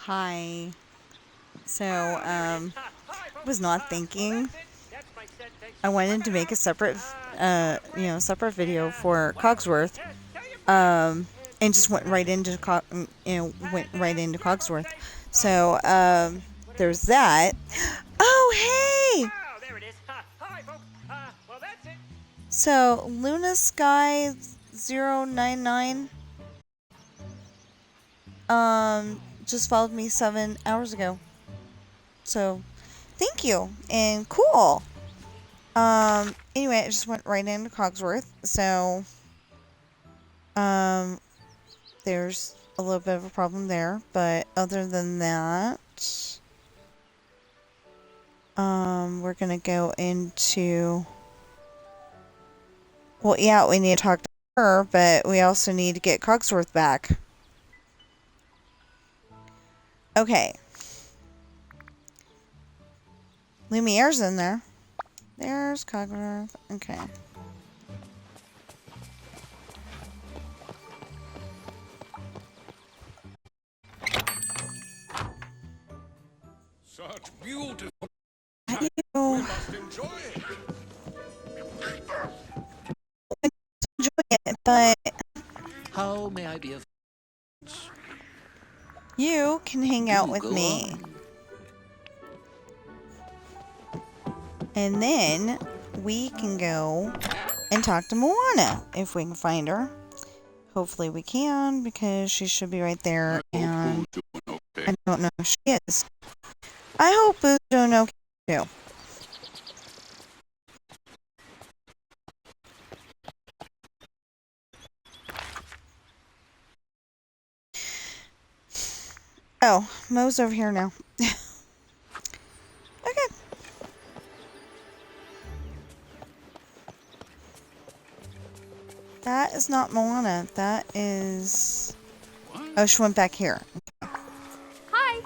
Hi. So, was not thinking. I wanted to make a separate, separate video for Cogsworth, and just went right into Cogsworth. So, there's that. Oh, hey! So, Luna Sky 099, just followed me 7 hours ago. So, thank you, and cool. Anyway, I just went right into Cogsworth, so, there's a little bit of a problem there, but other than that, we're gonna go into, well, yeah, we need to talk to her, but we also need to get Cogsworth back. Okay. Lumiere's in there. There's Cogsworth. Okay. Such beautiful. How do you Must enjoy it. enjoy it? But How may I be of... you can hang out with go me. on. And then we can go and talk to Moana if we can find her. Hopefully we can, because she should be right there, and I don't know if she is. I hope Boo's doing okay too. Oh, Mo's over here now. Okay. That is not Moana. That is... Oh, she went back here. Hi.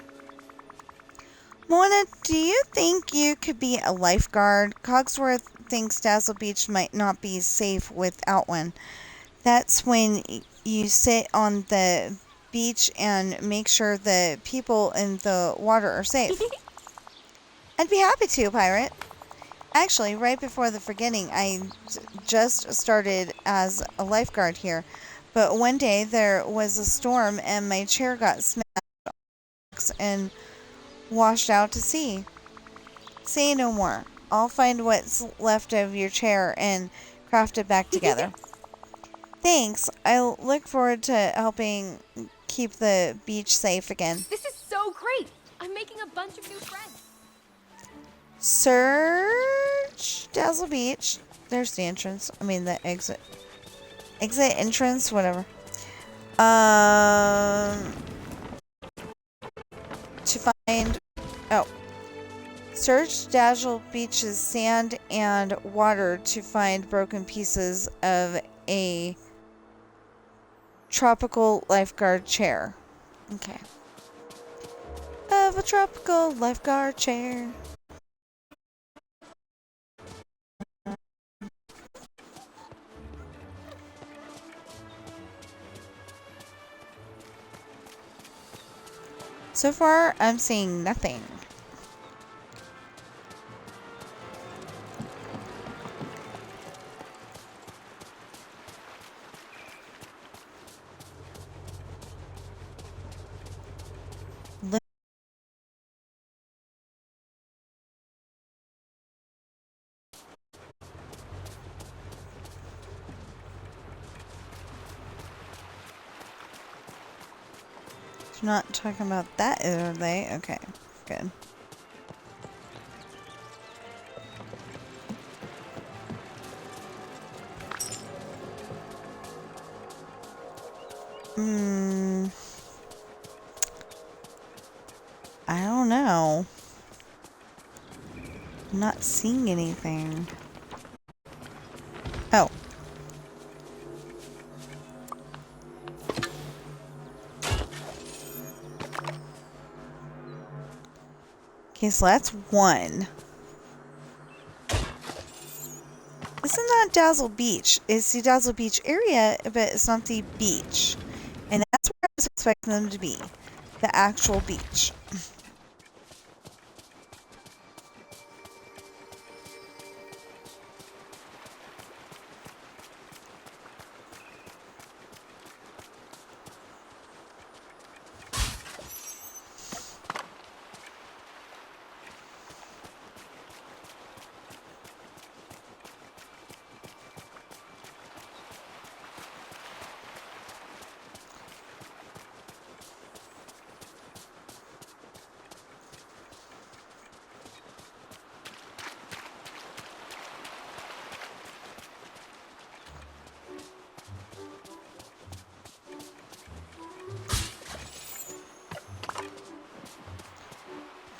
Moana, do you think you could be a lifeguard? Cogsworth thinks Dazzle Beach might not be safe without one. That's when you sit on the beach and make sure the people in the water are safe. I'd be happy to, Pirate. Actually, right before the forgetting, I just started as a lifeguard here. But one day there was a storm and my chair got smashed and washed out to sea. Say no more. I'll find what's left of your chair and craft it back together. Thanks. I look forward to helping keep the beach safe again. This is so great. I'm making a bunch of new friends. Search Dazzle Beach. There's the entrance. I mean the exit. Exit, entrance, whatever. To find... Oh. Search Dazzle Beach's sand and water to find broken pieces of a tropical lifeguard chair. Okay. Of a tropical lifeguard chair. So far, I'm seeing nothing. Not talking about that, are they? Okay, good. I don't know. I'm not seeing anything. Oh. Okay, so that's one. Isn't that Dazzle Beach? It's the Dazzle Beach area, but it's not the beach. And that's where I was expecting them to be. the actual beach.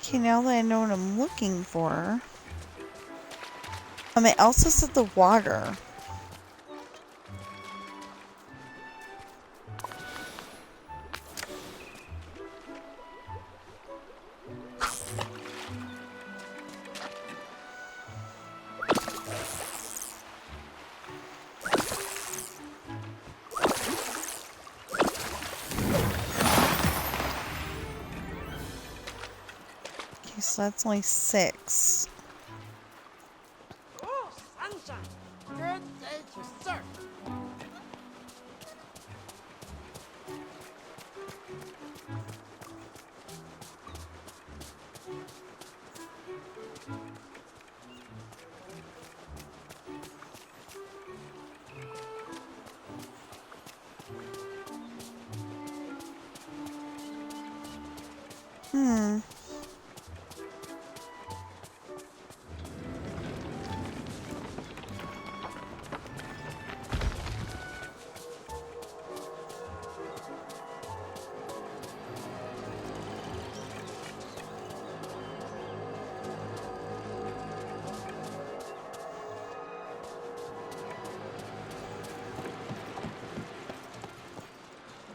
Okay, now that I know what I'm looking for. It also said the water. Okay, so that's only 6. Oh, sunshine! Good day to surf.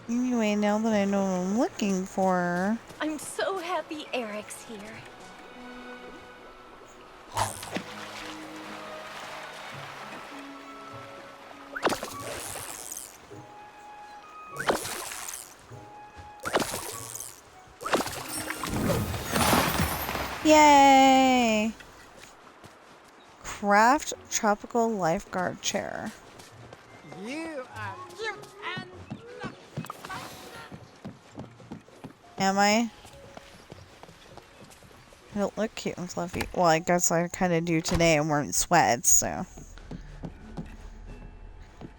Anyway, now that I know what I'm looking for. I'm so happy Eric's here. Yay! Craft tropical lifeguard chair. You are cute and Am I? I don't look cute and fluffy. Well, I guess I kind of do today. I'm wearing sweats, so.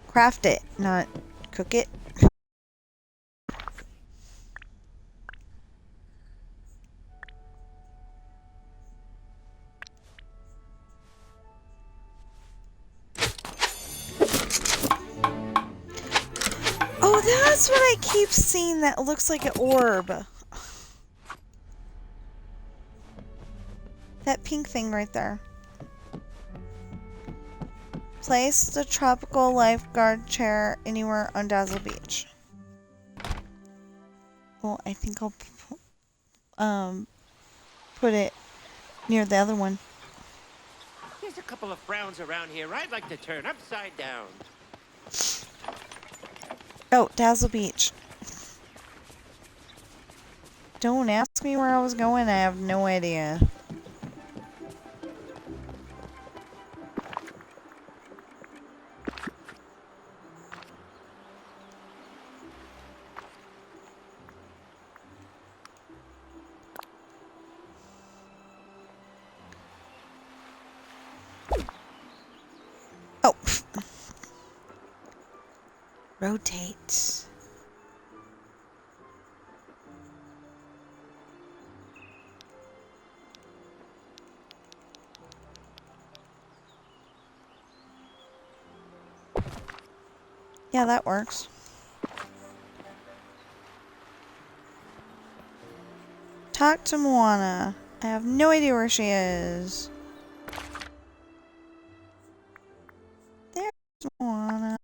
Craft it, not cook it. Oh, that's what I keep seeing that looks like an orb. That pink thing right there. Place the tropical lifeguard chair anywhere on Dazzle Beach. Well, I think I'll put it near the other one. There's a couple of frowns around here I'd like to turn upside down. Oh, Dazzle Beach. Don't ask me where I was going. I have no idea. Oh. Rotate. Yeah, that works. Talk to Moana. I have no idea where she is. There's Moana.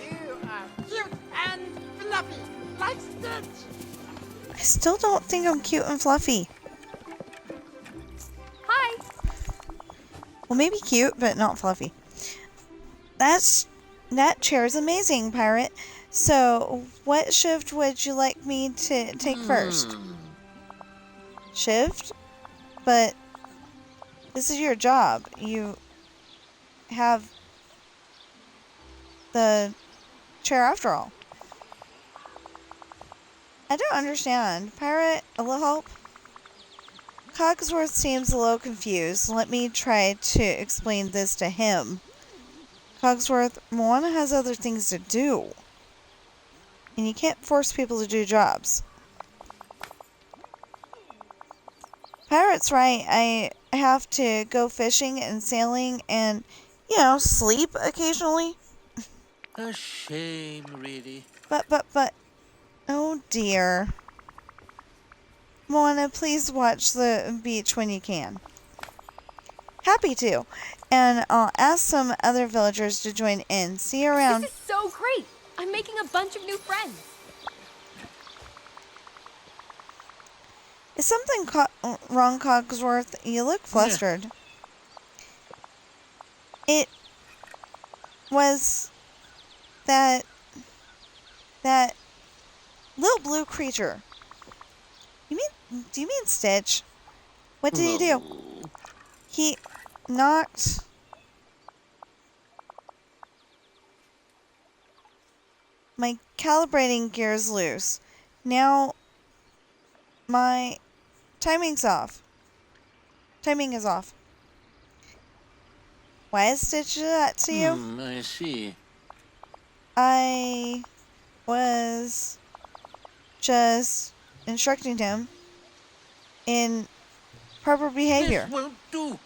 you are cute and fluffy, like Stitch. I still don't think I'm cute and fluffy. Hi! Well, maybe cute, but not fluffy. That chair is amazing, Pirate. So, what shift would you like me to take first? Shift? But this is your job. You have the chair after all. I don't understand. Pirate, a little help? Cogsworth seems a little confused. Let me try to explain this to him. Cogsworth, Moana has other things to do. And you can't force people to do jobs. Pirate's right. I have to go fishing and sailing and, sleep occasionally. A shame, really. But, oh dear. Moana, please watch the beach when you can. Happy to. And I'll ask some other villagers to join in. See you around. This is so great. I'm making a bunch of new friends. Is something wrong, Cogsworth? You look flustered. It was that little blue creature. Do you mean Stitch? What did he do? He knocked my calibrating gears loose. Now my timing is off. Why is Stitch that to you? I see. I was just instructing him in proper behavior. This won't do.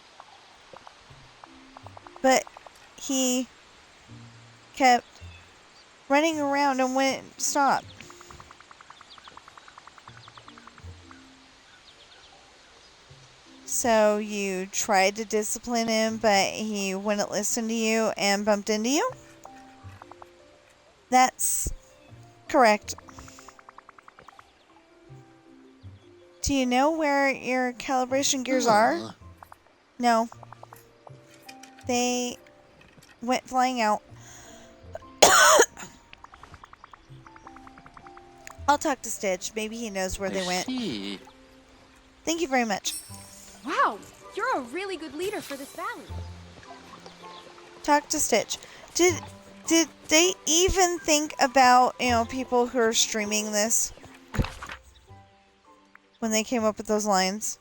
But he kept running around and wouldn't stop. So you tried to discipline him, but he wouldn't listen to you and bumped into you? That's correct. Do you know where your calibration gears are? No. They went flying out. I'll talk to Stitch. Maybe he knows where they went. See. Thank you very much. Wow, you're a really good leader for this valley. Talk to Stitch. Did they even think about, people who are streaming this when they came up with those lines?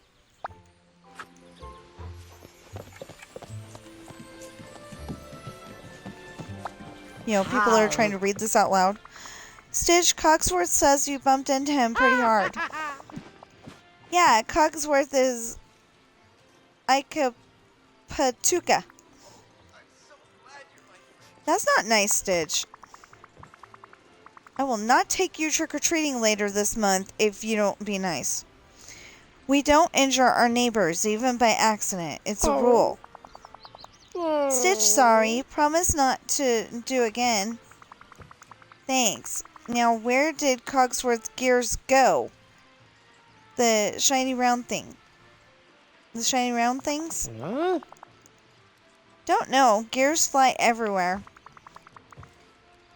People are trying to read this out loud. Stitch, Cogsworth says you bumped into him pretty hard. Yeah, Cogsworth is Ika Patuka. That's not nice, Stitch. I will not take you trick-or-treating later this month if you don't be nice. We don't injure our neighbors, even by accident. It's a rule. Stitch, sorry. Promise not to do again. Thanks. Now, where did Cogsworth's gears go? The shiny round thing. The shiny round things? Huh? Don't know. Gears fly everywhere.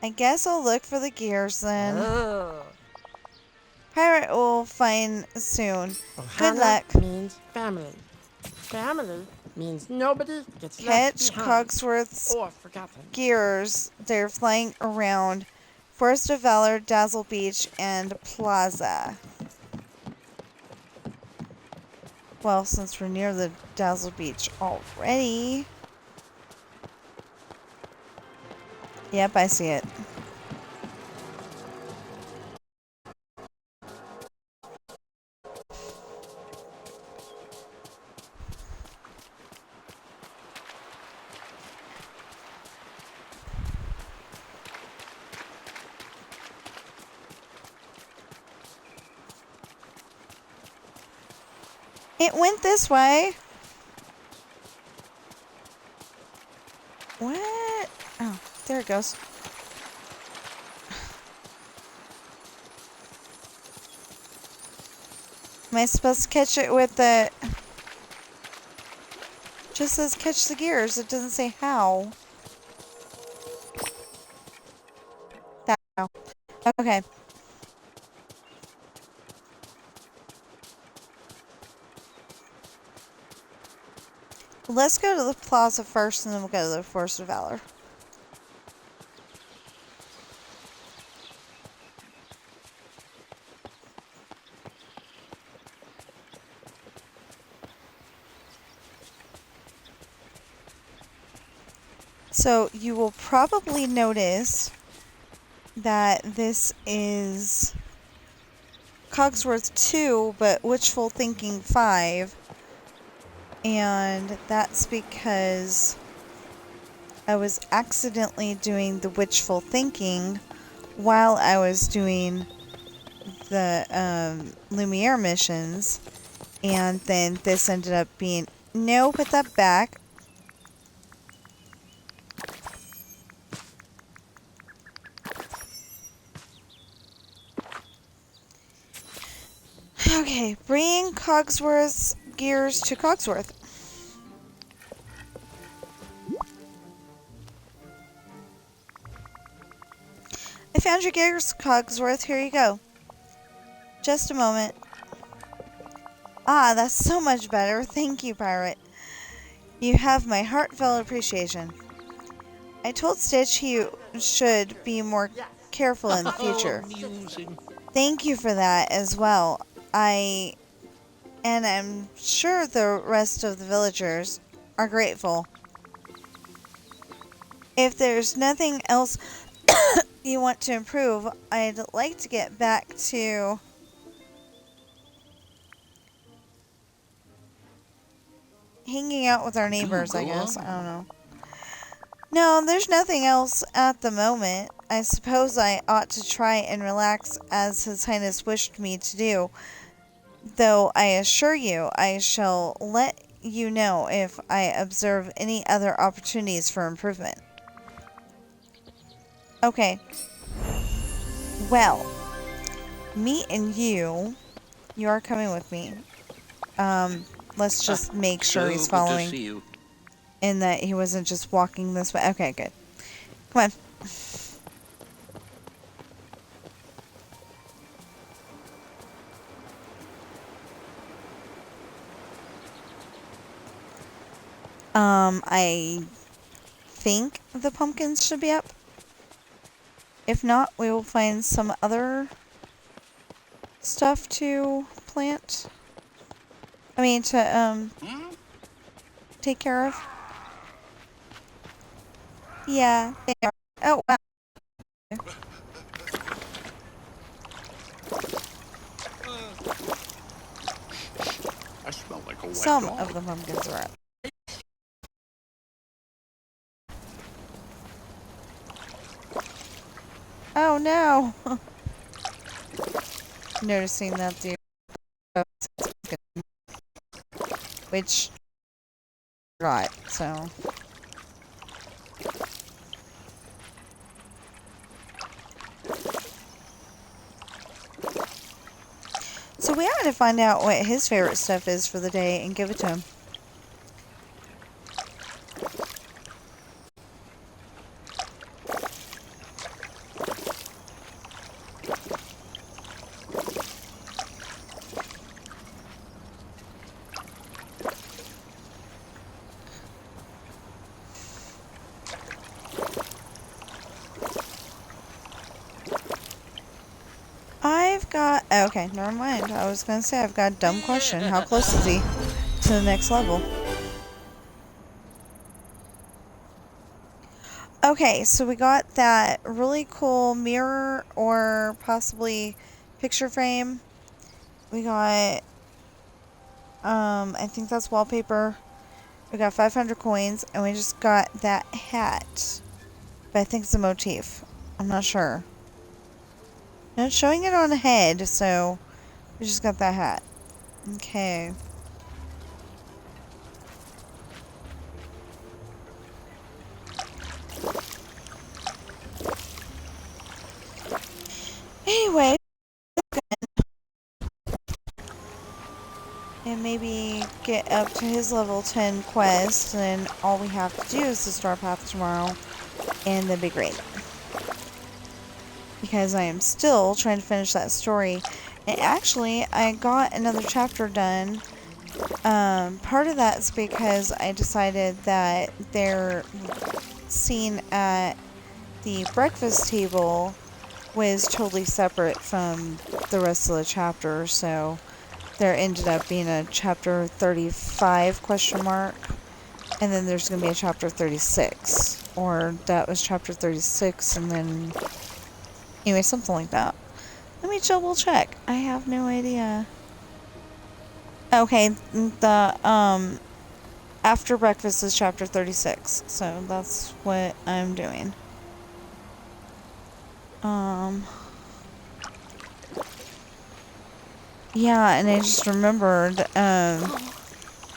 I guess I'll look for the gears then. Pirate will find soon. Good luck. Means family. Family means nobody gets Catch left behind Cogsworth's or forgotten. gears. They're flying around Forest of Valor, Dazzle Beach, and Plaza. Well, since we're near the Dazzle Beach already. Yep, I see it. It went this way. What? Oh, there it goes. Am I supposed to catch it with the... Just says catch the gears. It doesn't say how. That. Okay. Let's go to the plaza first, and then we'll go to the Forest of Valor. So you will probably notice that this is Cogsworth 2, but Witchful Thinking 5. And that's because I was accidentally doing the Witchful Thinking while I was doing the Lumiere missions. And then this ended up being... No, put that back. Okay, bring Cogsworth's gears to Cogsworth. I found your gears, Cogsworth. Here you go. Just a moment. Ah, that's so much better. Thank you, pirate. You have my heartfelt appreciation. I told Stitch he should be more careful in the future. Amusing. Thank you for that as well. And I'm sure the rest of the villagers are grateful. If there's nothing else you want to improve, I'd like to get back to hanging out with our neighbors, I guess. I don't know. No, there's nothing else at the moment. I suppose I ought to try and relax as His Highness wished me to do. Though I assure you, I shall let you know if I observe any other opportunities for improvement. Okay. Well, me and you are coming with me. Let's just make sure he's following. Good to see you. And that he wasn't just walking this way. Okay, good. Come on. I think the pumpkins should be up. If not, we will find some other stuff to plant. I mean, to, take care of. Yeah, they are. Oh, wow. I smell like a wet Some dog. of the pumpkins are up. Oh no! Noticing that the which right, so we ought to find out what his favorite stuff is for the day and give it to him. Okay, never mind. I was gonna say I've got a dumb question. How close is he to the next level? Okay, so we got that really cool mirror or possibly picture frame. We got, I think that's wallpaper. We got 500 coins, and we just got that hat. But I think it's a motif. I'm not sure. No, it's showing it on the head, so we just got that hat. Okay. Anyway. And maybe get up to his level 10 quest, and all we have to do is the Star Path tomorrow, and that'd be great. because I am still trying to finish that story. And actually, I got another chapter done. Part of that's because I decided that their scene at the breakfast table was totally separate from the rest of the chapter, so there ended up being a chapter 35 question mark, and then there's going to be a chapter 36, or that was chapter 36, and then anyway, something like that. Let me double check. I have no idea. Okay, the after breakfast is chapter 36, so that's what I'm doing. Yeah, and I just remembered,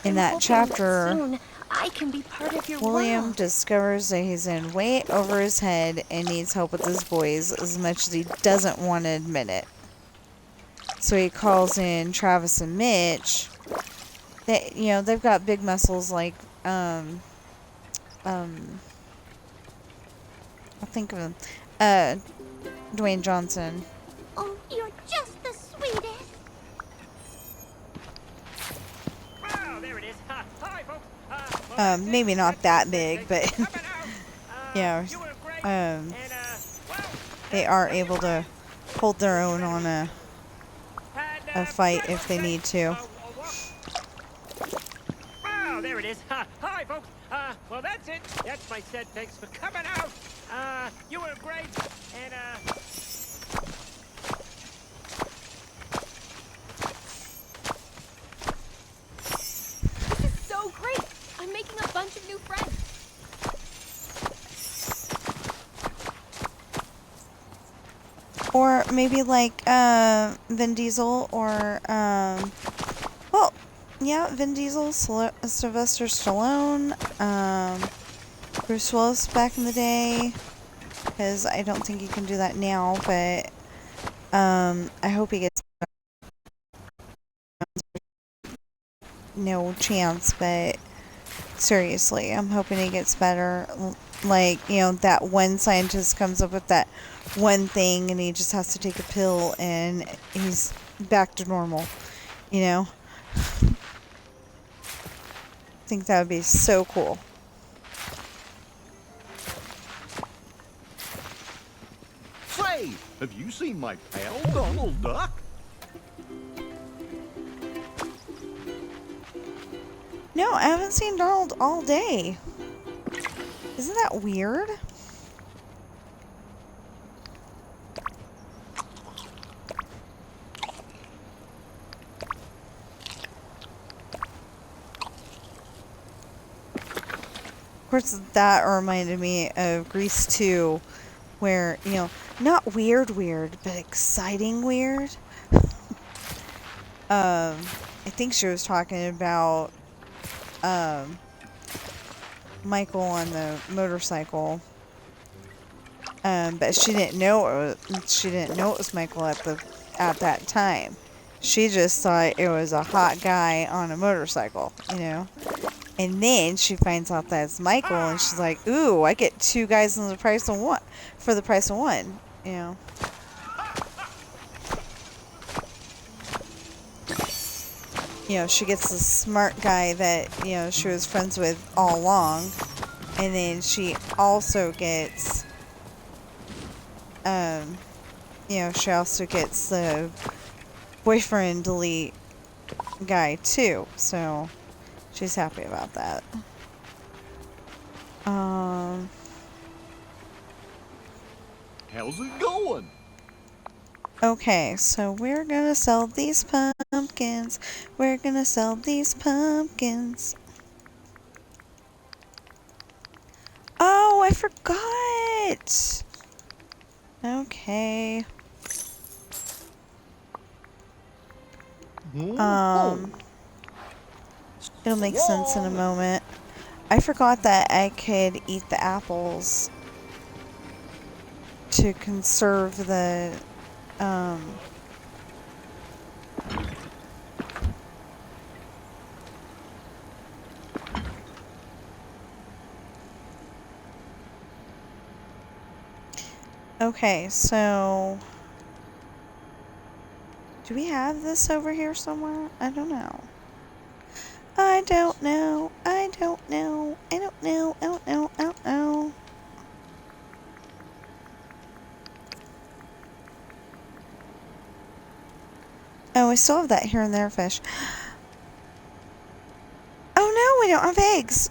in that chapter, Soon I can be part of your William world. discovers that he's in way over his head and needs help with his boys as much as he doesn't want to admit it. So he calls in Travis and Mitch. They, they've got big muscles like, I'll think of him, Dwayne Johnson. Oh, you're just the sweetest. Oh, there it is. Hi, folks. Maybe not that big, but yeah, You were great. And, they are able to hold their own on a fight if they need to. Oh, there it is. Hi, folks. Well, that's it. That's my set. Thanks for coming out. You were great. And, This is so great. I'm making a bunch of new friends. Or maybe like Vin Diesel or well, yeah, Vin Diesel, Sylvester Stallone, Bruce Willis back in the day, because I don't think he can do that now, but I hope he gets no chance, but seriously, I'm hoping he gets better. Like, that one scientist comes up with that one thing and he just has to take a pill and he's back to normal, I think that would be so cool. Say, have you seen my pal, Donald Duck? No, I haven't seen Donald all day. Isn't that weird? Of course, that reminded me of Grease 2, where, not weird, but exciting weird. I think she was talking about Michael on the motorcycle, but she didn't know it was Michael at that time. She just thought it was a hot guy on a motorcycle, And then she finds out that it's Michael, and she's like, "Ooh, I get two guys for the price of one." She gets the smart guy that, she was friends with all along. And then she also gets, she also gets the boyfriend delete guy too. So she's happy about that. How's it going? Okay, so we're gonna sell these pumpkins. We're gonna sell these pumpkins. Oh, I forgot! Okay. It'll make sense in a moment. I forgot that I could eat the apples to conserve the, Okay, so do we have this over here somewhere? I don't know. I don't know. I don't know. I don't know. I don't know. I don't know. Oh, we still have that here and there fish. Oh no, we don't have eggs.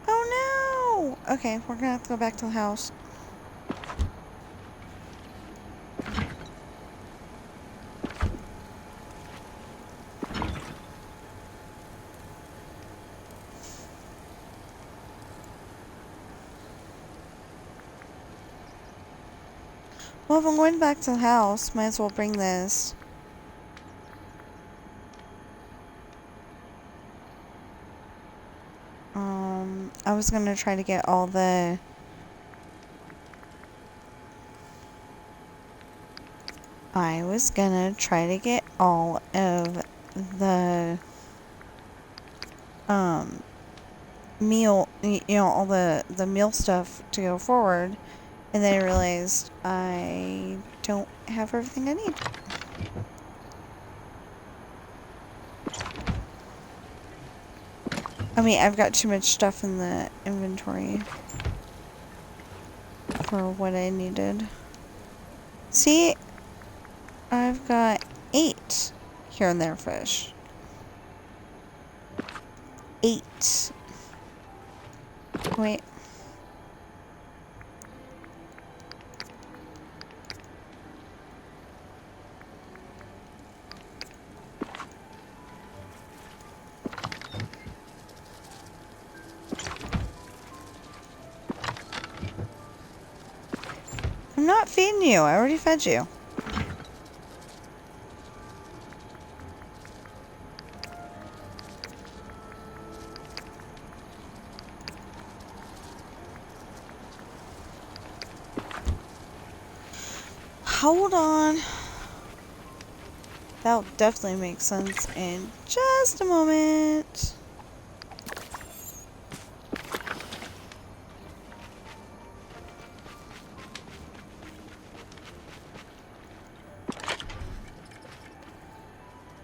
Oh no. Okay, we're gonna have to go back to the house. Well, if I'm going back to the house, might as well bring this. I was gonna try to get all the... I was gonna try to get all of the, meal, you know, all the meal stuff to go forward. And then I realized I don't have everything I need. I mean, I've got too much stuff in the inventory for what I needed. See? I've got 8 here and there fish. 8. Wait. I'm not feeding you. I already fed you. Hold on. That'll definitely make sense in just a moment.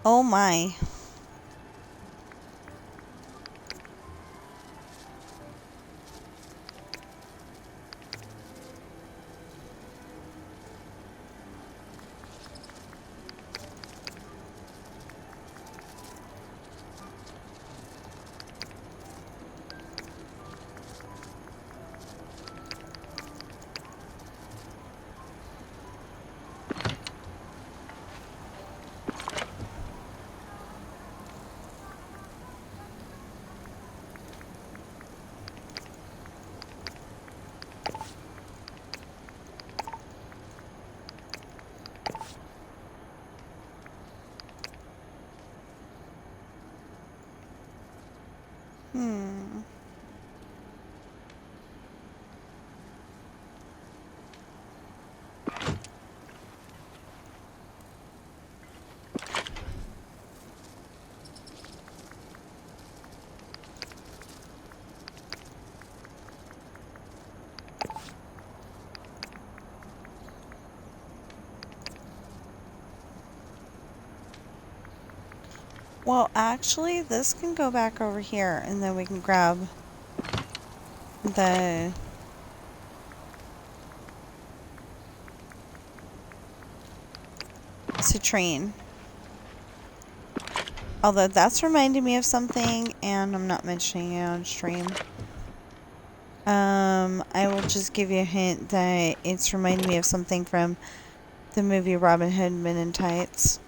Oh my. Hmm. Well, actually, this can go back over here, and then we can grab the citrine. Although that's reminding me of something, and I'm not mentioning it on stream. I will just give you a hint that it's reminding me of something from the movie Robin Hood Men in Tights.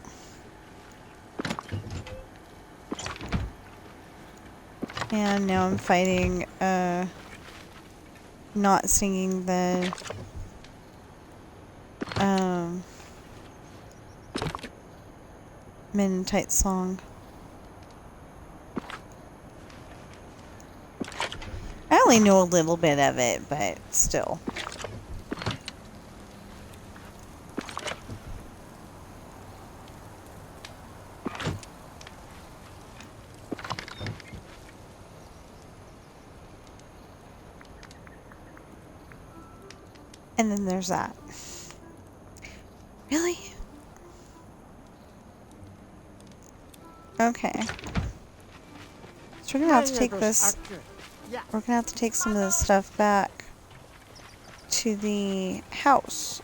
And now I'm fighting, not singing the, Men in Tights song. I only know a little bit of it, but still. And then there's that. Really? Okay. So we're gonna have to take this. Yeah. We're gonna have to take some of this stuff back to the house.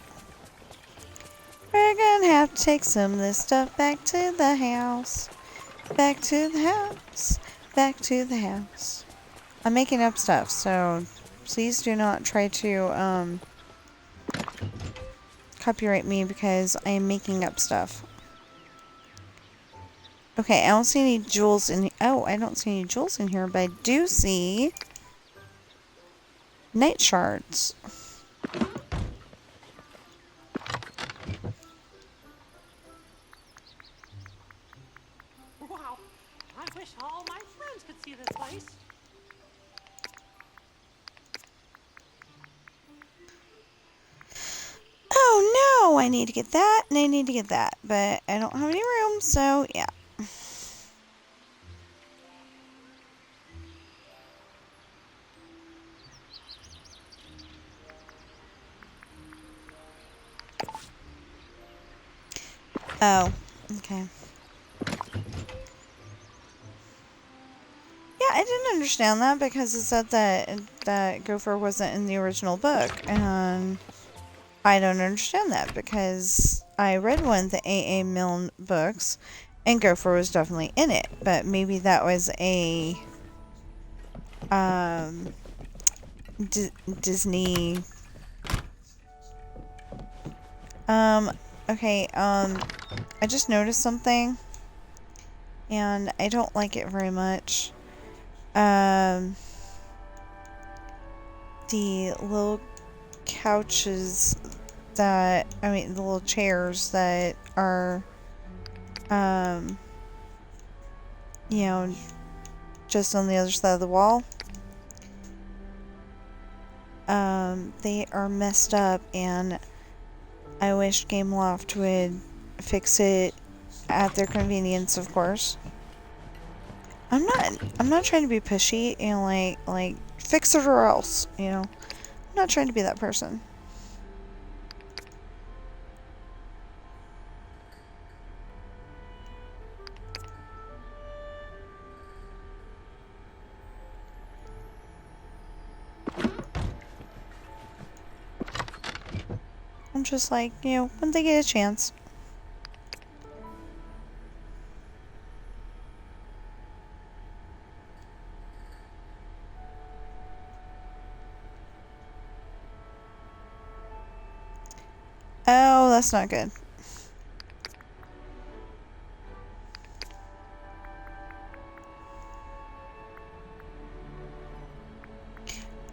We're gonna have to take some of this stuff back to the house. Back to the house. Back to the house. I'm making up stuff, so please do not try to copyright me because I am making up stuff. Okay, I don't see any jewels in. Oh, I don't see any jewels in here, but I do see night shards. Wow, I wish all my friends could see this place. Oh no, I need to get that and I need to get that, but I don't have any room, so yeah. Oh, okay. Yeah, I didn't understand that because it said that Gopher wasn't in the original book, and I don't understand that because I read one of the A.A. Milne books, and Gopher was definitely in it, but maybe that was a Disney. Okay. I just noticed something, and I don't like it very much. The little couches the little chairs that are, you know, just on the other side of the wall. They are messed up, and I wish Gameloft would fix it at their convenience, of course. I'm not trying to be pushy and like fix it or else, you know. I'm not trying to be that person. I'm just like, you know, when they get a chance. Oh, that's not good.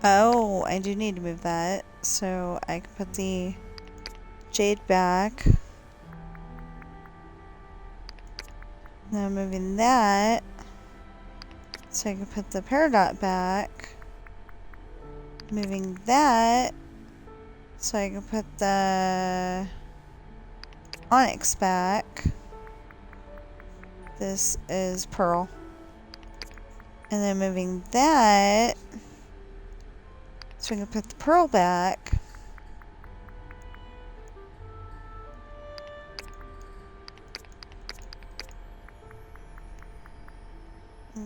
Oh, I do need to move that. So I can put the jade back. Now moving that. So I can put the peridot back. Moving that. So I can put the onyx back. This is pearl. And then moving that. So we can put the pearl back.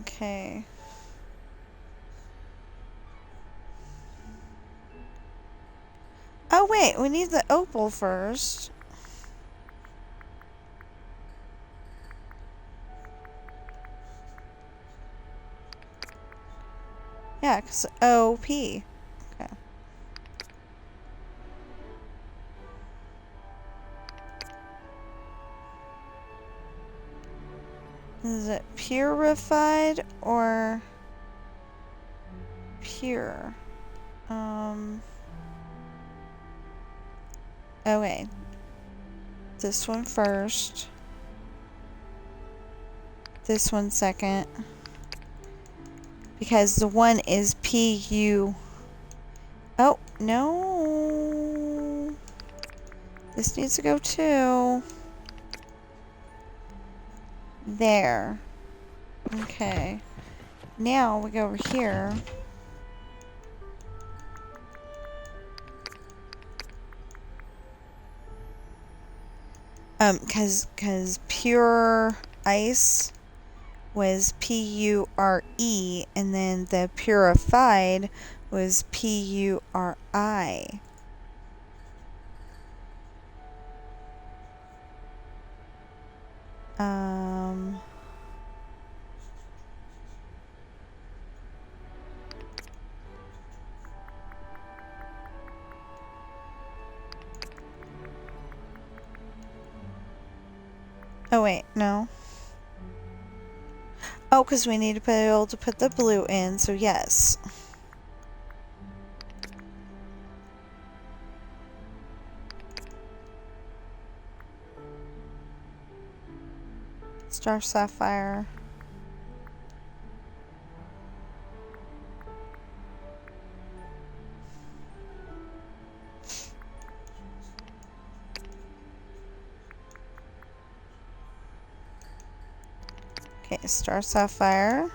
Okay. Oh wait, we need the opal first. Yeah, because OP. Okay. Is it purified or pure? Okay. This one first. This one second. Because the one is PU. Oh, no. This needs to go too. There. Okay. Now we go over here. 'Cause pure ice was P-U-R-E, and then the purified was P-U-R-I. Oh wait, no. Oh, because we need to be able to put the blue in, so yes. Star Sapphire. Okay, Star Sapphire.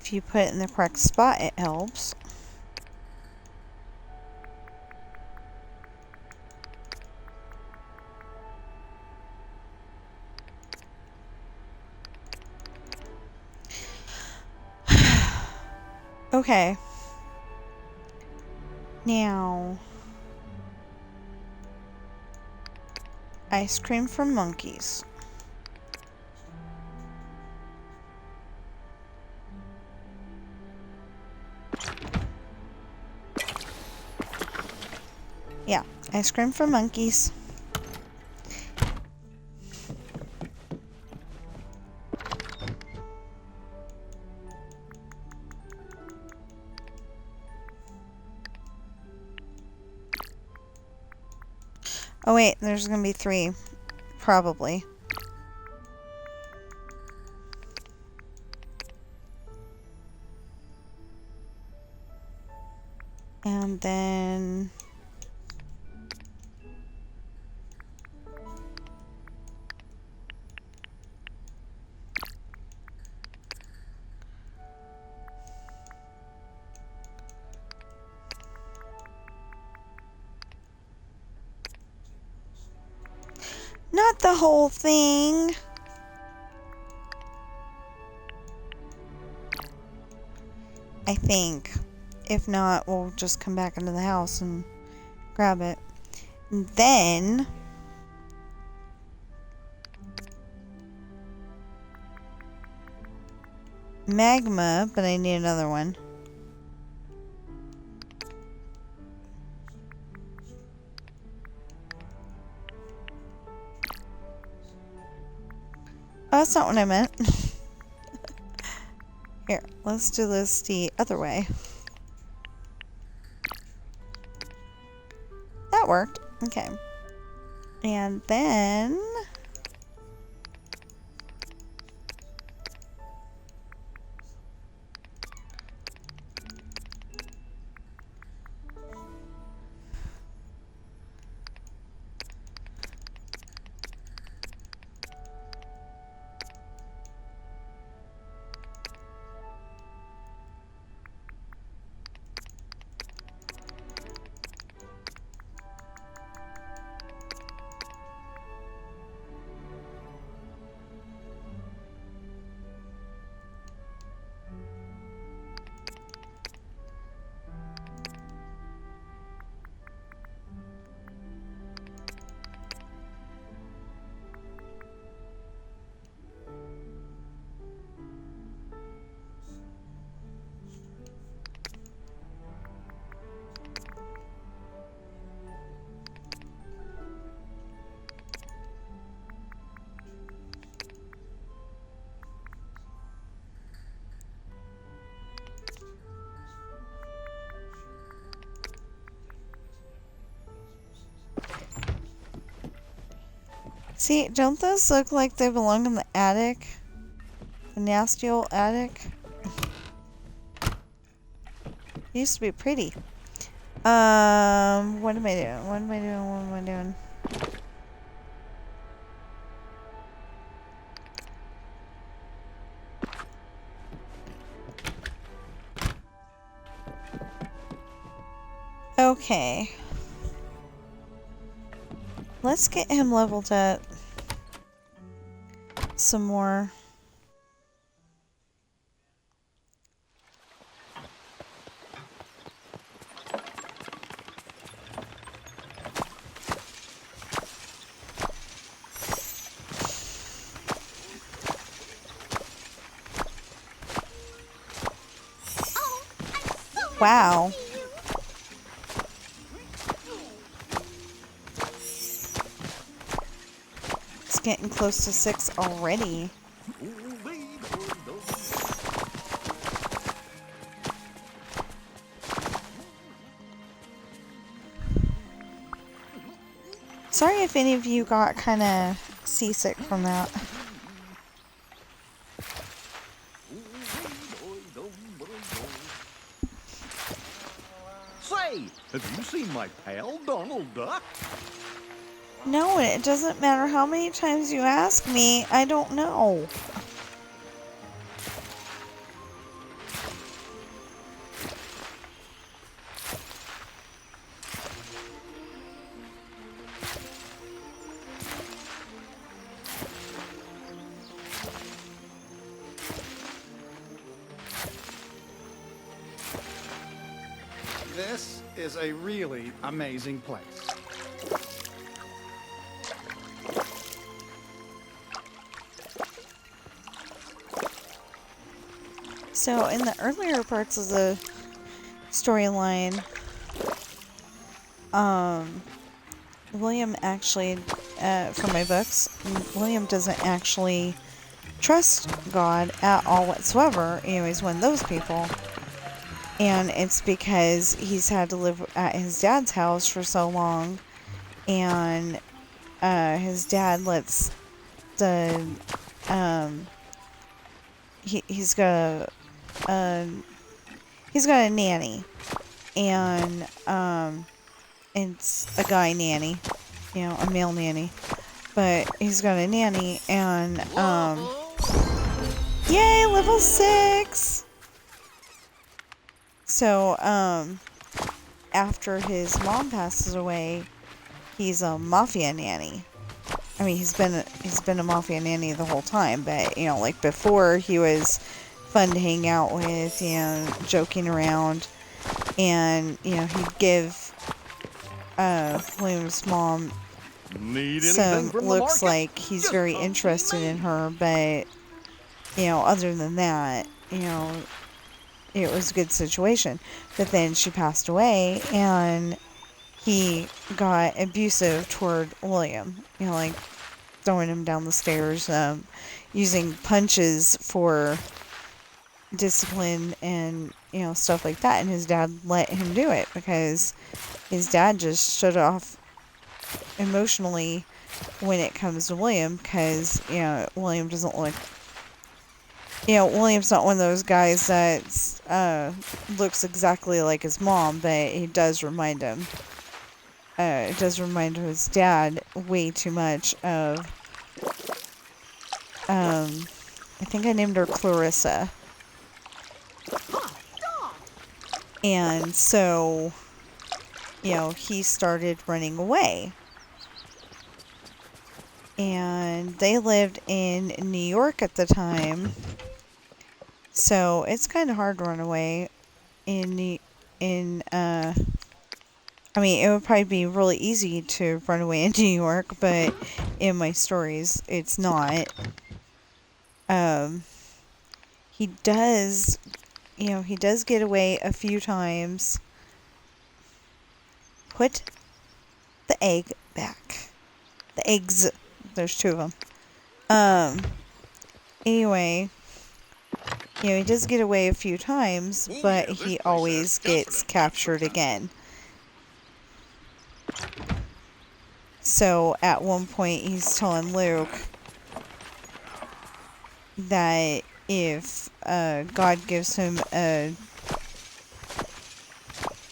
If you put it in the correct spot, it helps. Okay. Now, ice cream for monkeys. Yeah, ice cream for monkeys. Oh wait, there's gonna be 3. Probably. And then... Not the whole thing! I think. If not, we'll just come back into the house and grab it. And then... magma, but I need another one. Oh, that's not what I meant. Here, let's do this the other way. That worked. Okay. And then... See, don't those look like they belong in the attic? The nasty old attic? It used to be pretty. What am I doing? What am I doing? What am I doing? Okay. Let's get him leveled up some more. Wow. It's getting close to 6 already. Sorry if any of you got kind of seasick from that. Say, have you seen my pal Donald Duck? No, it doesn't matter how many times you ask me, I don't know. This is a really amazing place. So, in the earlier parts of the storyline, William actually, from my books, William doesn't actually trust God at all whatsoever. He's one of those people. And it's because he's had to live at his dad's house for so long, and his dad lets the he's got a nanny, and it's a guy nanny, a male nanny, but he's got a nanny, and yay, level 6. So, after his mom passes away, he's a mafia nanny. I mean, he's been a mafia nanny the whole time, but, like before, he was fun to hang out with, joking around, and, he'd give, William's mom some looks like he's very interested in her, but, other than that, it was a good situation. But then she passed away, and he got abusive toward William. Like throwing him down the stairs, using punches for discipline and, stuff like that. And his dad let him do it because his dad just shut off emotionally when it comes to William, because, William doesn't look... William's not one of those guys that looks exactly like his mom, but he does remind him. It does remind his dad way too much of... I think I named her Clarissa. And so, he started running away. And they lived in New York at the time. So it's kind of hard to run away I mean, it would probably be really easy to run away in New York, but in my stories, it's not. He does get away a few times. Put the egg back. The eggs. There's 2 of them. Anyway, he does get away a few times, but he always gets captured again. So at one point he's telling Luke that if God gives him a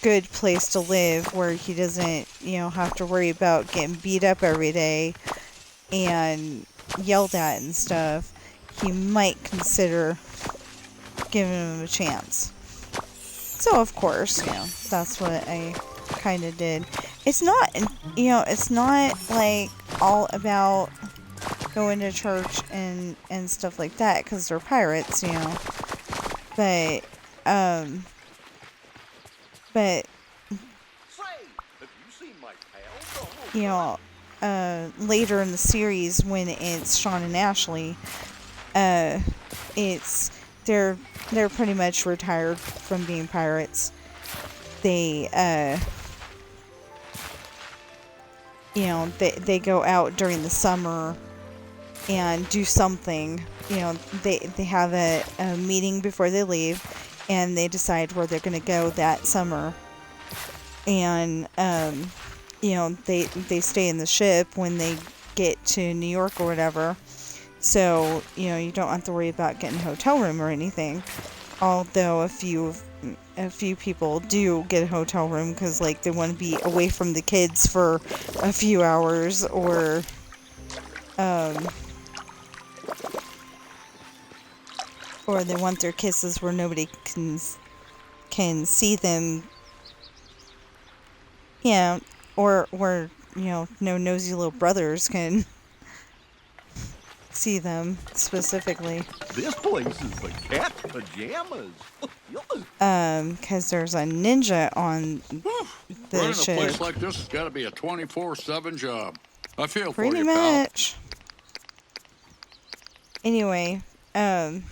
good place to live where he doesn't, have to worry about getting beat up every day and yelled at and stuff, he might consider giving him a chance. So of course, that's what I kind of did. It's not, it's not like all about going to church and stuff like that, because they're pirates, But, but, Say, have you seen my pal Donald? later in the series when it's Sean and Ashley, it's, they're pretty much retired from being pirates. They, they go out during the summer and do something. They have a meeting before they leave, and they decide where they're going to go that summer. And, they stay in the ship when they get to New York or whatever. So, you don't have to worry about getting a hotel room or anything. Although a few people do get a hotel room because, like, they want to be away from the kids for a few hours, or they want their kisses where nobody can see them. Yeah, or where, no nosy little brothers can see them specifically. This place is the cat's pajamas. Because there's a ninja on the Running a ship. place like this has got to be a 24/7 job. I feel for Pretty you, pal. much. Anyway, and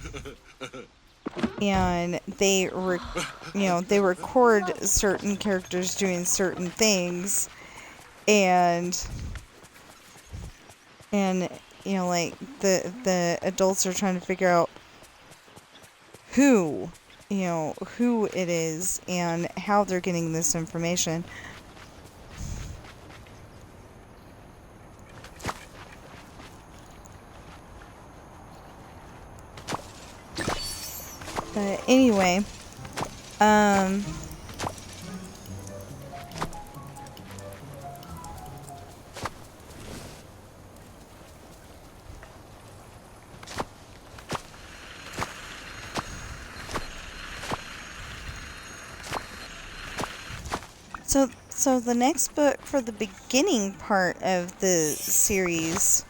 they they record certain characters doing certain things, and like the adults are trying to figure out who it is and how they're getting this information. But anyway, So the next book for the beginning part of the series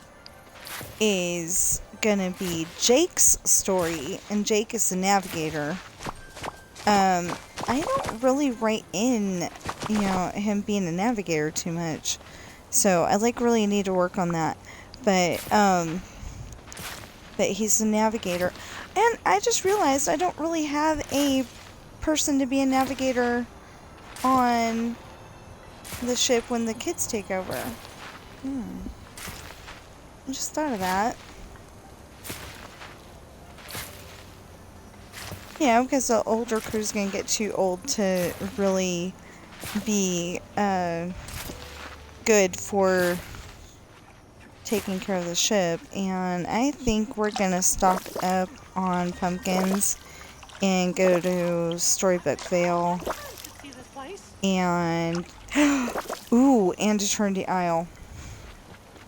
is gonna be Jake's story, and Jake is the navigator. I don't really write in, him being a navigator too much, so I really need to work on that. But he's the navigator, and I just realized I don't really have a person to be a navigator on the ship when the kids take over. I just thought of that. Yeah, because the older crew's gonna get too old to really be good for taking care of the ship, and I think we're gonna stock up on pumpkins and go to Storybook Vale and and Eternity Isle.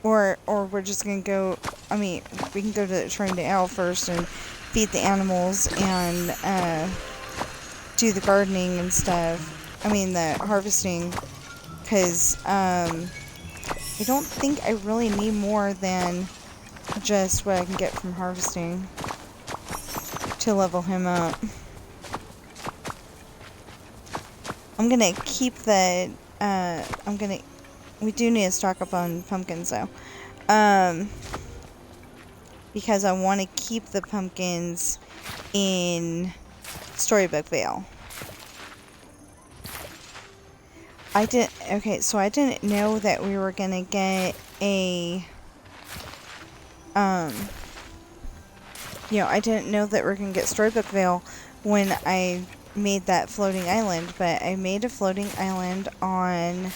Or we're just gonna go, we can go to Eternity Isle first and feed the animals and do the gardening and stuff. The harvesting, because I don't think I really need more than just what I can get from harvesting to level him up. I'm gonna keep the, we do need to stock up on pumpkins though. Because I want to keep the pumpkins in Storybook Vale. I didn't know that we were gonna get a, I didn't know that we're gonna get Storybook Vale when I made that floating island, but I made a floating island on,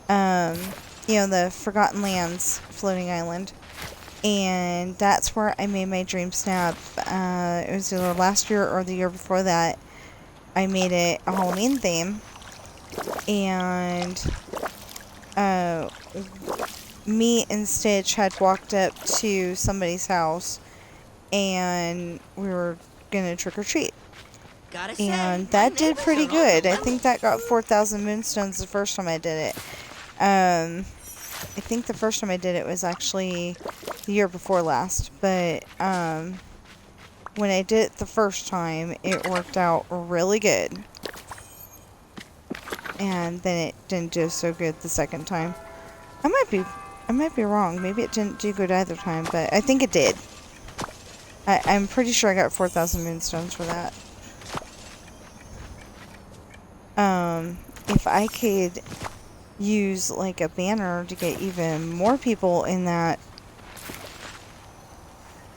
the Forgotten Lands floating island. And that's where I made my Dream Snap. It was either last year or the year before that. I made it a Halloween theme. And me and Stitch had walked up to somebody's house, and we were gonna trick or treat. And that did pretty good. I think that got 4,000 moonstones the first time I did it. I think the first time I did it was actually the year before last. But when I did it the first time, it worked out really good. And then it didn't do so good the second time. I might be wrong. Maybe it didn't do good either time, but I think it did. I'm pretty sure I got 4,000 moonstones for that. If I could use like a banner to get even more people in that,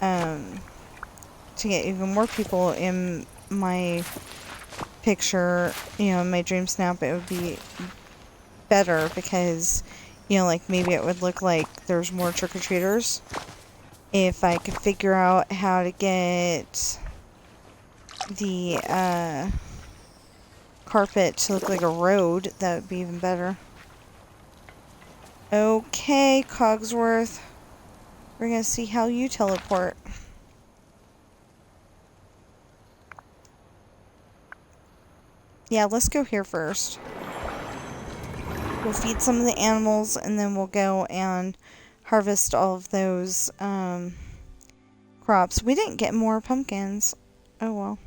to get even more people in my picture, you know, my dream snap, it would be better because, you know, like maybe it would look like there's more trick-or-treaters. If I could figure out how to get the carpet to look like a road, that would be even better. Okay, Cogsworth. We're gonna see how you teleport. Yeah, let's go here first. We'll feed some of the animals, and then we'll go and harvest all of those crops. We didn't get more pumpkins. Oh well.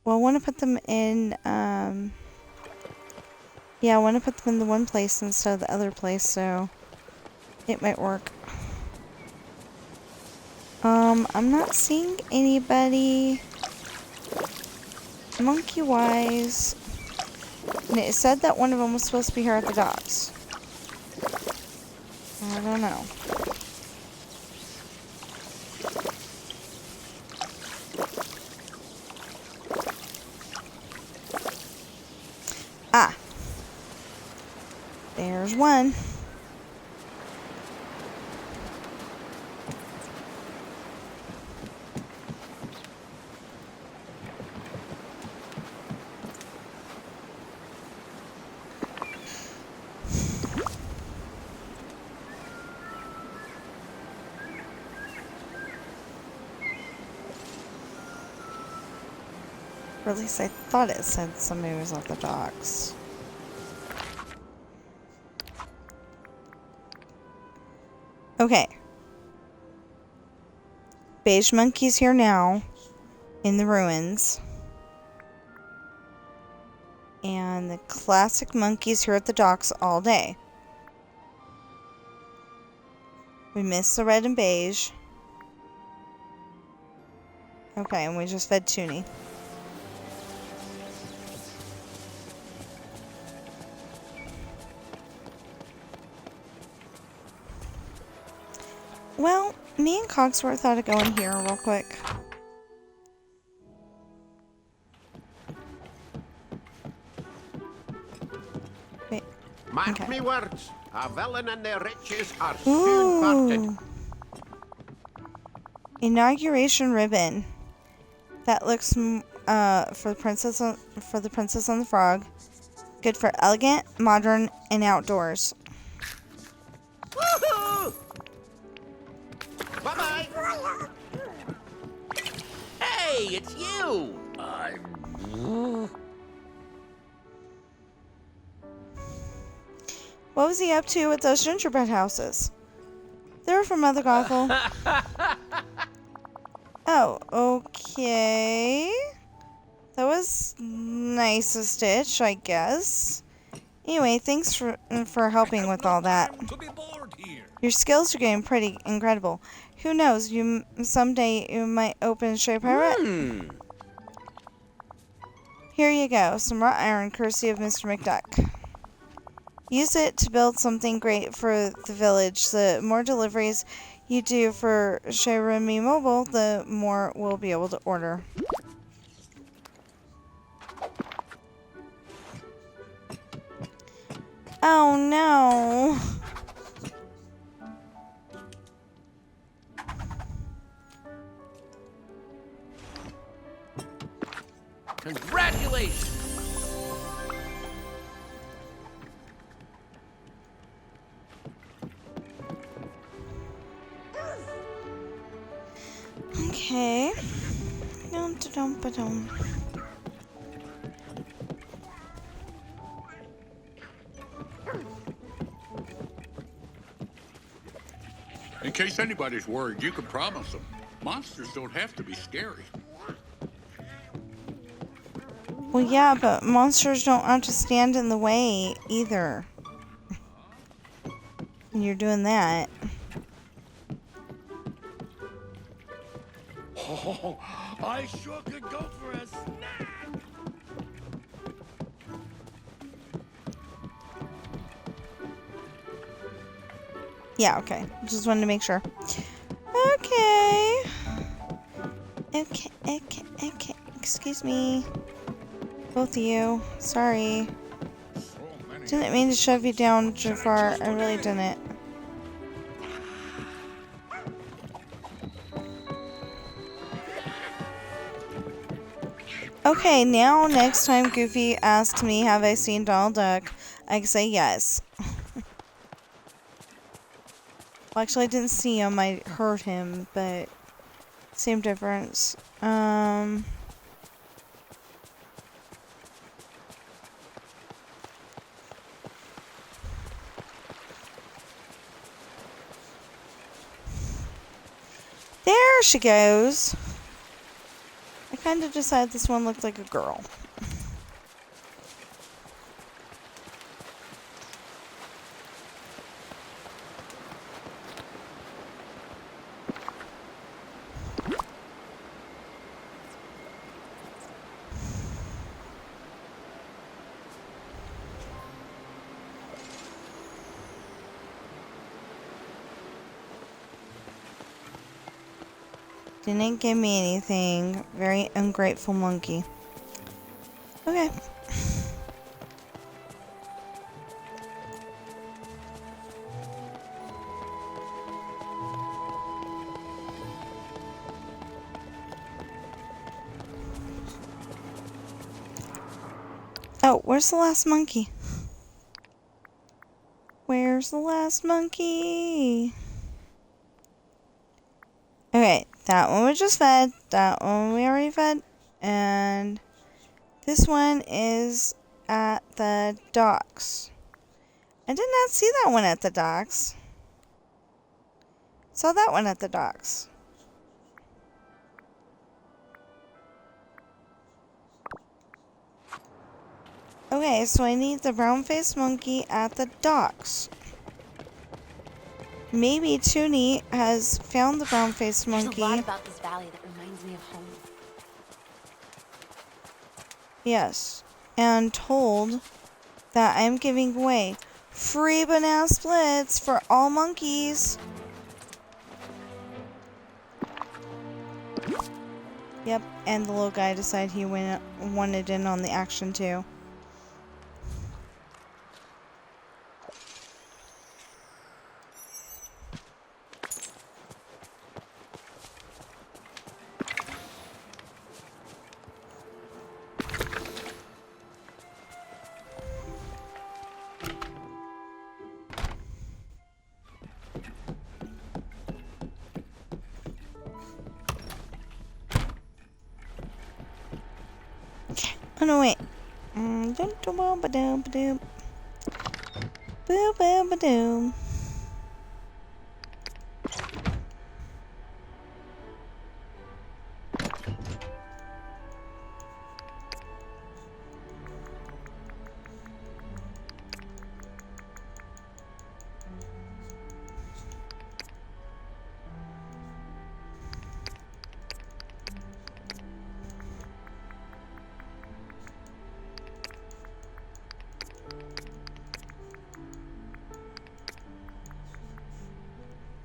Well, I want to put them in, yeah, I want to put them in the one place instead of the other place, so it might work. I'm not seeing anybody monkey-wise. And it said that one of them was supposed to be here at the docks. I don't know. Ah. There's one. Or at least I thought it said somebody was at the docks. Okay. Beige monkey's here now. In the ruins. And the classic monkey's here at the docks all day. We missed the red and beige. Okay, and we just fed Toonie. Well, me and Cogsworth ought to go in here real quick. Wait. Mark me words, a villain and their riches are soon parted. Inauguration ribbon. That looks for the princess on the frog. Good for elegant, modern, and outdoors. Woohoo! Bye-bye! Hey, it's you! What was he up to with those gingerbread houses? They were from Mother Gothel. Oh, okay. That was nice a stitch, I guess. Anyway, thanks for helping with all that. Your skills are getting pretty incredible. Who knows? Someday you might open a stray pirate. Here you go, some wrought iron, courtesy of Mr. McDuck. Use it to build something great for the village. The more deliveries you do for Shirumi Mobile, the more we'll be able to order. Oh no! Congratulations! Okay. Dum-da-dum-ba-dum. In case anybody's worried, you can promise them. Monsters don't have to be scary. Well, yeah, but monsters don't have to stand in the way either. And you're doing that. Oh, I sure could go for a snack. Yeah, okay. Just wanted to make sure. Okay. Okay. Excuse me. Both of you. Sorry. Didn't mean to shove you down too far. I really didn't. Okay, now next time Goofy asks me, have I seen Donald Duck? I can say yes. Well, actually, I didn't see him. I heard him, but same difference. There she goes. I kind of decided this one looked like a girl. Didn't give me anything. Very ungrateful monkey. Okay. Oh, where's the last monkey? Where's the last monkey? Okay, that one was just fed. That one we already fed. And this one is at the docks. I did not see that one at the docks. Saw that one at the docks. Okay, so I need the brown-faced monkey at the docks. Maybe Toonie has found the brown-faced monkey. There's a lot about this valley that reminds me of home. Yes, and told that I'm giving away free banana splits for all monkeys. Yep, and the little guy decided he wanted in on the action too. Oh no, wait. Boom.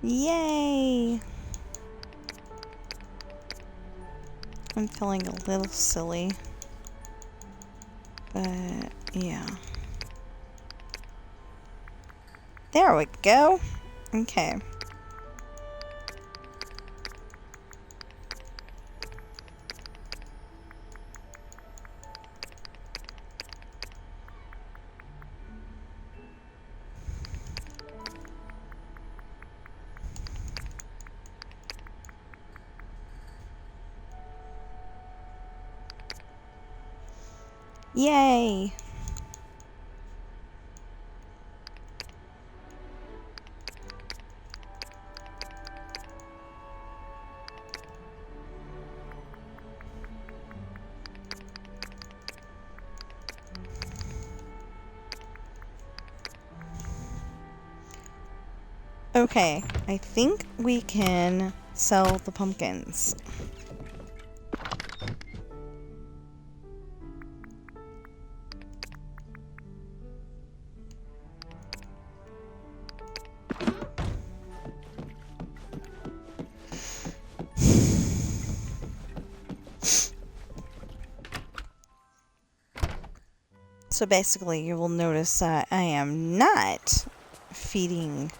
Yay! I'm feeling a little silly. But, yeah. There we go. Okay. Yay! Okay, I think we can sell the pumpkins. So basically, you will notice that I am not feeding,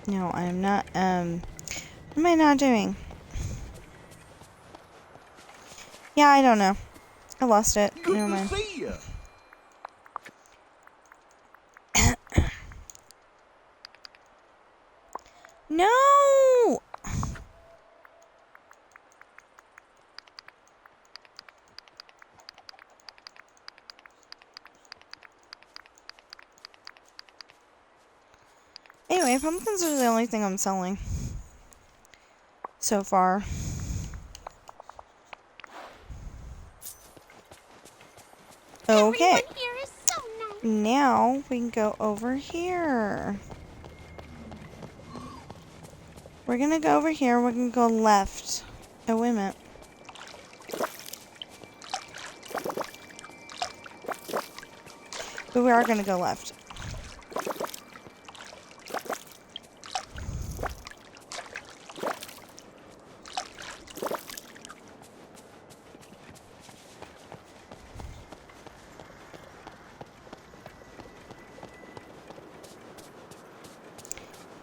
no, I'm not, what am I not doing? Yeah, I don't know. I lost it. Good Never to mind. see you. No! Anyway, pumpkins are the only thing I'm selling so far. Okay. Everyone here is so nice. Now we can go over here. We're gonna go over here. We're gonna go left. Oh, wait a minute. But we are gonna go left.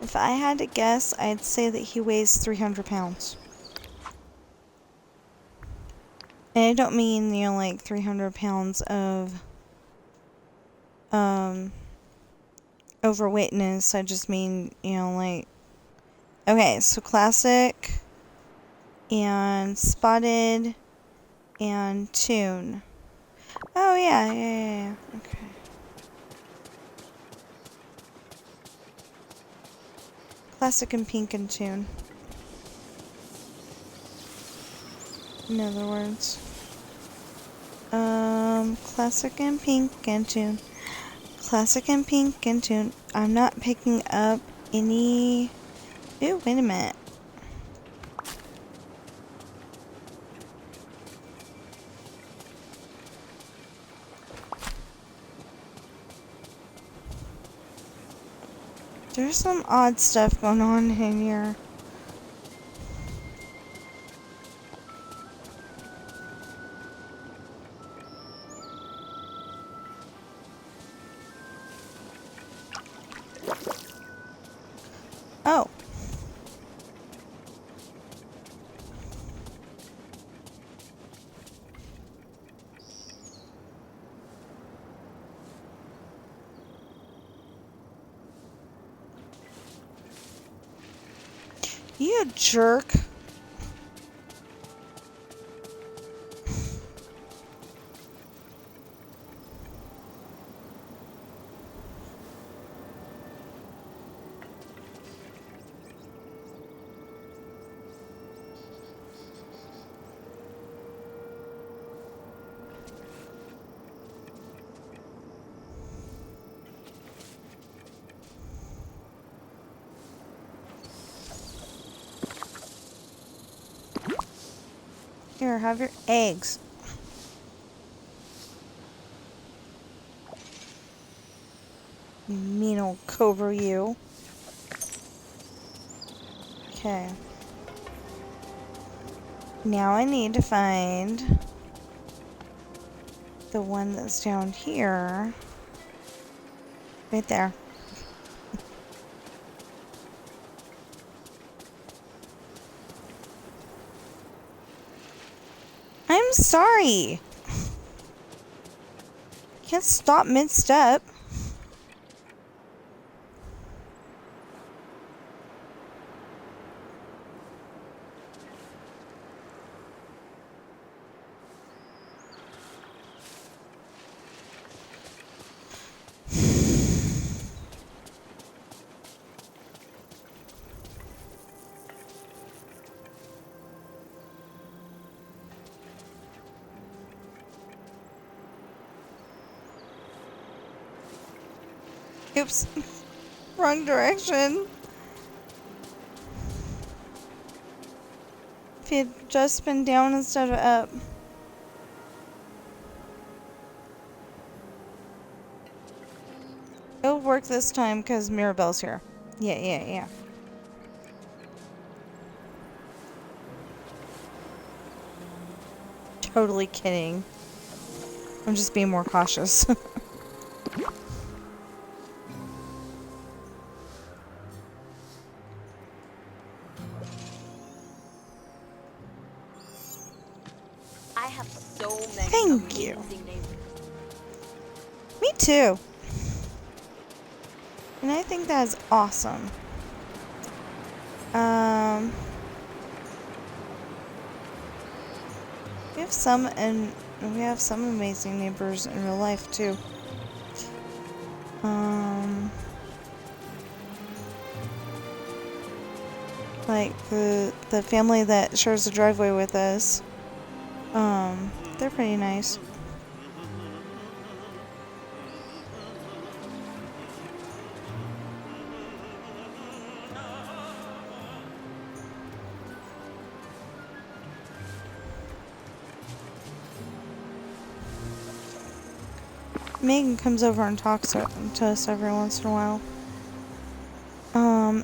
If I had to guess, I'd say that he weighs 300 pounds. And I don't mean, you know, like 300 pounds of, overweightness. I just mean, you know, like, okay, so classic, and spotted, and tune. Oh, yeah. Okay. Classic and pink and tune. In other words. Classic and pink and tune. Classic and pink and tune. I'm not picking up any... Ooh, wait a minute. There's some odd stuff going on in here. Oh. You jerk. Here, have your eggs. You mean old cobra, you. Okay. Now I need to find the one that's down here. Right there. I'm sorry. Can't stop mid-step. Oops. Wrong direction. If he had just been down instead of up. It'll work this time because Mirabelle's here. Yeah. Totally kidding. I'm just being more cautious. I have so many Thank you. amazing neighbors. Me too. And I think that is awesome. We have some amazing neighbors in real life too. Like the family that shares the driveway with us. They're pretty nice. Megan comes over and talks to us every once in a while.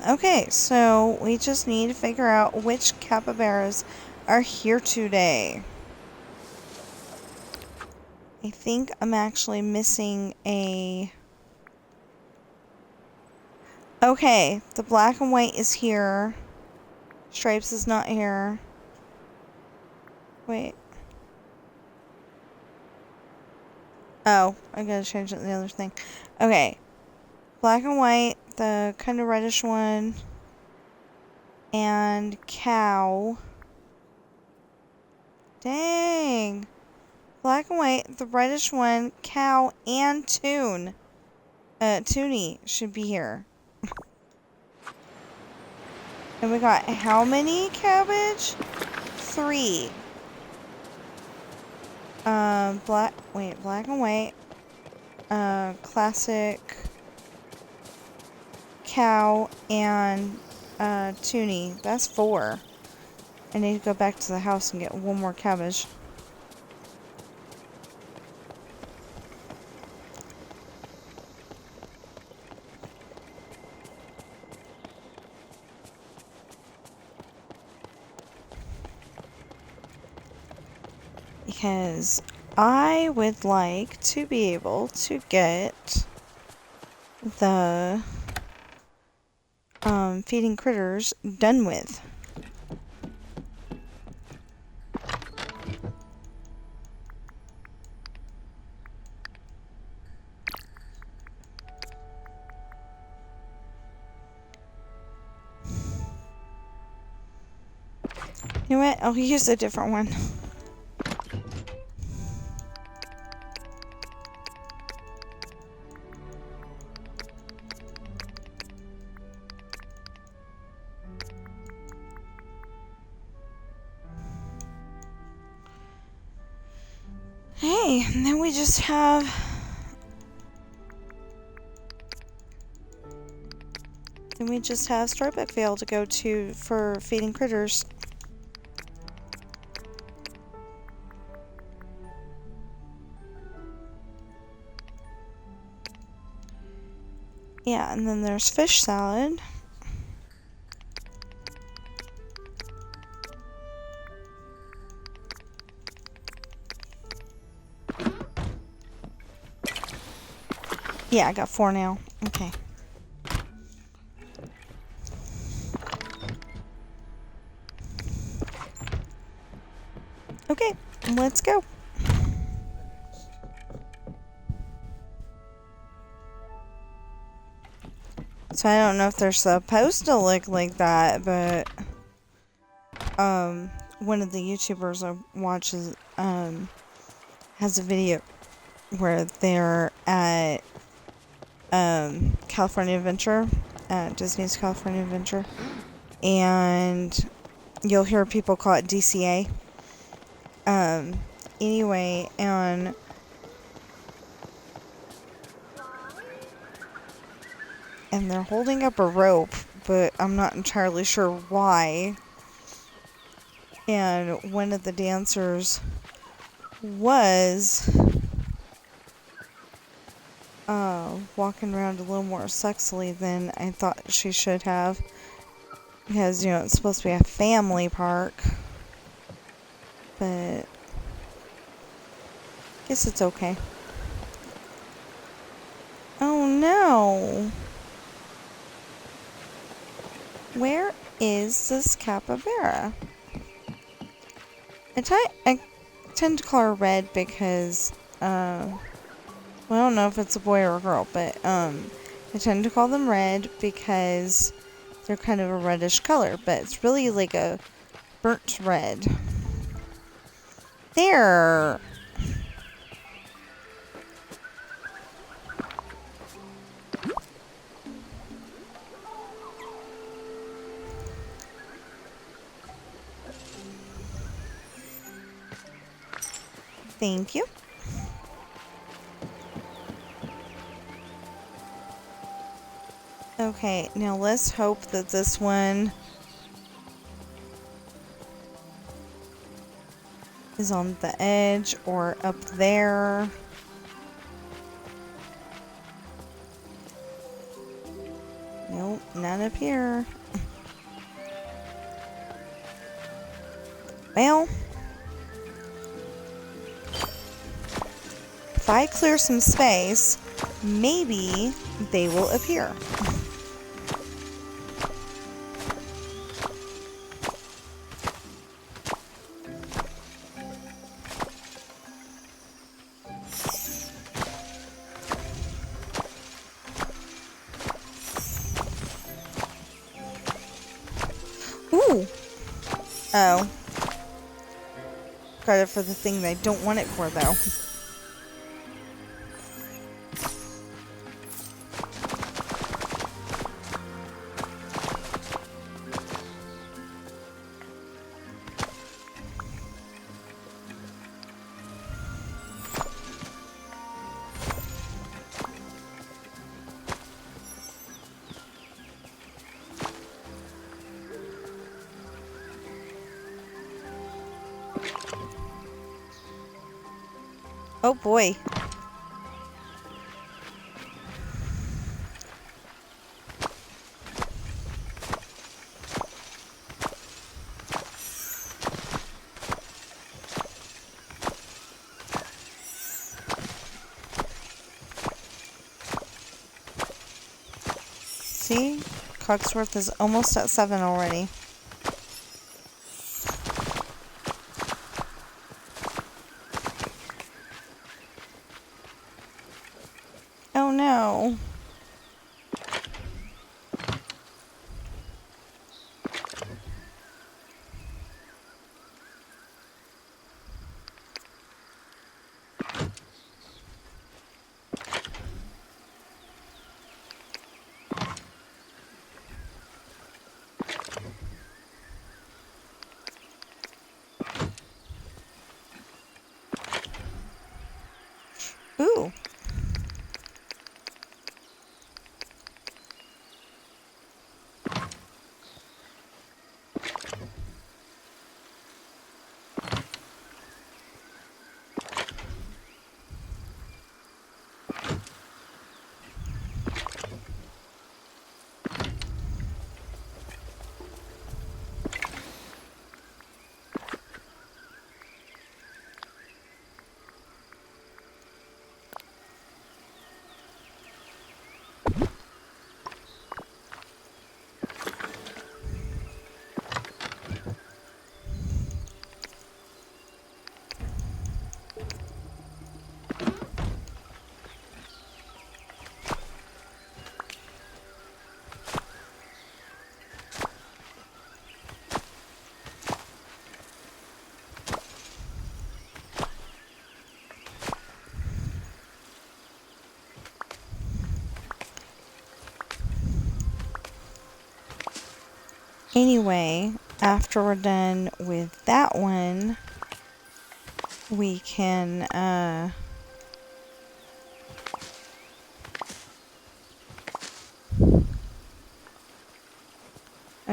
Okay, so we just need to figure out which capybaras are here today. I think I'm actually missing a... Okay, the black and white is here. Stripes is not here. Wait. Oh, I gotta change the other thing. Okay. Black and white, the kind of reddish one, and cow. Dang. Black and white, the reddish one, cow, and tune. Toonie should be here. And we got how many cabbage? 3. Black and white. Classic cow and Toonie. That's 4. I need to go back to the house and get one more cabbage. Because I would like to be able to get the feeding critters done with. You know what? I'll use a different one. Hey, and then we just have... Starbuck Vale to go to for feeding critters. Yeah, and then there's fish salad. Yeah, I got 4 now. Okay. Okay, let's go. So I don't know if they're supposed to look like that, but one of the YouTubers I watch has a video where they're at California Adventure, at Disney's California Adventure, and you'll hear people call it DCA. Anyway, and and they're holding up a rope, but I'm not entirely sure why. And one of the dancers was walking around a little more sexily than I thought she should have, because, you know, it's supposed to be a family park, but I guess it's okay. Oh no! Where is this capybara? I tend to call her Red because, well, I don't know if it's a boy or a girl, but, I tend to call them Red because they're kind of a reddish color, but it's really like a burnt red. There! Thank you. Okay, now let's hope that this one is on the edge or up there. Nope, not up here. Well, if I clear some space, maybe they will appear. Ooh! Oh. Got it for the thing that I don't want it for, though. Oh boy. See? Cogsworth is almost at 7 already. Oh no. Ooh. Anyway, after we're done with that one, we can,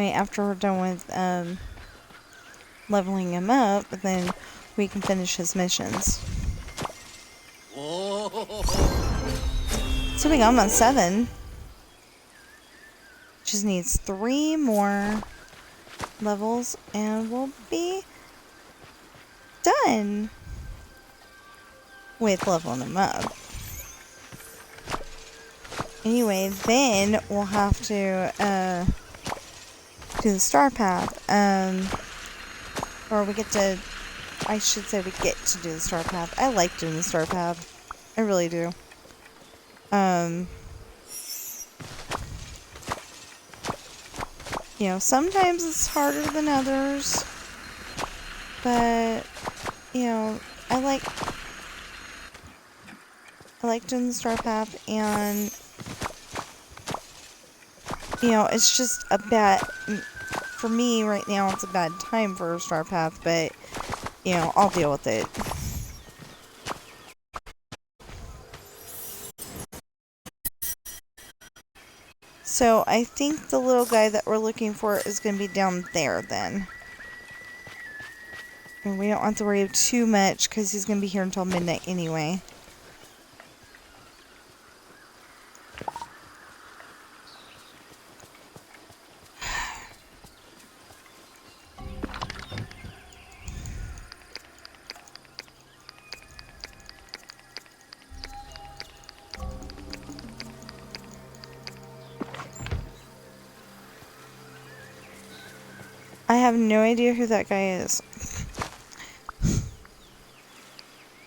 mean, after we're done with leveling him up, then we can finish his missions. So we got him on 7. Just needs 3 more levels and we'll be done with leveling him up. Anyway, then we'll have to do the star path. Or we get to, I should say we get to do the star path. I like doing the star path. I really do. You know, sometimes it's harder than others. But, you know, I like doing the star path, and you know, it's just a bad, for me right now, it's a bad time for a star path, but you know, I'll deal with it. So I think the little guy that we're looking for is going to be down there then. And we don't have to worry too much because he's going to be here until midnight anyway. I have no idea who that guy is.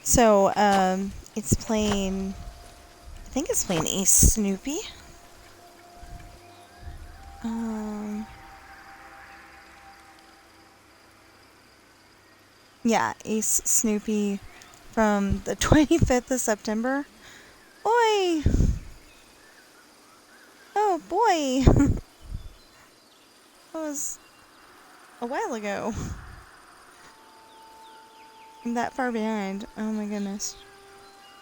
So, it's playing, I think it's playing Ace Snoopy. Yeah, Ace Snoopy from the 25th of September. Boy! Oh boy! That was a while ago. I'm that far behind. Oh my goodness.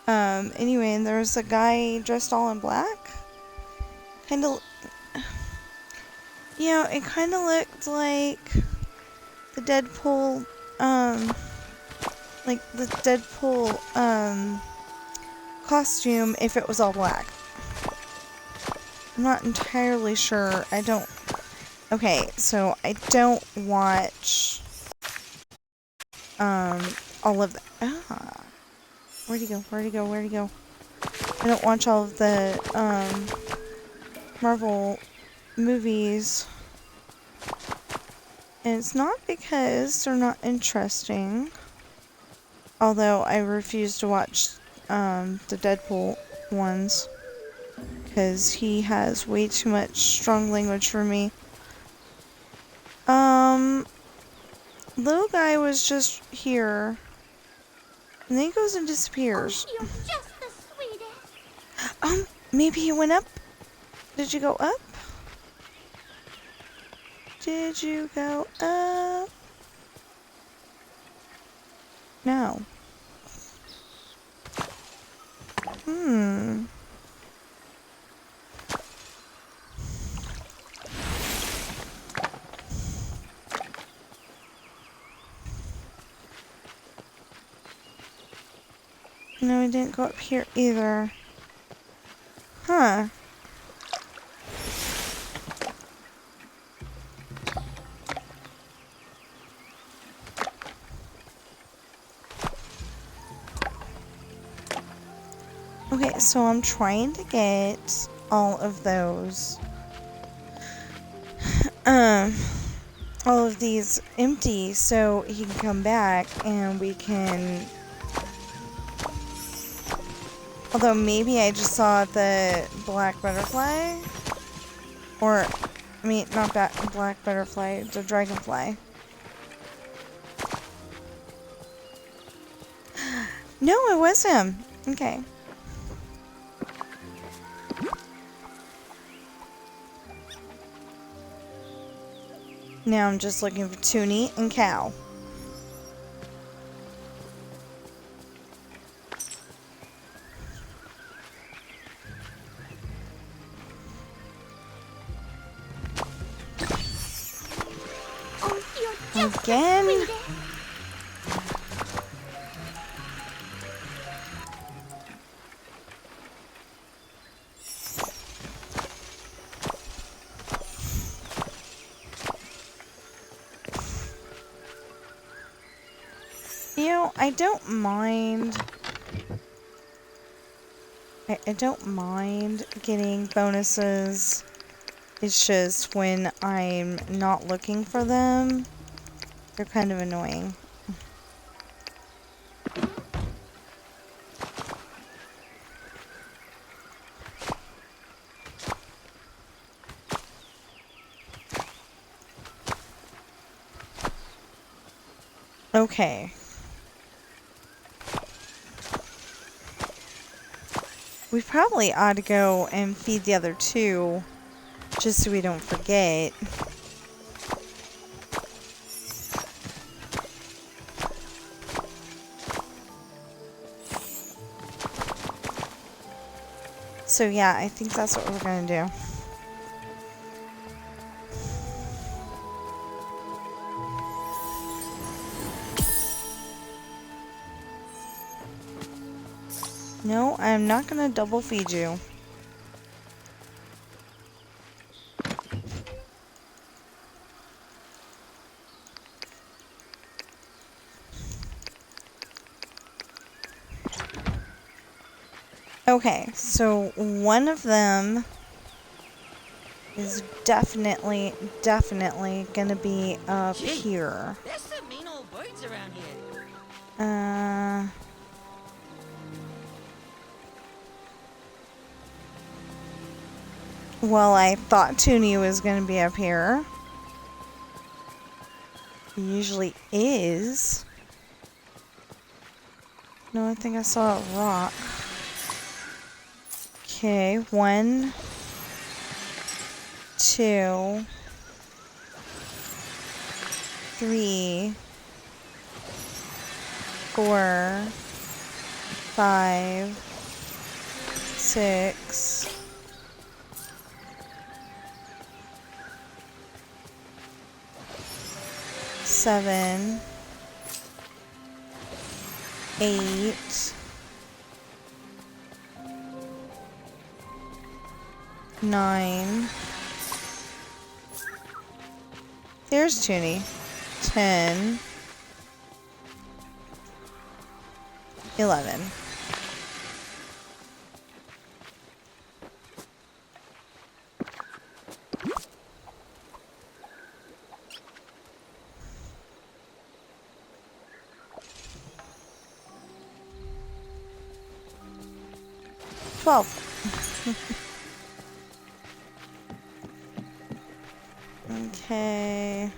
Anyway, and there's a guy dressed all in black. Kinda, you know, it kinda looked like the Deadpool, costume if it was all black. I'm not entirely sure. Okay, so I don't watch, all of the, where'd he go? Where'd he go? Where'd he go? I don't watch all of the, Marvel movies. And it's not because they're not interesting. Although I refuse to watch, the Deadpool ones. Because he has way too much strong language for me. Little guy was just here. And then he goes and disappears. Oh, you're just the sweetest. Maybe he went up? Did you go up? Did you go up? No. No, I didn't go up here either. Huh. Okay, so I'm trying to get all of those, all of these empty so he can come back and we can, although maybe I just saw the black butterfly, or, I mean, not black butterfly, the dragonfly. No, it was him. Okay. Now I'm just looking for Toonie and Cow. Again? You know, I don't mind. I don't mind getting bonuses. It's just when I'm not looking for them, they're kind of annoying. Okay. We probably ought to go and feed the other two, just so we don't forget. So yeah, I think that's what we're gonna do. No, I'm not gonna double feed you. Okay, so one of them is definitely gonna be up here. There's some mean old birds around here. Well, I thought Toonie was gonna be up here. He usually is. No, I think I saw a rock. Okay, 1, 2, 3, 4, 5, 6, 7, 8, 9. There's Toonie. 10, 11. Okay.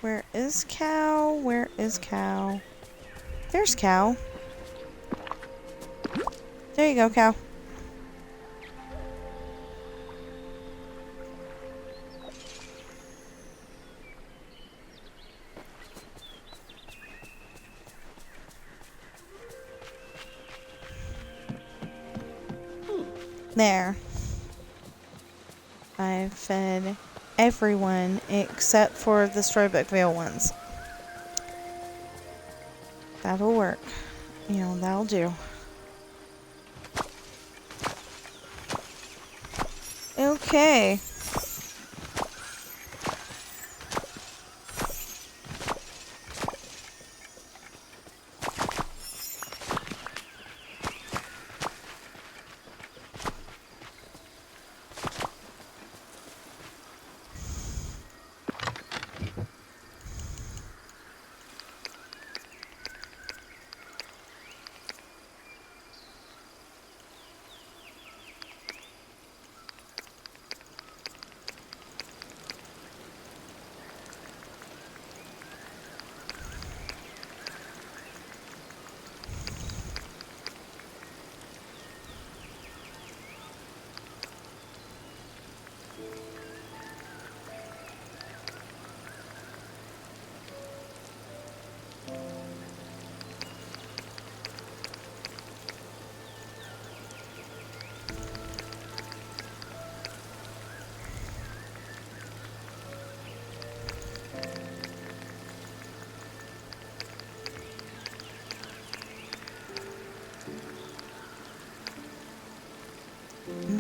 Where is Cow? Where is Cow? There's Cow. There you go, Cow. There. I fed everyone except for the Storybook Vale ones. That'll work. You know, that'll do. Okay.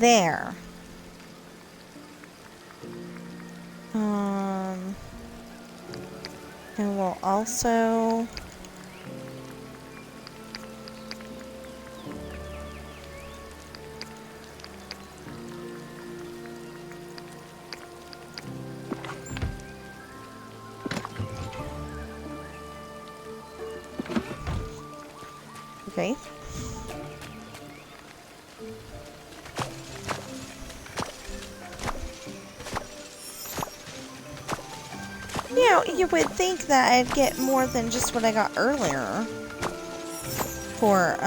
there. And we'll also... Okay. You know, you would think that I'd get more than just what I got earlier for,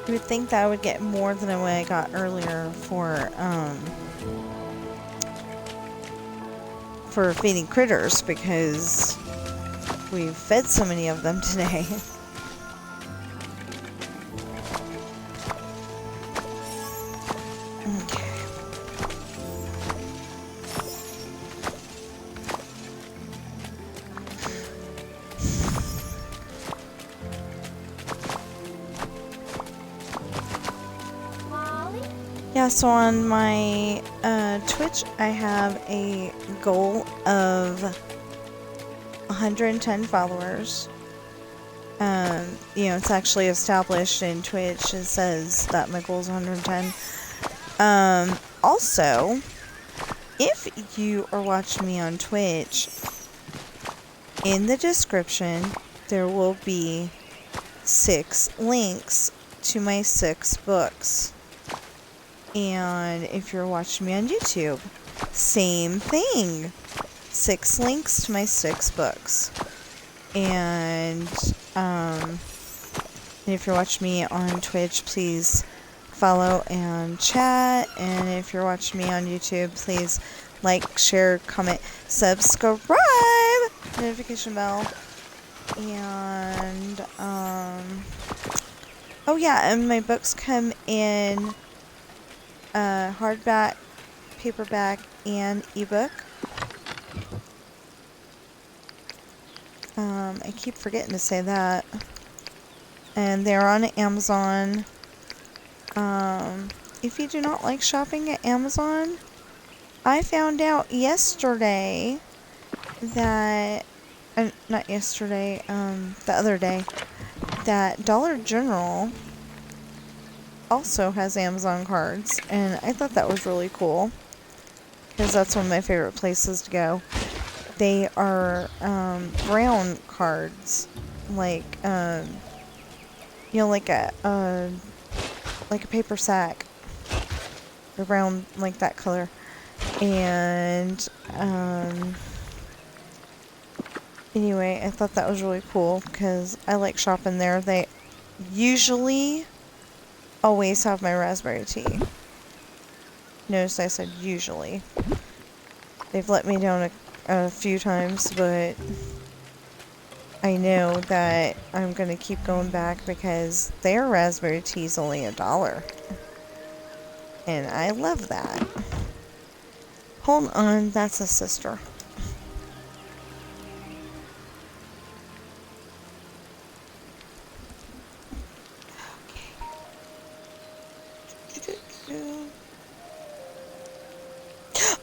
you would think that I would get more than what I got earlier for feeding critters, because we've fed so many of them today. Okay. Molly? Yeah, so on my Twitch, I have a goal of 110 followers. You know, it's actually established in Twitch. It says that my goal is 110. Also, if you are watching me on Twitch, in the description, there will be 6 links to my 6 books. And if you're watching me on YouTube, same thing. 6 links to my 6 books. And if you're watching me on Twitch, please follow and chat. And if you're watching me on YouTube, please like, share, comment, subscribe, notification bell. And oh yeah, and my books come in hardback, paperback, and ebook. I keep forgetting to say that. And they're on Amazon. If you do not like shopping at Amazon, I found out yesterday that, not yesterday, the other day, that Dollar General also has Amazon cards, and I thought that was really cool, because that's one of my favorite places to go. They are brown cards, like you know, like a paper sack. They're brown, like that color. And anyway, I thought that was really cool because I like shopping there. They usually always have my raspberry tea. Notice I said usually. They've let me down a few times, but I know that I'm gonna keep going back because their raspberry tea is only $1. And I love that. Hold on, that's a sister.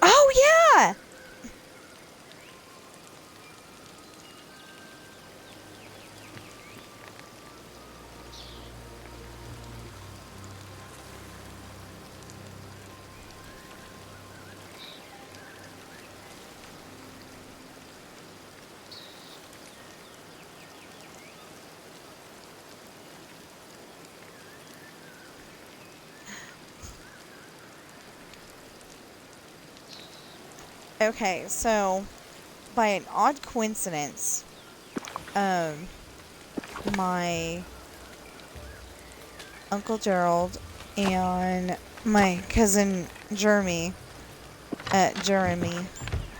Oh yeah! Okay, so by an odd coincidence, my Uncle Gerald and my cousin Jeremy,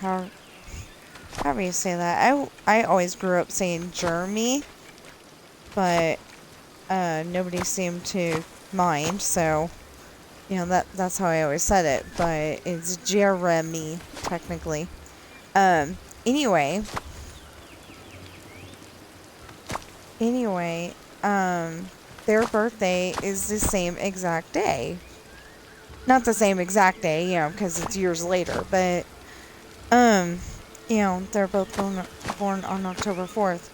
however you say that. I always grew up saying Jeremy, but nobody seemed to mind, so that's how I always said it, but it's Jeremy, technically. Anyway, their birthday is the same exact day. Not the same exact day, because it's years later, but, they're both born on October 4th.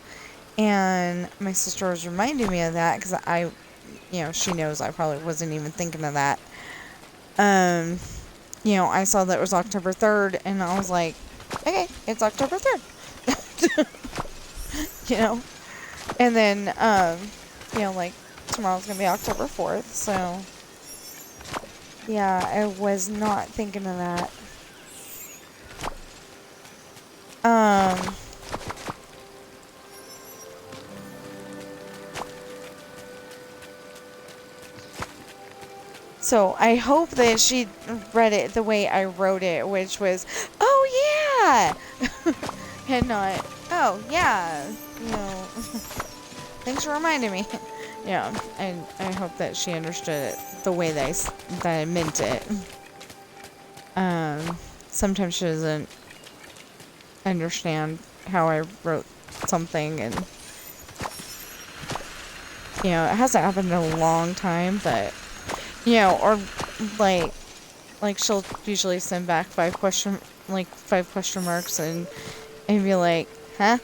And my sister was reminding me of that because she knows I probably wasn't even thinking of that. I saw that it was October 3rd, and I was like, okay, it's October 3rd. And then, tomorrow's gonna be October 4th, so, yeah, I was not thinking of that. So I hope that she read it the way I wrote it, which was, oh yeah, and not, oh yeah, thanks for reminding me. And I hope that she understood it the way that I meant it. Sometimes she doesn't understand how I wrote something, and it hasn't happened in a long time, but or like she'll usually send back 5 question marks and be like, huh?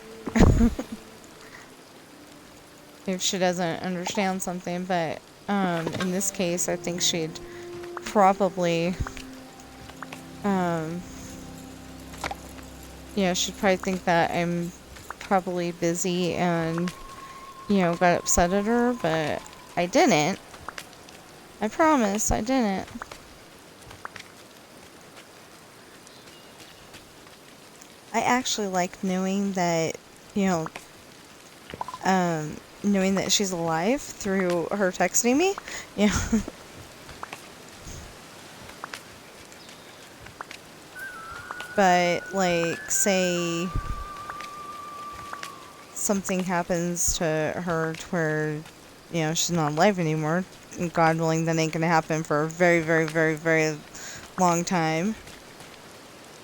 If she doesn't understand something, but in this case I think she'd probably she'd probably think that I'm probably busy and got upset at her, but I didn't. I promise I didn't. I actually like knowing that, knowing that she's alive through her texting me. But, say something happens to her to where, she's not alive anymore. God willing, that ain't gonna happen for a very, very, very, very long time.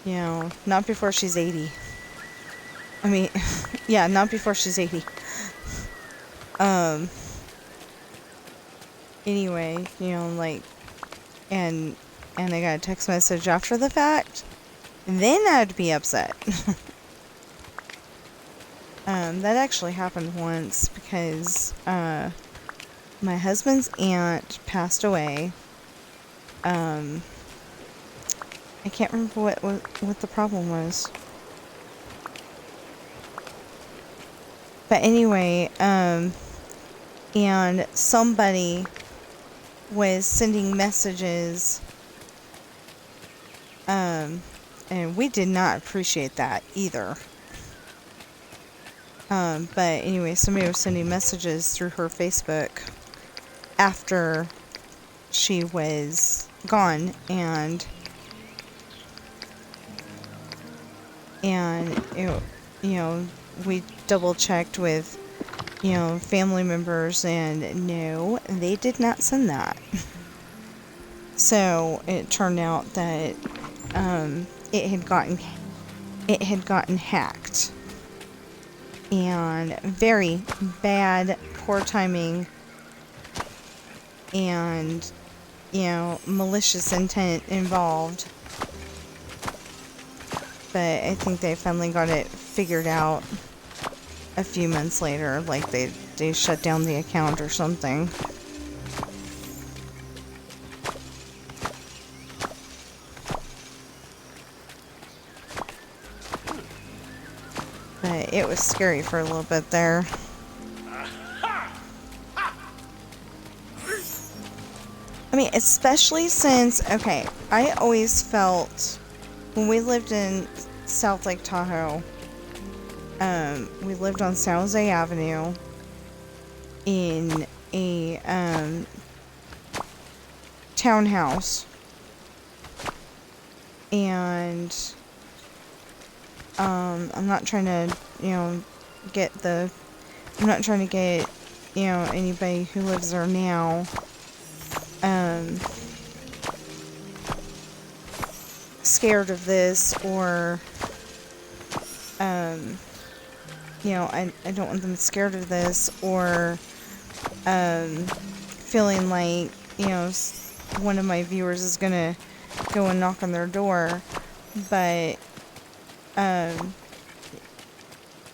Not before she's 80. I mean, yeah, not before she's 80. Anyway, and I got a text message after the fact, then I'd be upset. That actually happened once because, my husband's aunt passed away. I can't remember what the problem was. But anyway, and somebody was sending messages, and we did not appreciate that either. But anyway, somebody was sending messages through her Facebook after she was gone, and we double checked with family members, and no, they did not send that. So it turned out that it had gotten hacked, and very bad, poor timing, and malicious intent involved. But I think they finally got it figured out a few months later, like they shut down the account or something. But it was scary for a little bit there. I mean, especially since, okay, I always felt, when we lived in South Lake Tahoe, we lived on San Jose Avenue in a townhouse, and I'm not trying to get anybody who lives there now scared of this, or, you know, I don't want them scared of this, or, feeling like, you know, one of my viewers is gonna go and knock on their door, but,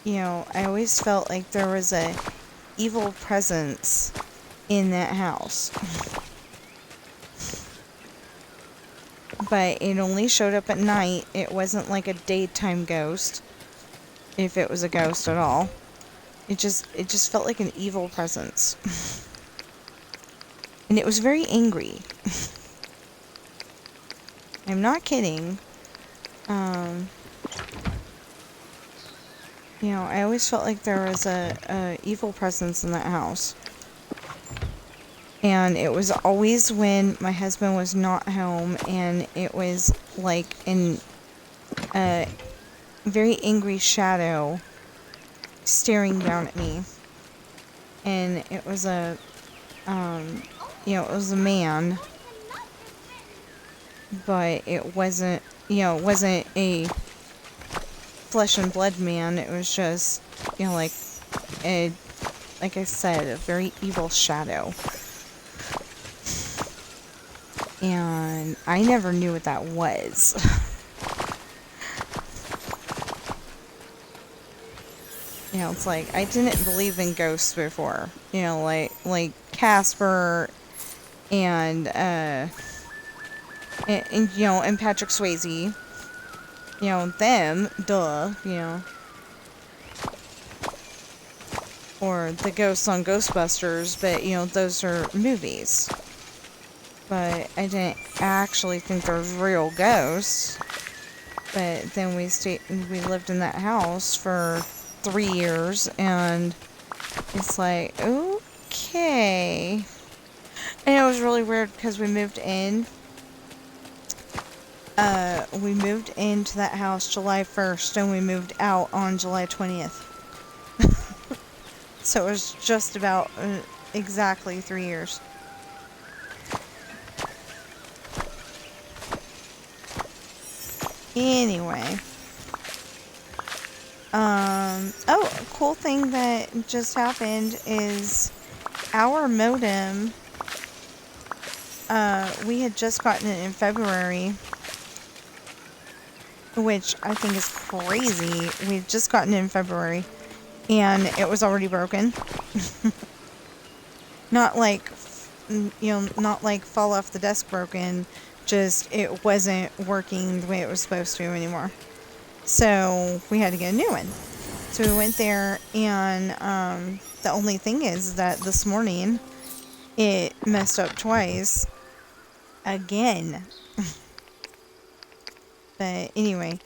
you know, I always felt like there was a evil presence in that house. But it only showed up at night. It wasn't like a daytime ghost, if it was a ghost at all. It just felt like an evil presence. And it was very angry. I'm not kidding. You know, I always felt like there was a evil presence in that house. And it was always when my husband was not home, and it was like a very angry shadow staring down at me. And it was you know, it was a man, but it wasn't, you know, it wasn't a flesh and blood man. It was just, you know, like I said, a very evil shadow. And I never knew what that was. You know, it's like, I didn't believe in ghosts before. You know, like Casper and you know, and Patrick Swayze. You know, them, duh, you know. Or the ghosts on Ghostbusters, but, you know, those are movies. But I didn't actually think there was real ghosts. But then we lived in that house for 3 years, and it's like, okay. And it was really weird because we moved in. We moved into that house July 1st, and we moved out on July 20th. So it was just about exactly 3 years. Anyway. Oh, a cool thing that just happened is our modem, we had just gotten it in February, which I think is crazy. We had just gotten it in February, and it was already broken. Not like, you know, not like fall off the desk broken, just it wasn't working the way it was supposed to anymore. So we had to get a new one. So we went there, and the only thing is that this morning it messed up twice again. But anyway,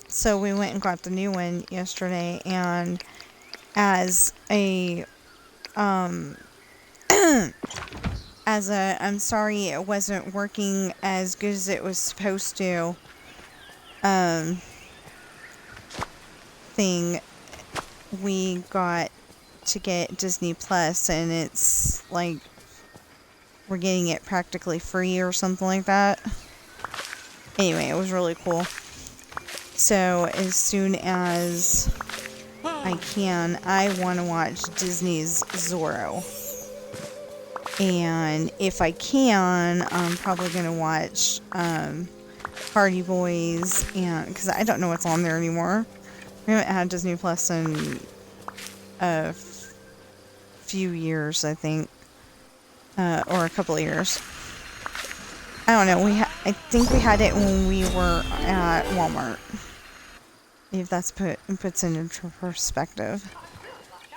so we went and got the new one yesterday, and as a I'm sorry it wasn't working as good as it was supposed to thing, we got to get Disney Plus, and it's like we're getting it practically free or something like that. Anyway, it was really cool. So as soon as I can, I want to watch Disney's Zorro. And if I can, I'm probably going to watch Hardy Boys, and because I don't know what's on there anymore. We haven't had Disney Plus in a few years, I think, or a couple of years. I don't know. I think we had it when we were at Walmart. If that's puts it into perspective.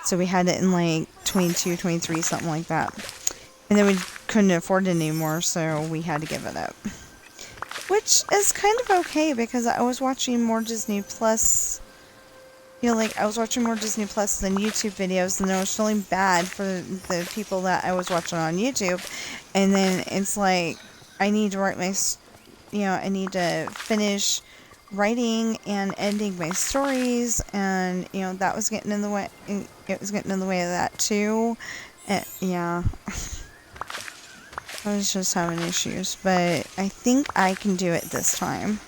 So we had it in like 22, 23, something like that. And then we couldn't afford it anymore, so we had to give it up. Which is kind of okay, because I was watching more Disney Plus. You know, like, I was watching more Disney Plus than YouTube videos, and I was feeling bad for the people that I was watching on YouTube. And then it's like, I need to write my, you know, I need to finish writing and editing my stories, and, you know, that was getting in the way. It was getting in the way of that, too. Yeah. I was just having issues, but I think I can do it this time.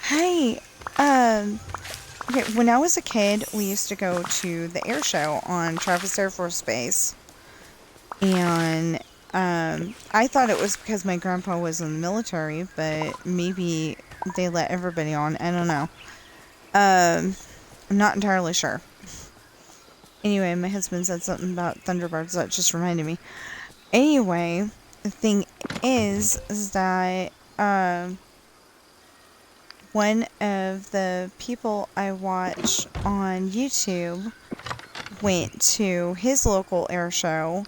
Hey, okay, when I was a kid, we used to go to the air show on Travis Air Force Base. And, I thought it was because my grandpa was in the military, but maybe they let everybody on. I don't know. I'm not entirely sure. Anyway, my husband said something about Thunderbirds that just reminded me. Anyway, the thing is that, one of the people I watch on YouTube went to his local air show,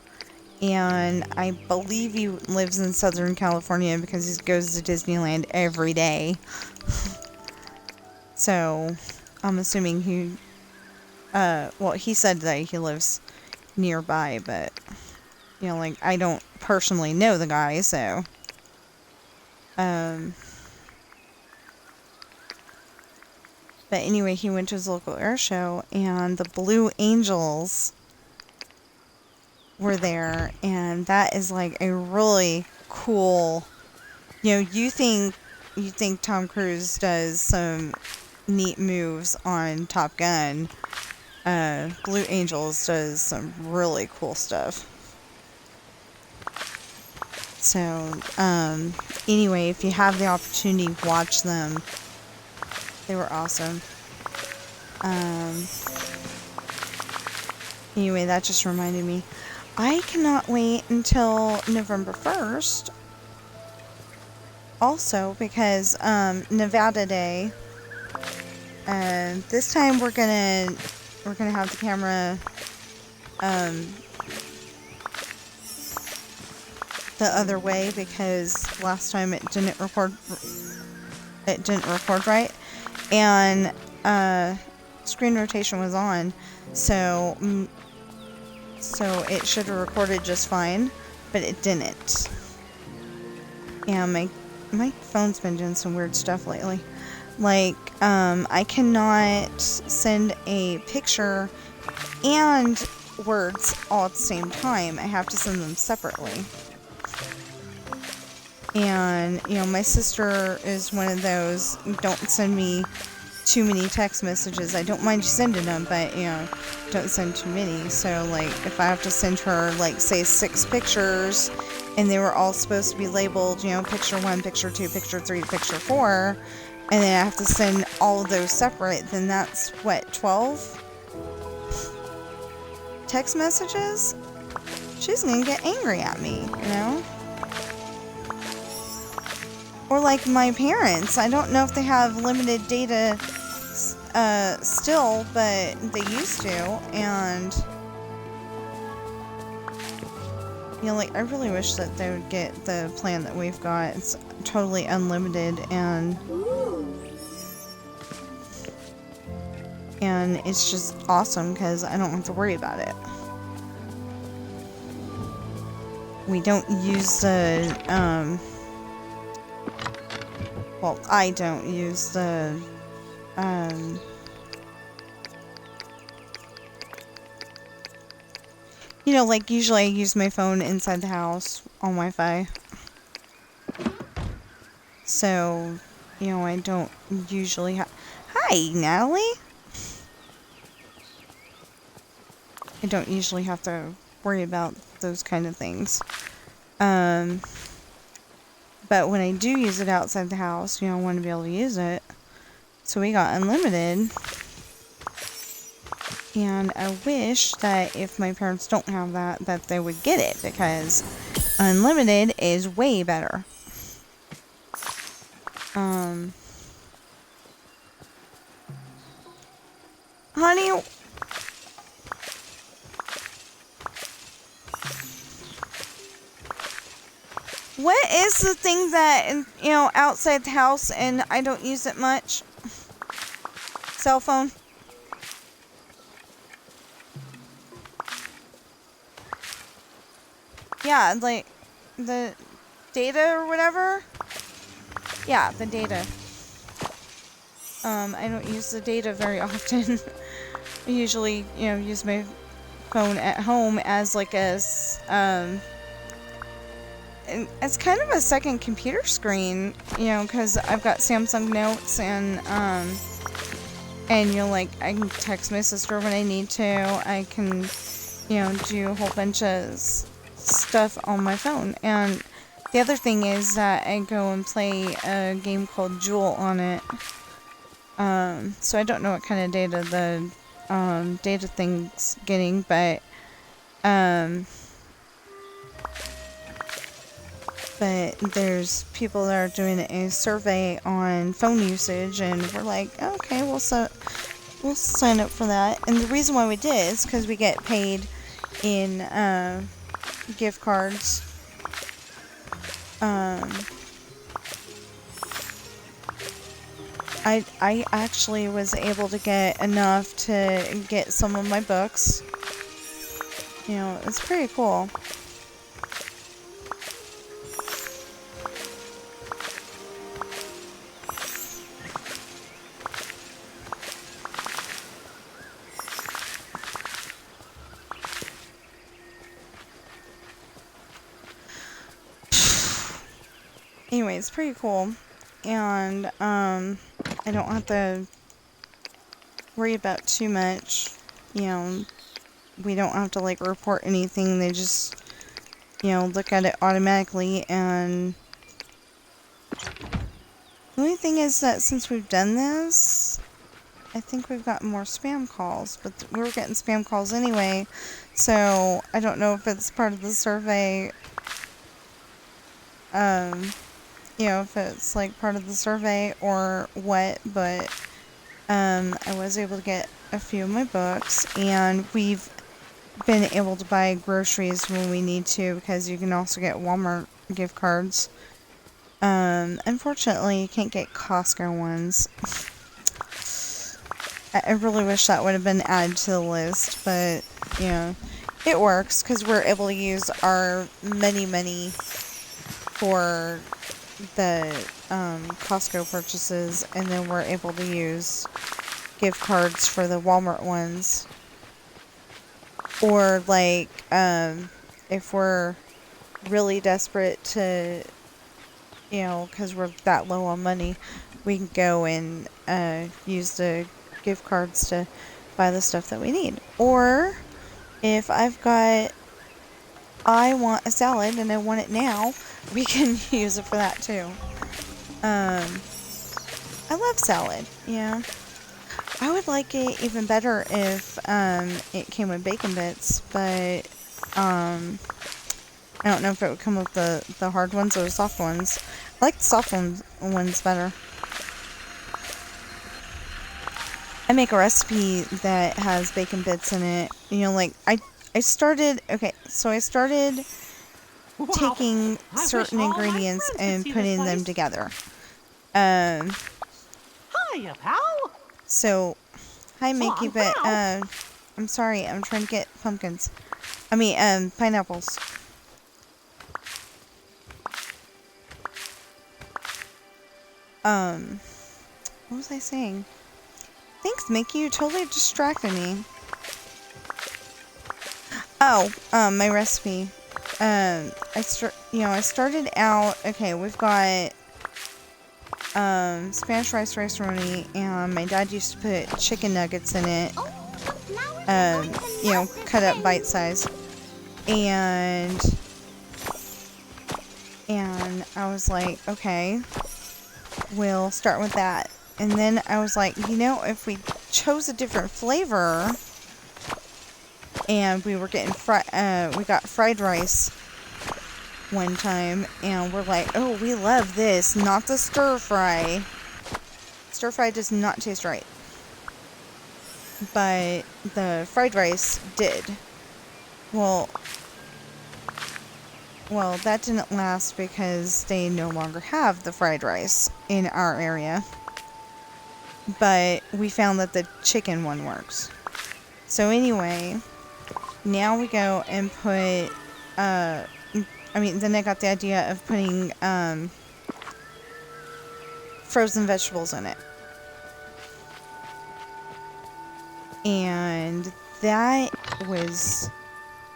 and I believe he lives in Southern California because he goes to Disneyland every day. So, I'm assuming he, well, he said that he lives nearby, but, you know, like, I don't personally know the guy, so, but anyway, he went to his local air show, and the Blue Angels were there, and that is like a really cool, you know, you think Tom Cruise does some neat moves on Top Gun. Blue Angels does some really cool stuff. So, anyway, if you have the opportunity, watch them. They were awesome. Anyway, that just reminded me. I cannot wait until November 1st. Also, because, Nevada Day. This time we're gonna have the camera, the other way, because last time it didn't record right. And, screen rotation was on, so it should have recorded just fine, but it didn't. And my phone's been doing some weird stuff lately. Like, I cannot send a picture and words all at the same time. I have to send them separately. And, you know, my sister is one of those, don't send me too many text messages. I don't mind you sending them, but, you know, don't send too many. So, like, if I have to send her, like, say 6 pictures, and they were all supposed to be labeled, you know, picture 1, picture 2, picture 3, picture 4, and then I have to send all of those separate, then that's, what, 12 text messages? She's gonna get angry at me, you know? Or like my parents, I don't know if they have limited data still, but they used to, and, you know, like, I really wish that they would get the plan that we've got. It's totally unlimited, and it's just awesome, because I don't have to worry about it. We don't use the, well, I don't use the, you know, like, usually I use my phone inside the house on Wi-Fi. So, you know, I don't usually have... Hi, Natalie! I don't usually have to worry about those kind of things. But when I do use it outside the house, you know, I want to be able to use it. So we got unlimited. And I wish that if my parents don't have that, that they would get it, because unlimited is way better. Honey, what is the thing that, you know, outside the house and I don't use it much? Cell phone? Yeah, like, the data or whatever? Yeah, the data. I don't use the data very often. usually, use my phone at home as like it's kind of a second computer screen, because I've got Samsung Notes and like I can text my sister when I need to. I can, do a whole bunch of stuff on my phone. And the other thing is that I go and play a game called Jewel on it. So I don't know what kind of data the data thing's getting, but there's people that are doing a survey on phone usage, and we're like, okay, we'll sign up for that. And the reason why we did is because we get paid in gift cards. I actually was able to get enough to get some of my books. It's pretty cool. Anyway, it's pretty cool, and I don't have to worry about too much. We don't have to like report anything. They just look at it automatically. And the only thing is that since we've done this, I think we've gotten more spam calls, but we were getting spam calls anyway, so I don't know if it's part of the survey. If it's like part of the survey or what, but I was able to get a few of my books, and we've been able to buy groceries when we need to, because you can also get Walmart gift cards. Unfortunately, you can't get Costco ones. I really wish that would have been added to the list, but, it works, because we're able to use our money for the Costco purchases, and then we're able to use gift cards for the Walmart ones. Or like if we're really desperate to, because we're that low on money, we can go and use the gift cards to buy the stuff that we need. Or if I want a salad and I want it now, we can use it for that too. I love salad, I would like it even better if it came with bacon bits, but I don't know if it would come with the hard ones or the soft ones. I like the soft ones better. I make a recipe that has bacon bits in it. Like I started taking certain ingredients and putting them together. Hiya, pal. So, hi Mickey, but I'm sorry, I'm trying to get pumpkins. Pineapples. What was I saying? Thanks, Mickey, you totally distracted me. Oh, my recipe. I started out, okay, we've got Spanish rice-a-roni, and my dad used to put chicken nuggets in it. Cut up bite size. And I was like, okay, we'll start with that. And then I was like, if we chose a different flavor, and we were getting we got fried rice one time, and we're like, oh, we love this, not the stir fry. Stir fry does not taste right, but the fried rice did. Well, that didn't last because they no longer have the fried rice in our area, but we found that the chicken one works. So anyway, now we go and put then I got the idea of putting frozen vegetables in it. And that was,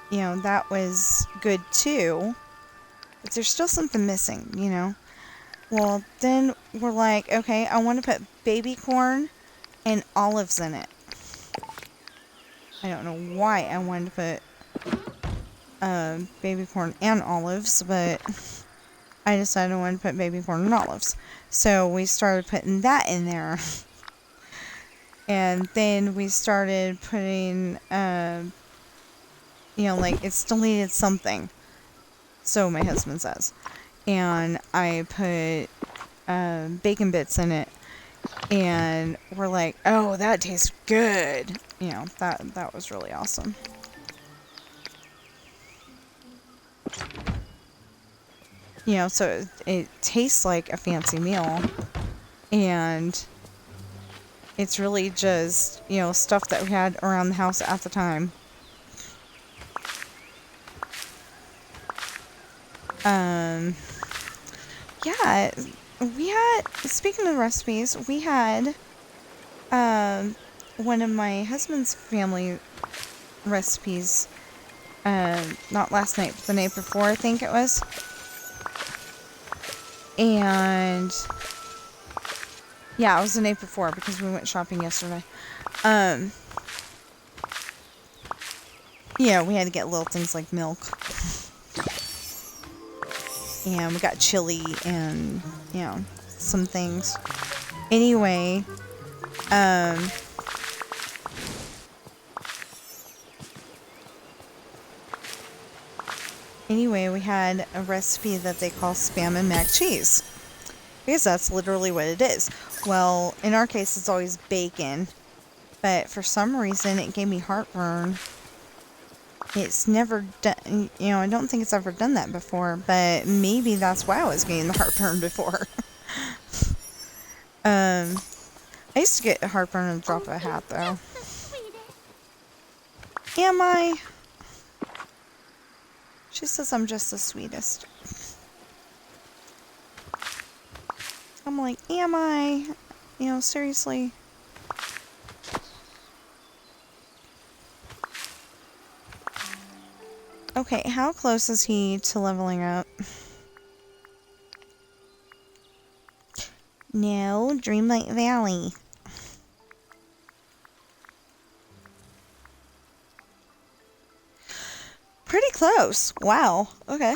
that was good too. But there's still something missing. Well, then we're like, okay, I want to put baby corn and olives in it. I don't know why I wanted to put baby corn and olives, but I decided I wanted to put baby corn and olives. So we started putting that in there. And then we started putting, like, it still needed something. So my husband says. And I put bacon bits in it. And we're like, oh, that tastes good. That was really awesome. So it tastes like a fancy meal. And it's really just, stuff that we had around the house at the time. Yeah, speaking of recipes, we had, one of my husband's family recipes, not last night, but the night before, I think it was. And yeah, it was the night before because we went shopping yesterday. Yeah, we had to get little things like milk. And we got chili and, some things. Anyway, we had a recipe that they call Spam and Mac Cheese. Because that's literally what it is. Well, in our case, it's always bacon. But for some reason, it gave me heartburn. It's never done, I don't think it's ever done that before. But maybe that's why I was getting the heartburn before. I used to get heartburn in the drop of a hat, though. Am I? She says I'm just the sweetest. I'm like, am I? Seriously? Okay, how close is he to leveling up? No, Dreamlight Valley. Pretty close. Wow. Okay.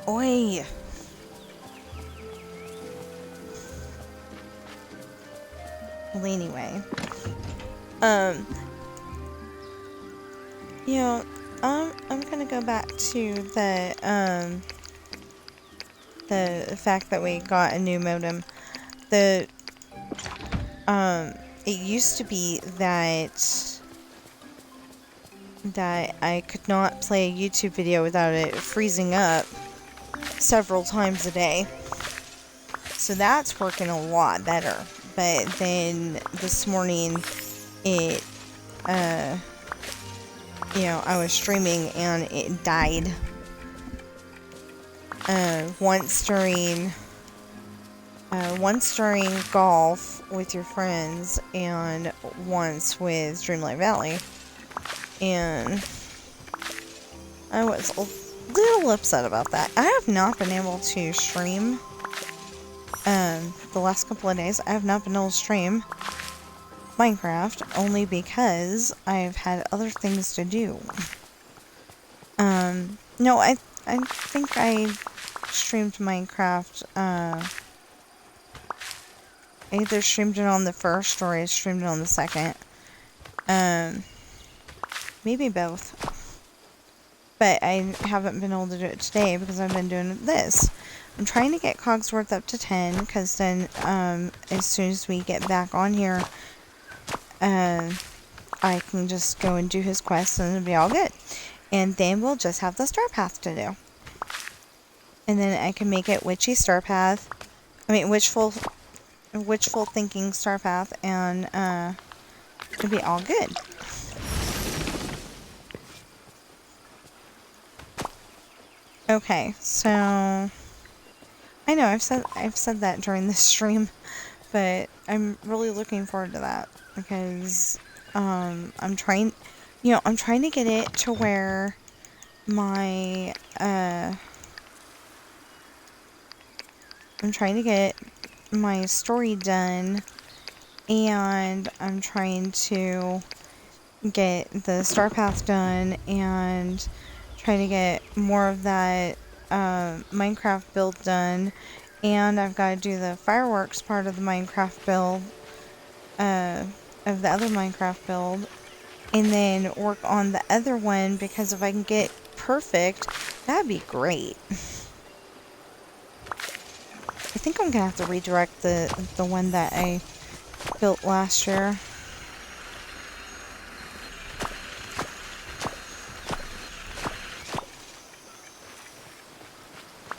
Oi. Well, anyway. I'm gonna go back to the fact that we got a new modem. It used to be that I could not play a YouTube video without it freezing up several times a day. So that's working a lot better. But then this morning I was streaming and it died. Once during golf with your friends and once with Dreamlight Valley. And I was a little upset about that. I have not been able to stream the last couple of days. I have not been able to stream Minecraft only because I've had other things to do. No, I think I streamed Minecraft, I either streamed it on the first or I streamed it on the second. Maybe both. But I haven't been able to do it today because I've been doing this. I'm trying to get Cogsworth up to 10, because then, as soon as we get back on here, I can just go and do his quests and it'll be all good. And then we'll just have the star path to do. And then I can make it witchy star path. I mean, witchful thinking star path, and, it'll be all good. Okay, so I know I've said that during this stream, but I'm really looking forward to that because I'm trying to get it to where my I'm trying to get my story done, and I'm trying to get the star path done, and trying to get more of that Minecraft build done, and I've got to do the fireworks part of the Minecraft build, of the other Minecraft build, and then work on the other one, because if I can get perfect, that'd be great. I think I'm gonna have to redirect the one that I built last year.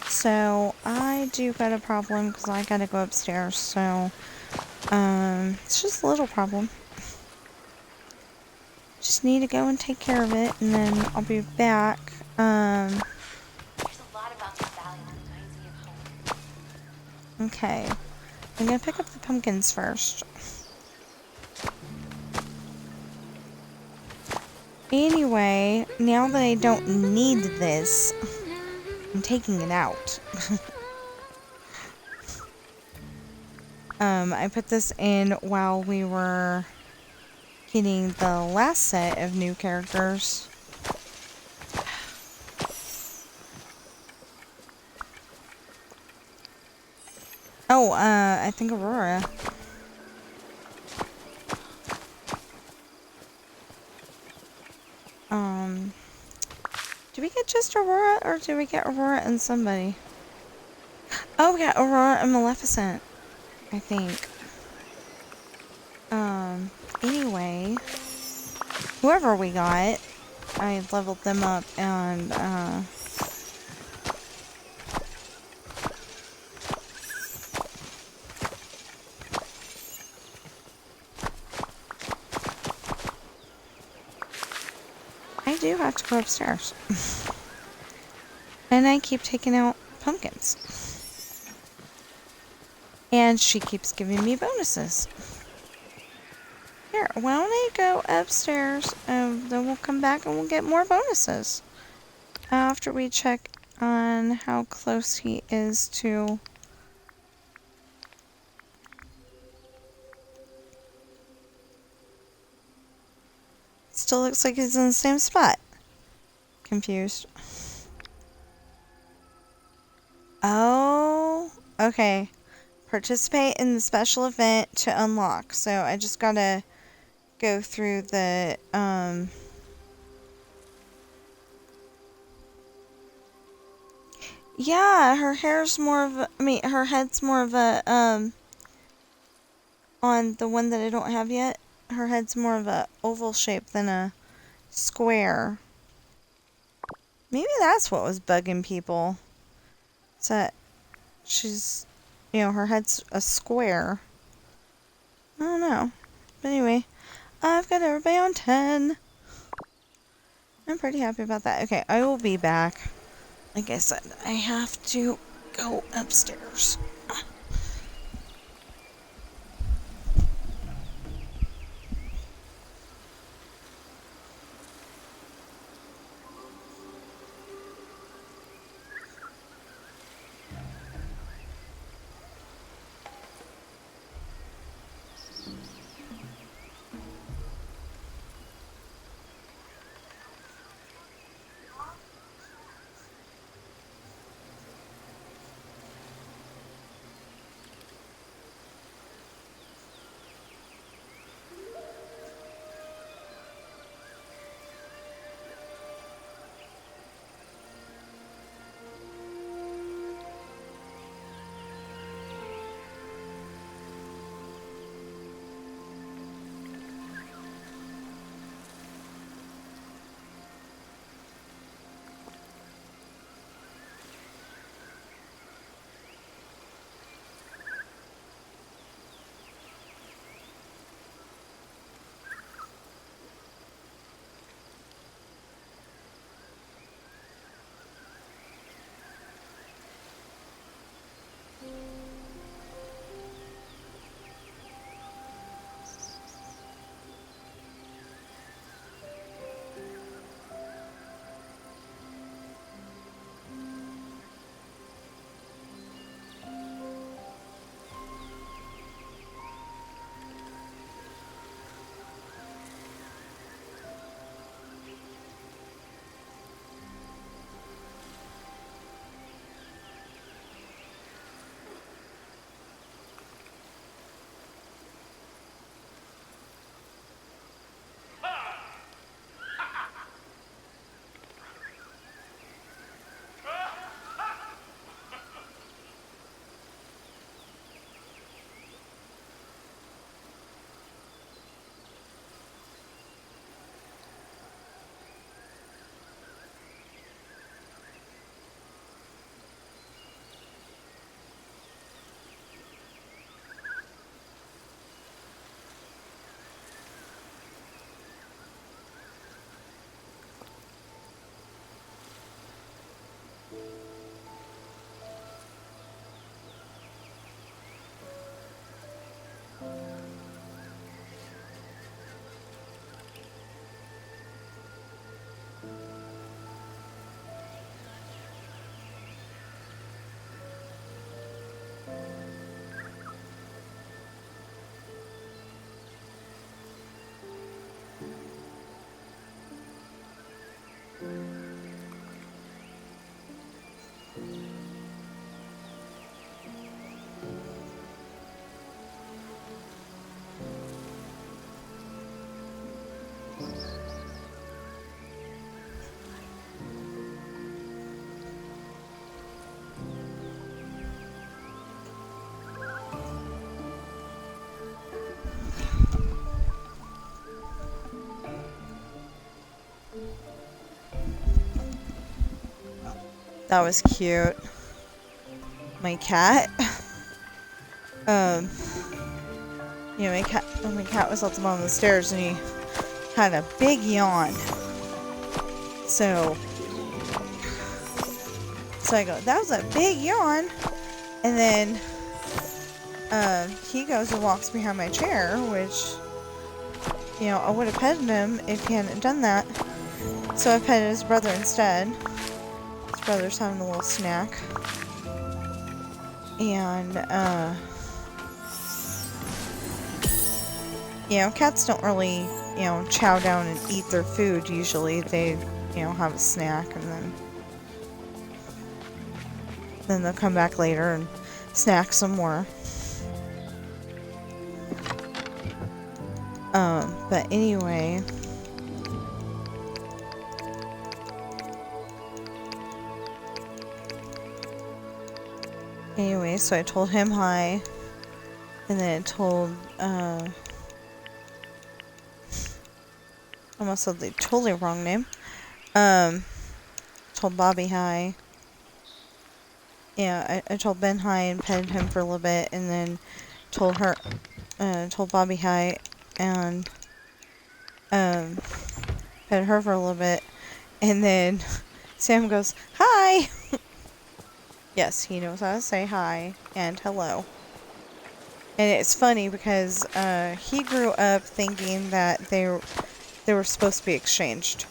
So I do got a problem because I gotta go upstairs, so it's just a little problem. Just need to go and take care of it, and then I'll be back. There's a lot about this valley that reminds me of home. Okay. I'm gonna pick up the pumpkins first. Anyway, now that I don't need this, I'm taking it out. I put this in while we were getting the last set of new characters. Oh, I think Aurora. Did we get just Aurora, or did we get Aurora and somebody? Oh, we got Aurora and Maleficent, I think. Anyway, whoever we got, I leveled them up, and, I do have to go upstairs. And I keep taking out pumpkins. And she keeps giving me bonuses. Here, why don't I go upstairs, and then we'll come back and we'll get more bonuses. After we check on how close he is to... Still looks like he's in the same spot. Confused. Oh, okay. Participate in the special event to unlock. So I just gotta go through the, yeah, her hair's more of a, her head's more of a, on the one that I don't have yet, her head's more of a oval shape than a square. Maybe that's what was bugging people. It's that she's, her head's a square. I don't know. But anyway, I've got everybody on 10. I'm pretty happy about that. Okay, I will be back. Like I said, I have to go upstairs. That was cute. My cat. You know, my cat was at the bottom of the stairs and he had a big yawn. So I go, that was a big yawn. And then he goes and walks behind my chair, which, you know, I would have petted him if he hadn't done that. So I petted his brother instead. His brother's having a little snack. And, you know, cats don't really, you know, chow down and eat their food usually. They, you know, have a snack and then they'll come back later and snack some more. But anyway. Anyway, so I told him hi. And then I told, almost said the totally wrong name. Told Bobby hi. Yeah, I told Ben hi and petted him for a little bit, and then told Bobby hi, and petted her for a little bit, and then Sam goes, hi! Yes, he knows how to say hi and hello. And it's funny because he grew up thinking that they were supposed to be exchanged.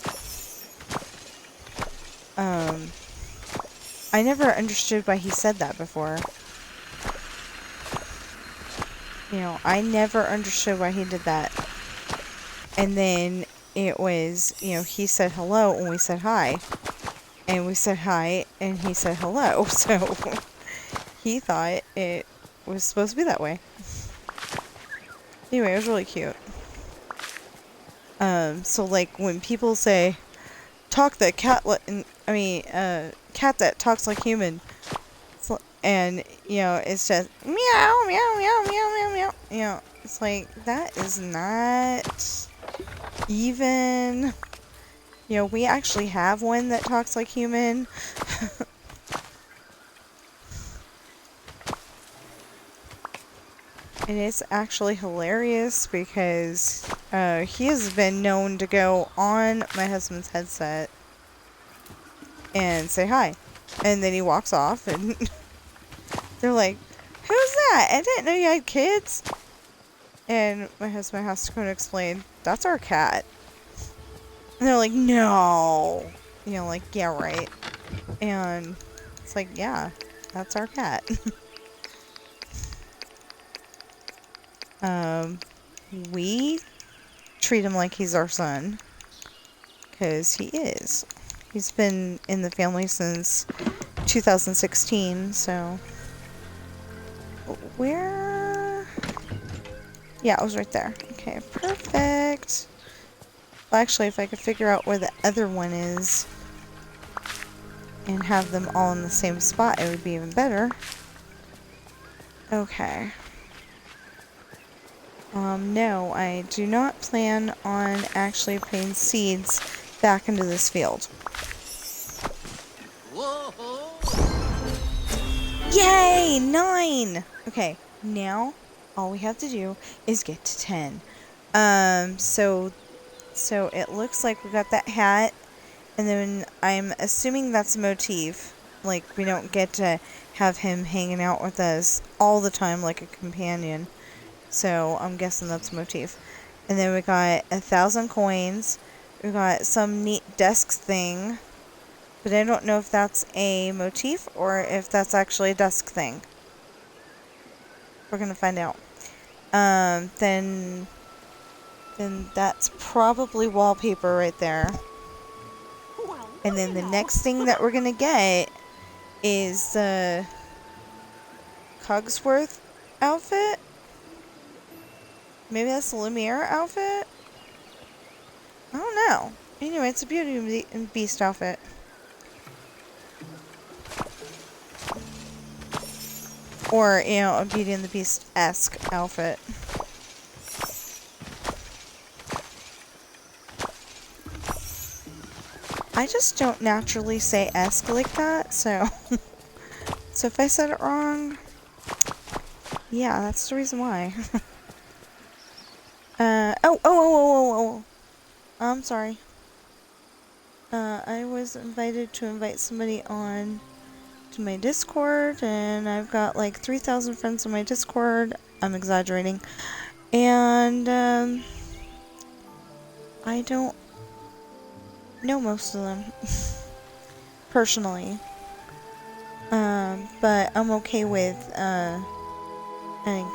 I never understood why he said that before. You know, I never understood why he did that. And then it was, you know, he said hello and we said hi. And we said hi and he said hello. So he thought it was supposed to be that way. Anyway, it was really cute. So like when people say, cat that talks like human. And, you know, it's just meow, meow, meow, meow, meow, meow. You know, it's like, that is not even, you know, we actually have one that talks like human. And it's actually hilarious because he has been known to go on my husband's headset and say hi. And then he walks off and they're like, who's that? I didn't know you had kids. And my husband has to go and explain, that's our cat. And they're like, no. You know, like, yeah, right. And it's like, yeah, that's our cat. We treat him like he's our son. Because he is. He's been in the family since 2016, so... Where? Yeah, it was right there. Okay, perfect. Well, actually, if I could figure out where the other one is and have them all in the same spot, it would be even better. Okay. No, I do not plan on actually putting seeds back into this field. Yay! 9! Okay, now all we have to do is get to 10. So it looks like we got that hat, and then I'm assuming that's a motif. Like, we don't get to have him hanging out with us all the time like a companion. So I'm guessing that's a motif. And then we got 1,000 coins. We got some neat desk thing. But I don't know if that's a motif or if that's actually a desk thing. We're gonna find out. Then that's probably wallpaper right there. And then the next thing that we're gonna get is the Cogsworth outfit. Maybe that's the Lumiere outfit? I don't know. Anyway, it's a Beauty and Beast outfit. Or, you know, a Beauty and the Beast-esque outfit. I just don't naturally say esk like that, so... So if I said it wrong... Yeah, that's the reason why. Oh! I'm sorry. I was invited to invite somebody on to my Discord, and I've got like 3,000 friends on my Discord. I'm exaggerating. And, I don't know most of them. Personally. But I'm okay with, adding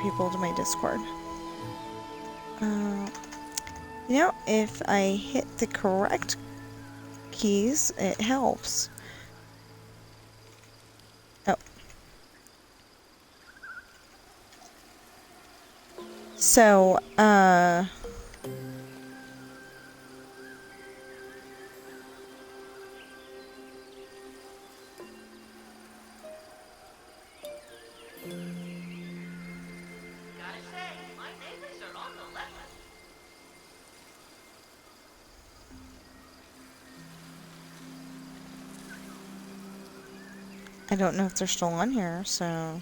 people to my Discord. You know, if I hit the correct keys, it helps. Oh. So, I don't know if they're still on here, so...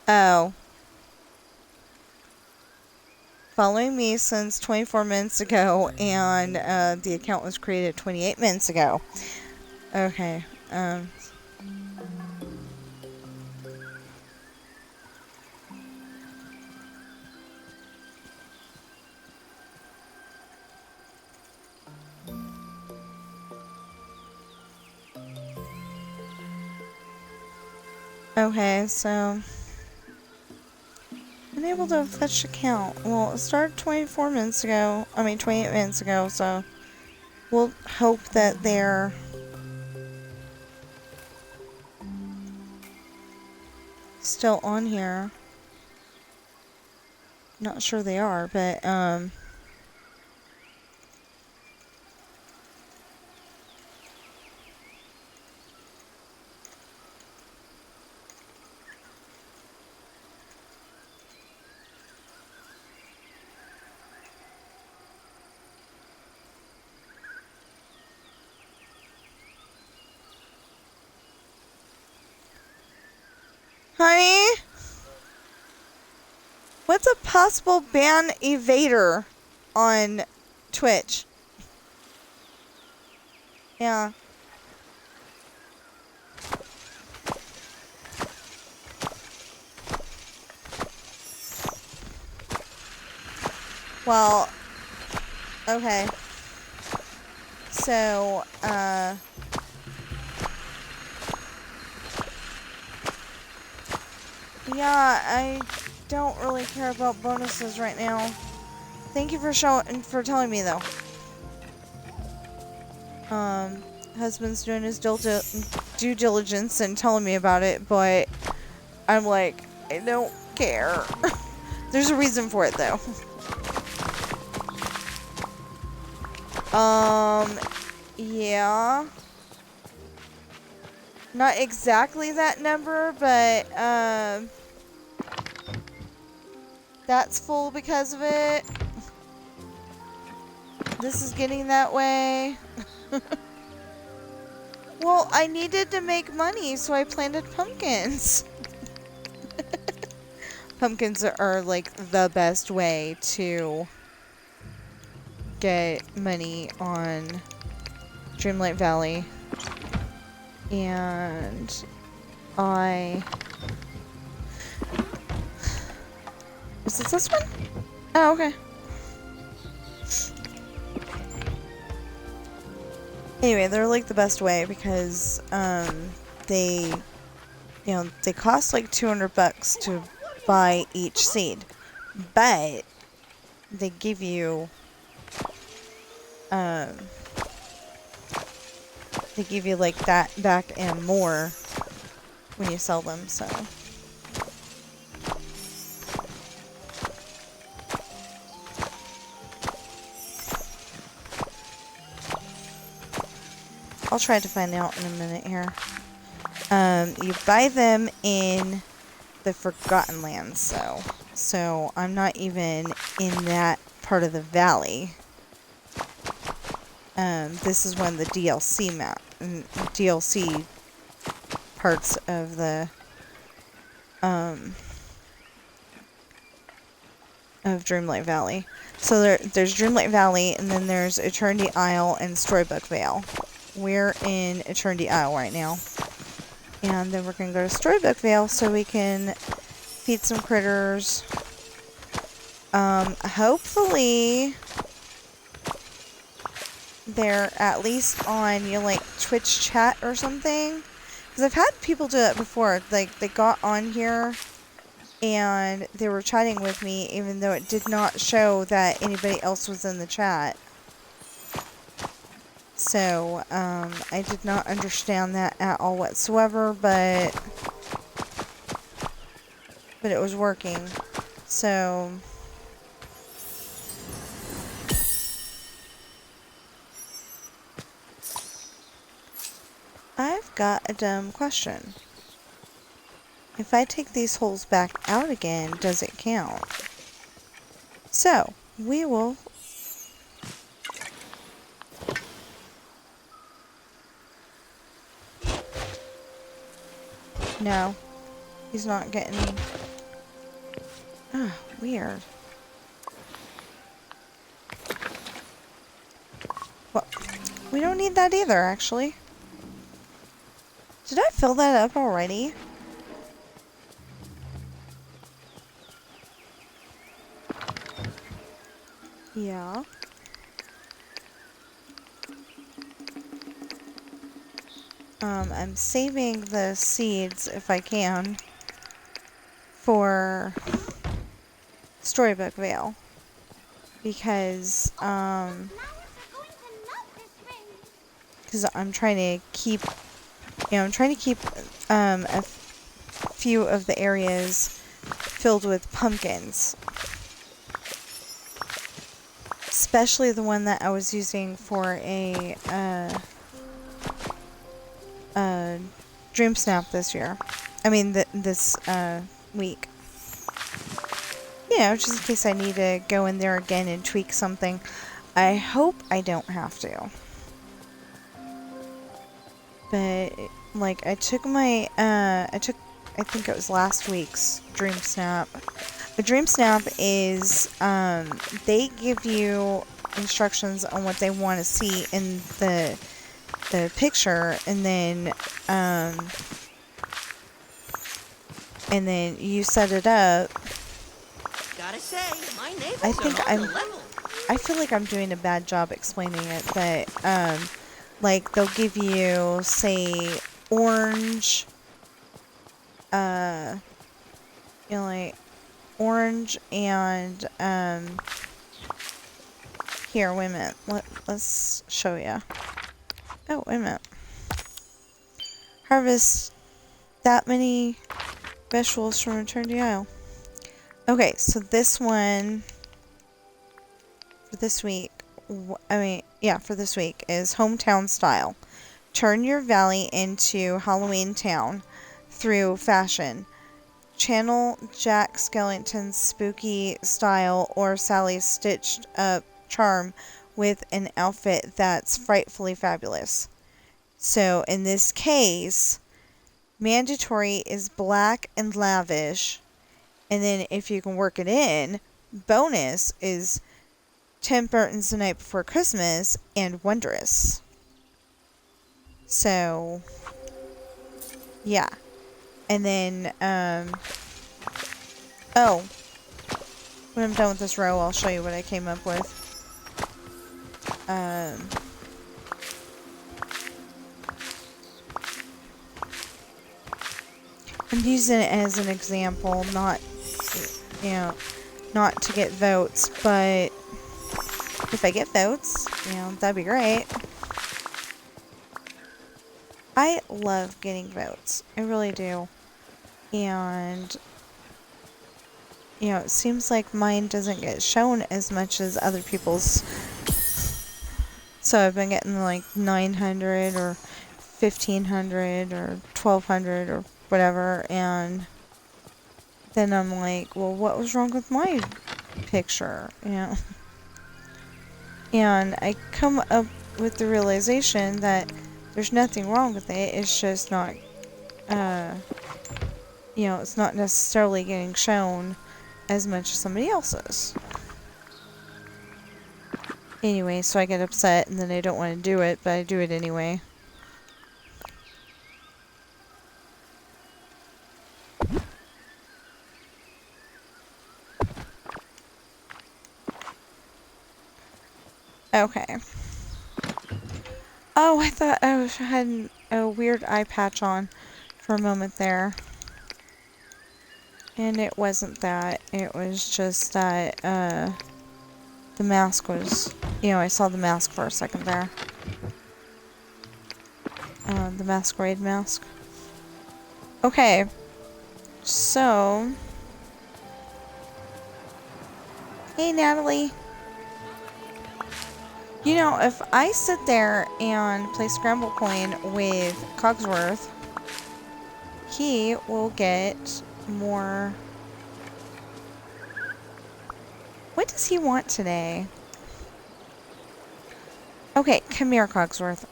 Oh. Following me since 24 minutes ago, and the account was created 28 minutes ago. Okay, Okay, so... Unable to fetch account. Well, it started 24 minutes ago. I mean, 28 minutes ago, so... We'll hope that they're... still on here. Not sure they are, but, Honey? What's a possible ban evader on Twitch? Yeah. Well, okay. So, yeah, I don't really care about bonuses right now. Thank you for telling me though. Husband's doing his due diligence and telling me about it, but I'm like, I don't care. There's a reason for it though. Yeah. Not exactly that number, but, that's full because of it. This is getting that way. Well, I needed to make money, so I planted pumpkins. Pumpkins are, like, the best way to get money on Dreamlight Valley. And is it this one? Oh, okay. Anyway, they're like the best way because they cost like $200 to buy each seed, but they give you like that back and more when you sell them, so. I'll try to find out in a minute here. You buy them in the Forgotten Lands, so So I'm not even in that part of the valley. This is one of the DLC parts of the of Dreamlight Valley. So there's Dreamlight Valley, and then there's Eternity Isle and Storybook Vale. We're in Eternity Isle right now. And then we're going to go to Storybook Vale so we can feed some critters. Hopefully they're at least on, you know, like Twitch chat or something. Because I've had people do that before. Like, they got on here and they were chatting with me even though it did not show that anybody else was in the chat. So, I did not understand that at all whatsoever, but it was working. So, I've got a dumb question. If I take these holes back out again, does it count? So, we will... No, he's not getting... Ah, weird. Well, we don't need that either, actually. Did I fill that up already? Yeah. I'm saving the seeds, if I can, for Storybook Vale. Because, I'm trying to keep, a few of the areas filled with pumpkins. Especially the one that I was using for a, Dream Snap this year. I mean, this week. You know, just in case I need to go in there again and tweak something. I hope I don't have to. But, like, I took my, I think it was last week's Dream Snap. A Dream Snap is, they give you instructions on what they want to see in the picture, and then you set it up. Gotta say, my neighbors are on the level. I feel like I'm doing a bad job explaining it, but like they'll give you, say, orange, you know, like orange and here, wait a minute. Let's show you. Oh, wait a minute. Harvest that many vegetables from Eternity Isle. Okay, so this one for this week, for this week is Hometown Style. Turn your valley into Halloween town through fashion. Channel Jack Skellington's spooky style or Sally's stitched up charm with an outfit that's frightfully fabulous. So in this case, mandatory is black and lavish. And then if you can work it in, bonus is Tim Burton's The Night Before Christmas and Wondrous. So, yeah. And then, when I'm done with this row, I'll show you what I came up with. I'm using it as an example, not to get votes, but if I get votes, that'd be great. I love getting votes. I really do. And, it seems like mine doesn't get shown as much as other people's. So I've been getting like 900 or 1500 or 1200 or whatever, and then I'm like, well, what was wrong with my picture? You know? And I come up with the realization that there's nothing wrong with it. It's just not, you know, it's not necessarily getting shown as much as somebody else's. Anyway, so I get upset and then I don't want to do it, but I do it anyway. Okay. Oh, I thought I had a weird eye patch on for a moment there. And it wasn't that. It was just that, the mask was... You know, I saw the mask for a second there. The masquerade mask. Okay. So... Hey, Natalie. You know, if I sit there and play Scramble Coin with Cogsworth, he will get more... What does he want today? Okay, come here, Cogsworth.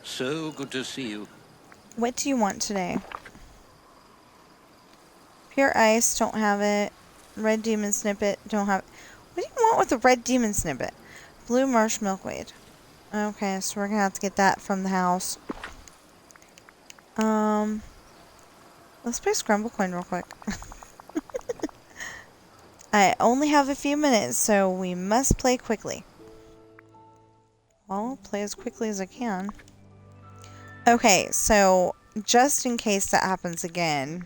So good to see you. What do you want today? Pure Ice, don't have it. Red Demon Snippet, don't have it. What do you want with the Red Demon Snippet? Blue Marsh Milkweed. Okay, so we're gonna have to get that from the house. Let's play Scramble Coin real quick. I only have a few minutes, so we must play quickly. I'll play as quickly as I can. Okay, so just in case that happens again.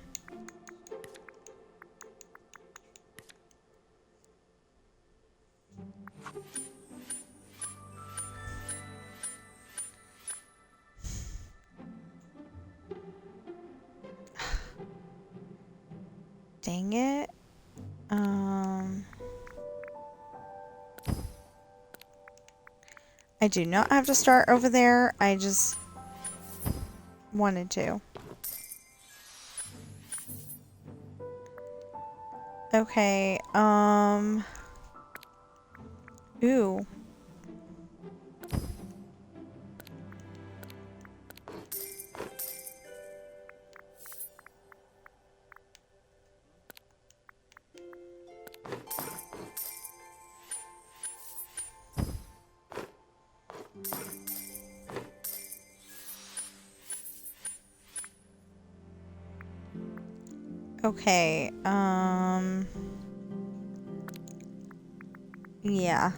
Dang it. I do not have to start over there. I just wanted to. Okay, ooh. Okay, yeah.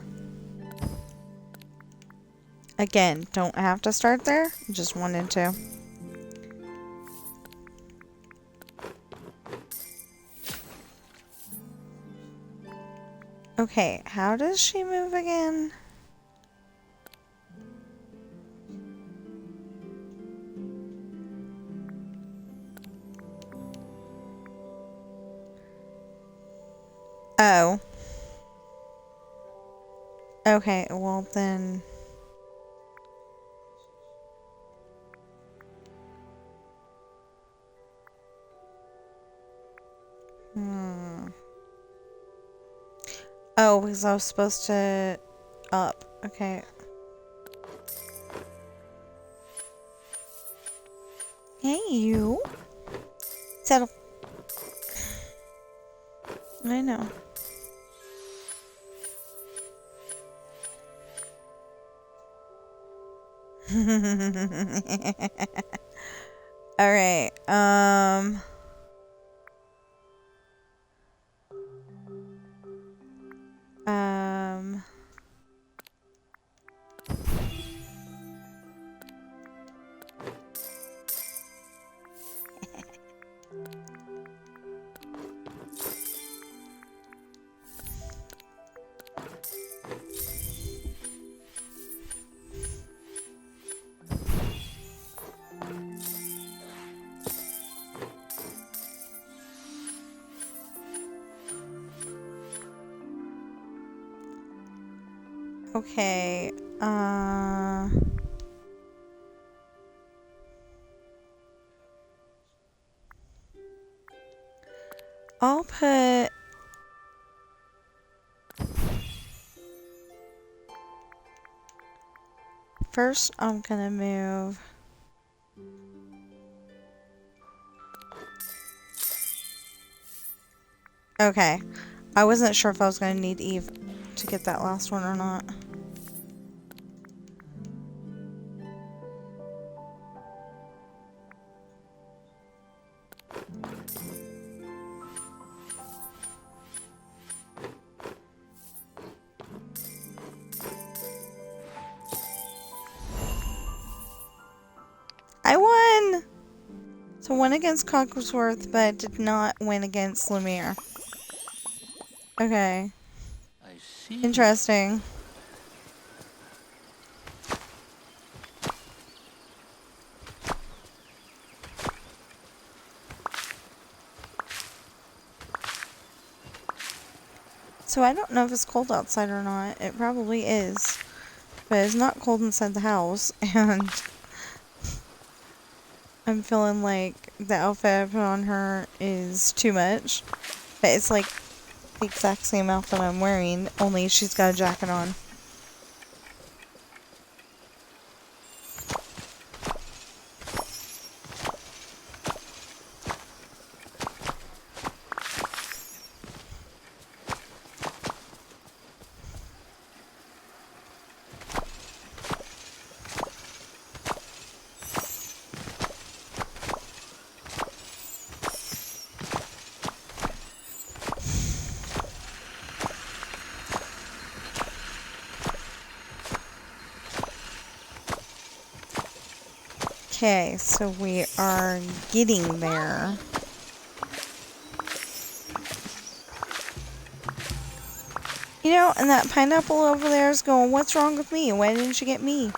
Again, don't have to start there. Just wanted to. Okay, how does she move again? Oh. Okay, well then... Oh, because I was supposed to... Up. Okay. Hey, you. Settle. I know. Alright, okay, I'll put... First, I'm gonna move... Okay. I wasn't sure if I was gonna need Eve to get that last one or not. I won! So won against Cogsworth, but did not win against Lumiere. Okay. I see. Interesting. So I don't know if it's cold outside or not. It probably is. But it's not cold inside the house. And I'm feeling like the outfit I put on her is too much. But it's like the exact same outfit I'm wearing, only she's got a jacket on. Okay, so we are getting there. You know, and that pineapple over there is going, what's wrong with me? Why didn't you get me?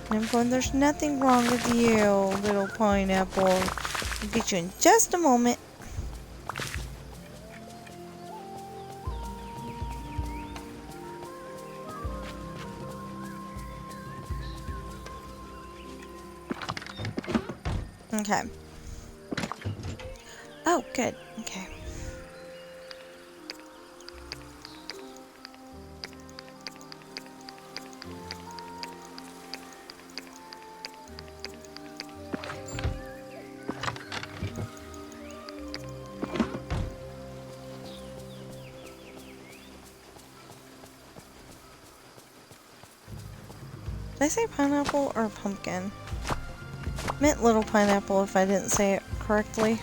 And I'm going, there's nothing wrong with you, little pineapple. I'll get you in just a moment. Okay. Oh, good. Okay. Did I say pineapple or pumpkin? Meant little pineapple if I didn't say it correctly.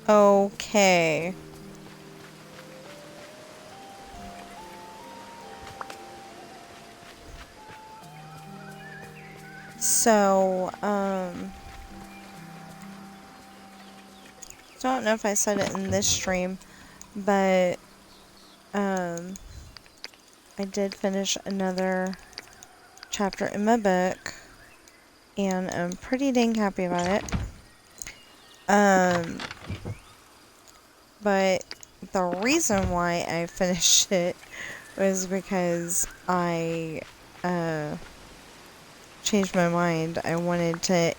Okay. So, don't know if I said it in this stream, but, I did finish another chapter in my book, and I'm pretty dang happy about it. But the reason why I finished it was because I, changed my mind. I wanted to,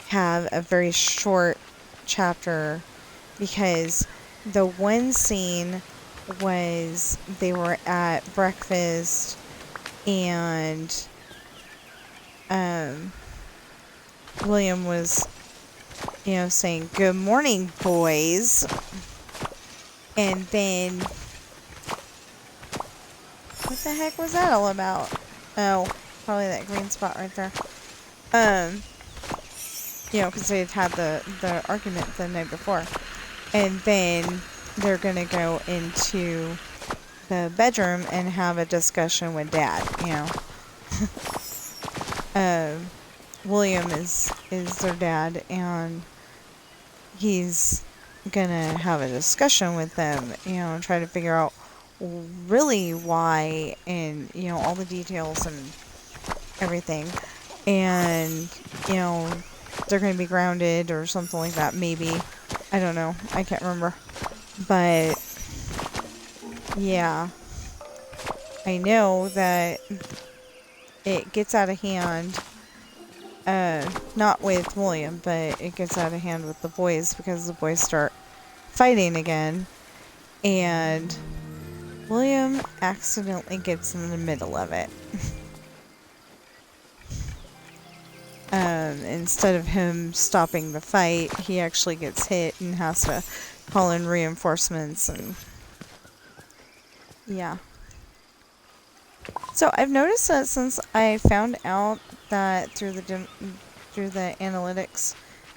have a very short chapter because the one scene was they were at breakfast and, William was, you know, saying, "Good morning, boys." And then, what the heck was that all about? Oh, probably that green spot right there. You know, because they had had the argument the night before. And then they're going to go into the bedroom and have a discussion with Dad, you know. William is their dad, and he's gonna have a discussion with them, and try to figure out really why, and all the details and everything. And they're gonna be grounded or something like that, maybe. I don't know, I can't remember. But yeah, I know that it gets out of hand. Not with William, but it gets out of hand with the boys, because the boys start fighting again, and William accidentally gets in the middle of it. Instead of him stopping the fight, he actually gets hit and has to call in reinforcements, and yeah. So I've noticed that since I found out that through the analytics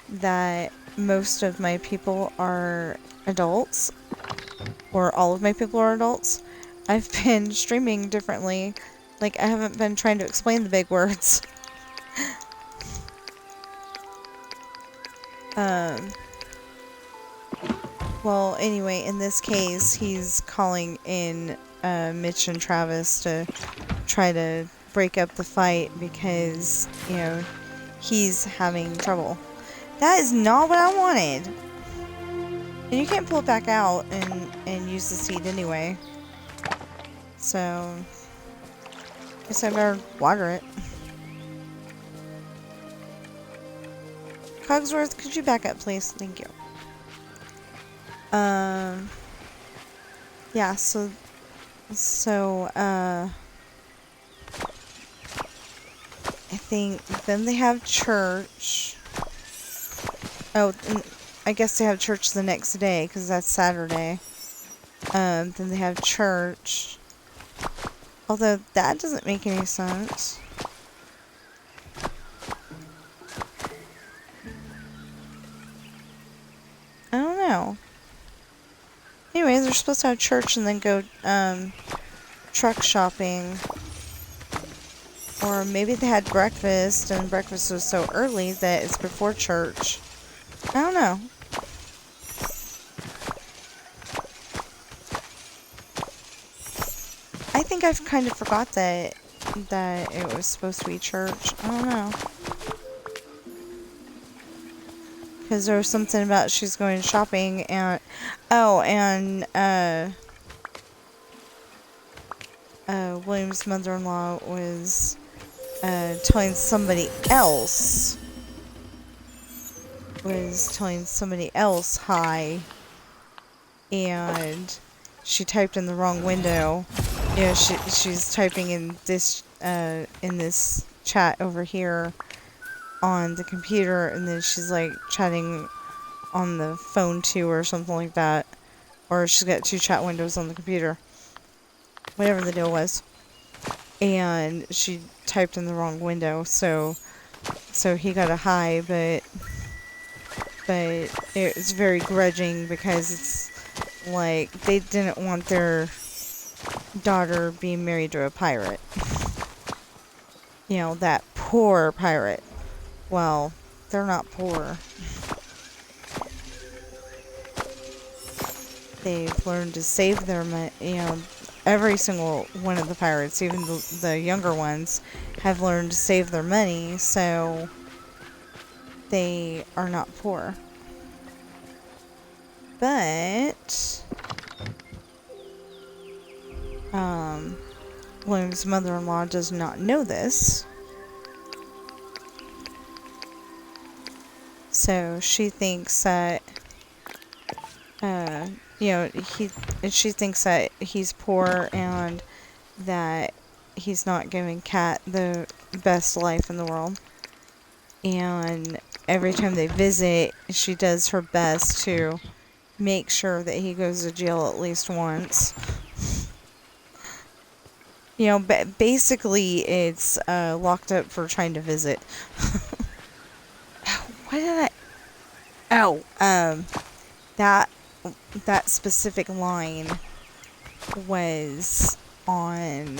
that most of my people are adults, or all of my people are adults, I've been streaming differently. Like, I haven't been trying to explain the big words. Well, anyway, in this case, he's calling in Mitch and Travis to try to break up the fight because, he's having trouble. That is not what I wanted. And you can't pull it back out and use the seed anyway. So, I guess I better water it. Cogsworth, could you back up, please? Thank you. Yeah, so, I think then they have church. Oh, I guess they have church the next day, because that's Saturday. Then they have church. Although, that doesn't make any sense. I don't know. Anyways, they're supposed to have church and then go, truck shopping. Or maybe they had breakfast, and breakfast was so early that it's before church. I don't know. I think I've kind of forgot that it was supposed to be church. I don't know. Because there was something about she's going shopping, and William's mother-in-law was telling somebody else hi, and she typed in the wrong window. She's typing in this chat over here on the computer, and then she's like chatting on the phone too, or something like that. Or she's got two chat windows on the computer. Whatever the deal was. And she typed in the wrong window, so he got a hi, but it was very grudging, because it's like they didn't want their daughter being married to a pirate. That poor pirate. Well, they're not poor. They've learned to save their money. Every single one of the pirates, even the younger ones, have learned to save their money, so they are not poor. But William's mother-in-law does not know this. So she thinks that, she thinks that he's poor and that he's not giving Kat the best life in the world. And every time they visit, she does her best to make sure that he goes to jail at least once. But basically, it's locked up for trying to visit. Why did that specific line was on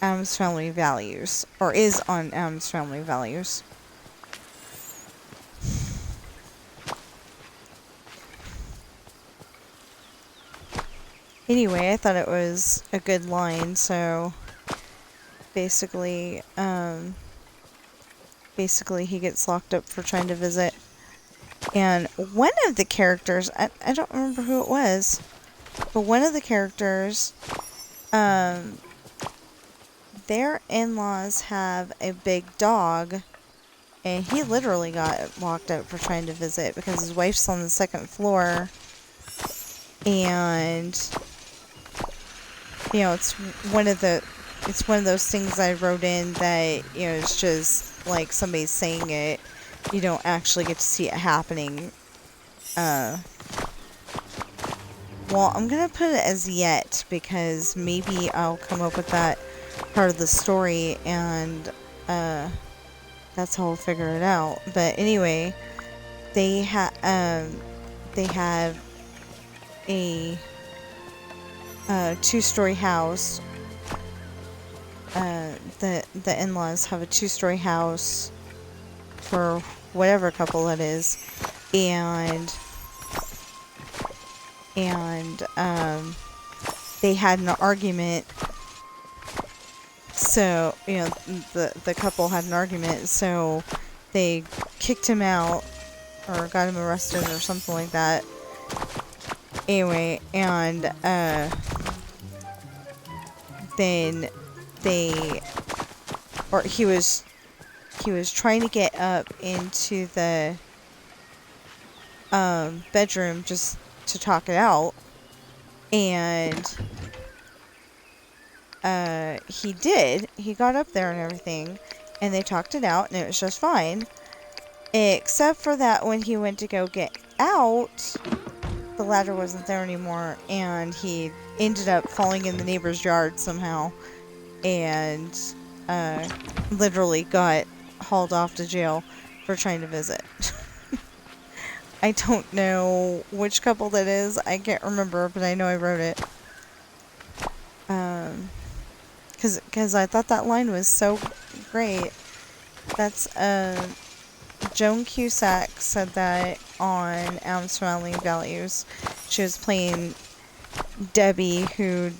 Adam's Family Values, or is on Adam's Family Values. Anyway, I thought it was a good line, so basically he gets locked up for trying to visit. And one of the characters, I don't remember who it was, but one of the characters, their in-laws have a big dog, and he literally got locked up for trying to visit because his wife's on the second floor, and it's one of those things I wrote in that, it's just like somebody's saying it. You don't actually get to see it happening. Well, I'm gonna put it as yet, because maybe I'll come up with that part of the story, and that's how I'll figure it out. But anyway, they have a 2-story house. The in-laws have a 2-story house for whatever couple that is, and they had an argument. So the couple had an argument, so they kicked him out or got him arrested or something like that. Anyway, and then he was trying to get up into the bedroom just to talk it out, and he did. He got up there and everything, and they talked it out, and it was just fine. Except for that when he went to go get out, the ladder wasn't there anymore, and he ended up falling in the neighbor's yard somehow, and literally got hauled off to jail for trying to visit. I don't know which couple that is. I can't remember, but I know I wrote it. Because I thought that line was so great. That's, Joan Cusack said that on Adam's Family Values. She was playing Debbie, she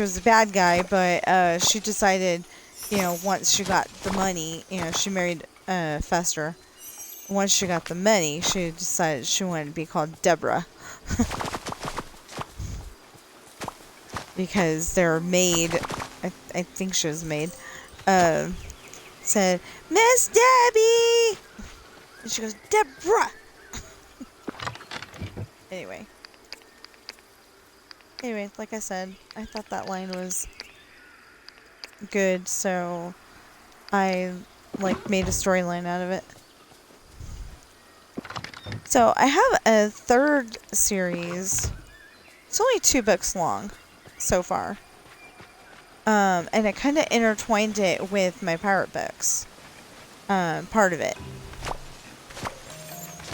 was a bad guy, but she decided, once she got the money, she married Fester. Once she got the money, she decided she wanted to be called Deborah. Because their maid, I think she was a maid, said, "Miss Debbie!" And she goes, "Deborah!" Anyway, like I said, I thought that line was good, so I, made a storyline out of it. So, I have a third series. It's only 2 books long so far. And I kind of intertwined it with my pirate books. Part of it.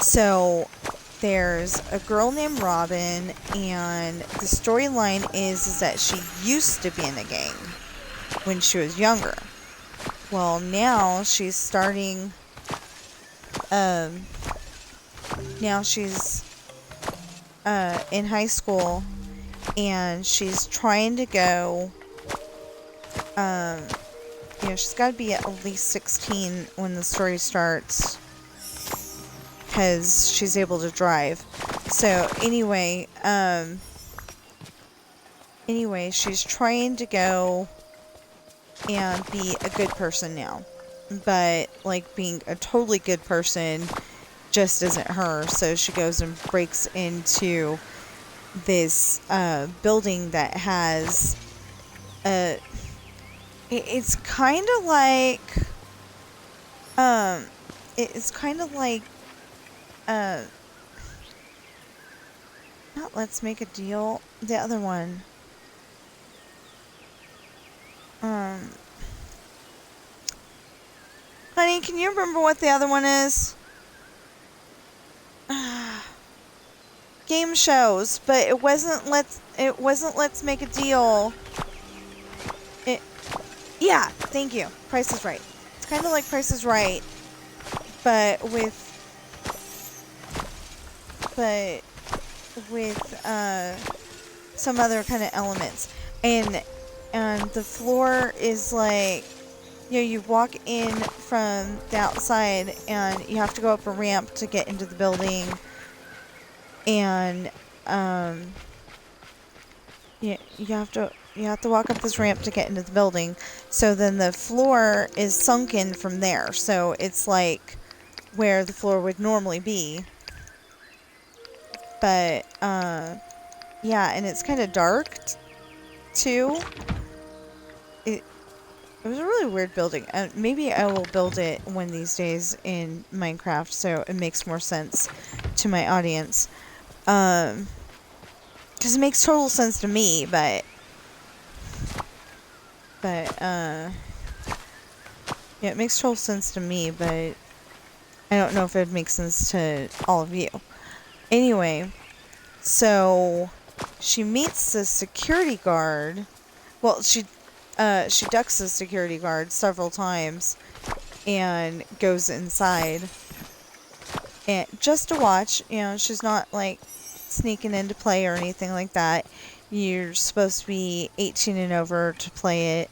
So, there's a girl named Robin, and the storyline is that she used to be in a gang when she was younger. Well, now she's starting, now she's in high school, and she's trying to go, she's got to be at least 16 when the story starts, because she's able to drive. So anyway, she's trying to go and be a good person now, but being a totally good person just isn't her. So she goes and breaks into this building that has it's kind of like not Let's Make a Deal, the other one, honey, can you remember what the other one is? game shows, but it wasn't Let's Make a Deal. Yeah, thank you. Price is Right. It's kind of like Price is Right, but with some other kind of elements. And the floor is like, you walk in from the outside and you have to go up a ramp to get into the building. And you have to walk up this ramp to get into the building. So then the floor is sunken from there. So it's like where the floor would normally be. But yeah, and it's kind of dark too. It was a really weird building. Maybe I will build it one of these days in Minecraft so it makes more sense to my audience. Because it makes total sense to me, but yeah, it makes total sense to me, but I don't know if it makes sense to all of you. Anyway, so she meets the security guard. Well, she ducks the security guard several times and goes inside, and just to watch. She's not like sneaking in to play or anything like that. You're supposed to be 18 and over to play it,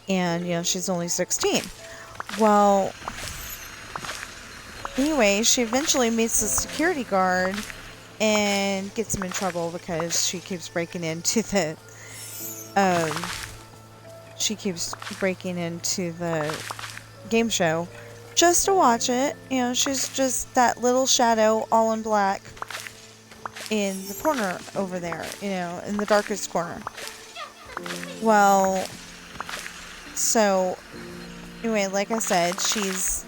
and she's only 16. Well, anyway, she eventually meets the security guard and gets him in trouble because she keeps breaking into the game show just to watch it. She's just that little shadow all in black in the corner over there, in the darkest corner. Well, so anyway, like I said, she's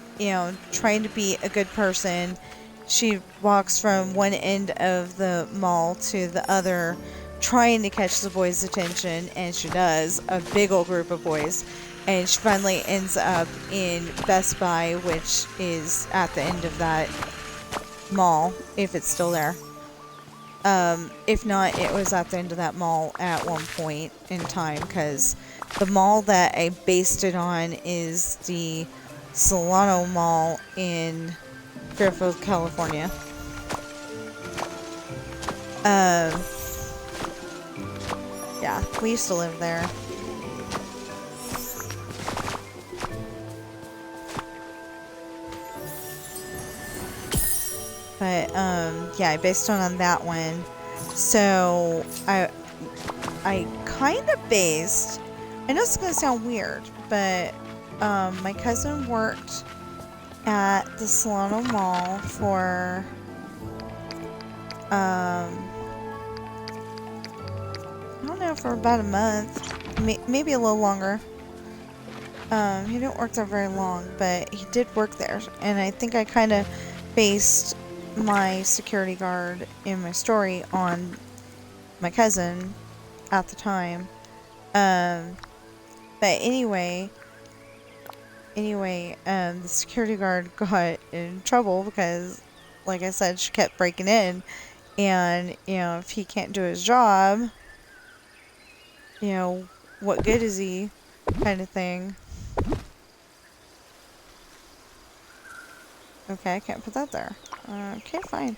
trying to be a good person. She walks from one end of the mall to the other, trying to catch the boys' attention, and she does, a big old group of boys. And she finally ends up in Best Buy, which is at the end of that mall, if it's still there. If not, it was at the end of that mall at one point in time, because the mall that I based it on is the Solano Mall in Fairfield, California. Yeah, we used to live there. But, yeah, I based it on that one. So, I kind of based, I know it's going to sound weird, but, my cousin worked at the Solano Mall for, I don't know, for about a month, maybe a little longer. He didn't work there very long, but he did work there, and I think I kind of based my security guard in my story on my cousin at the time. But anyway, the security guard got in trouble because, like I said, she kept breaking in, and if he can't do his job, what good is he, kind of thing. Okay, I can't put that there. Okay, fine.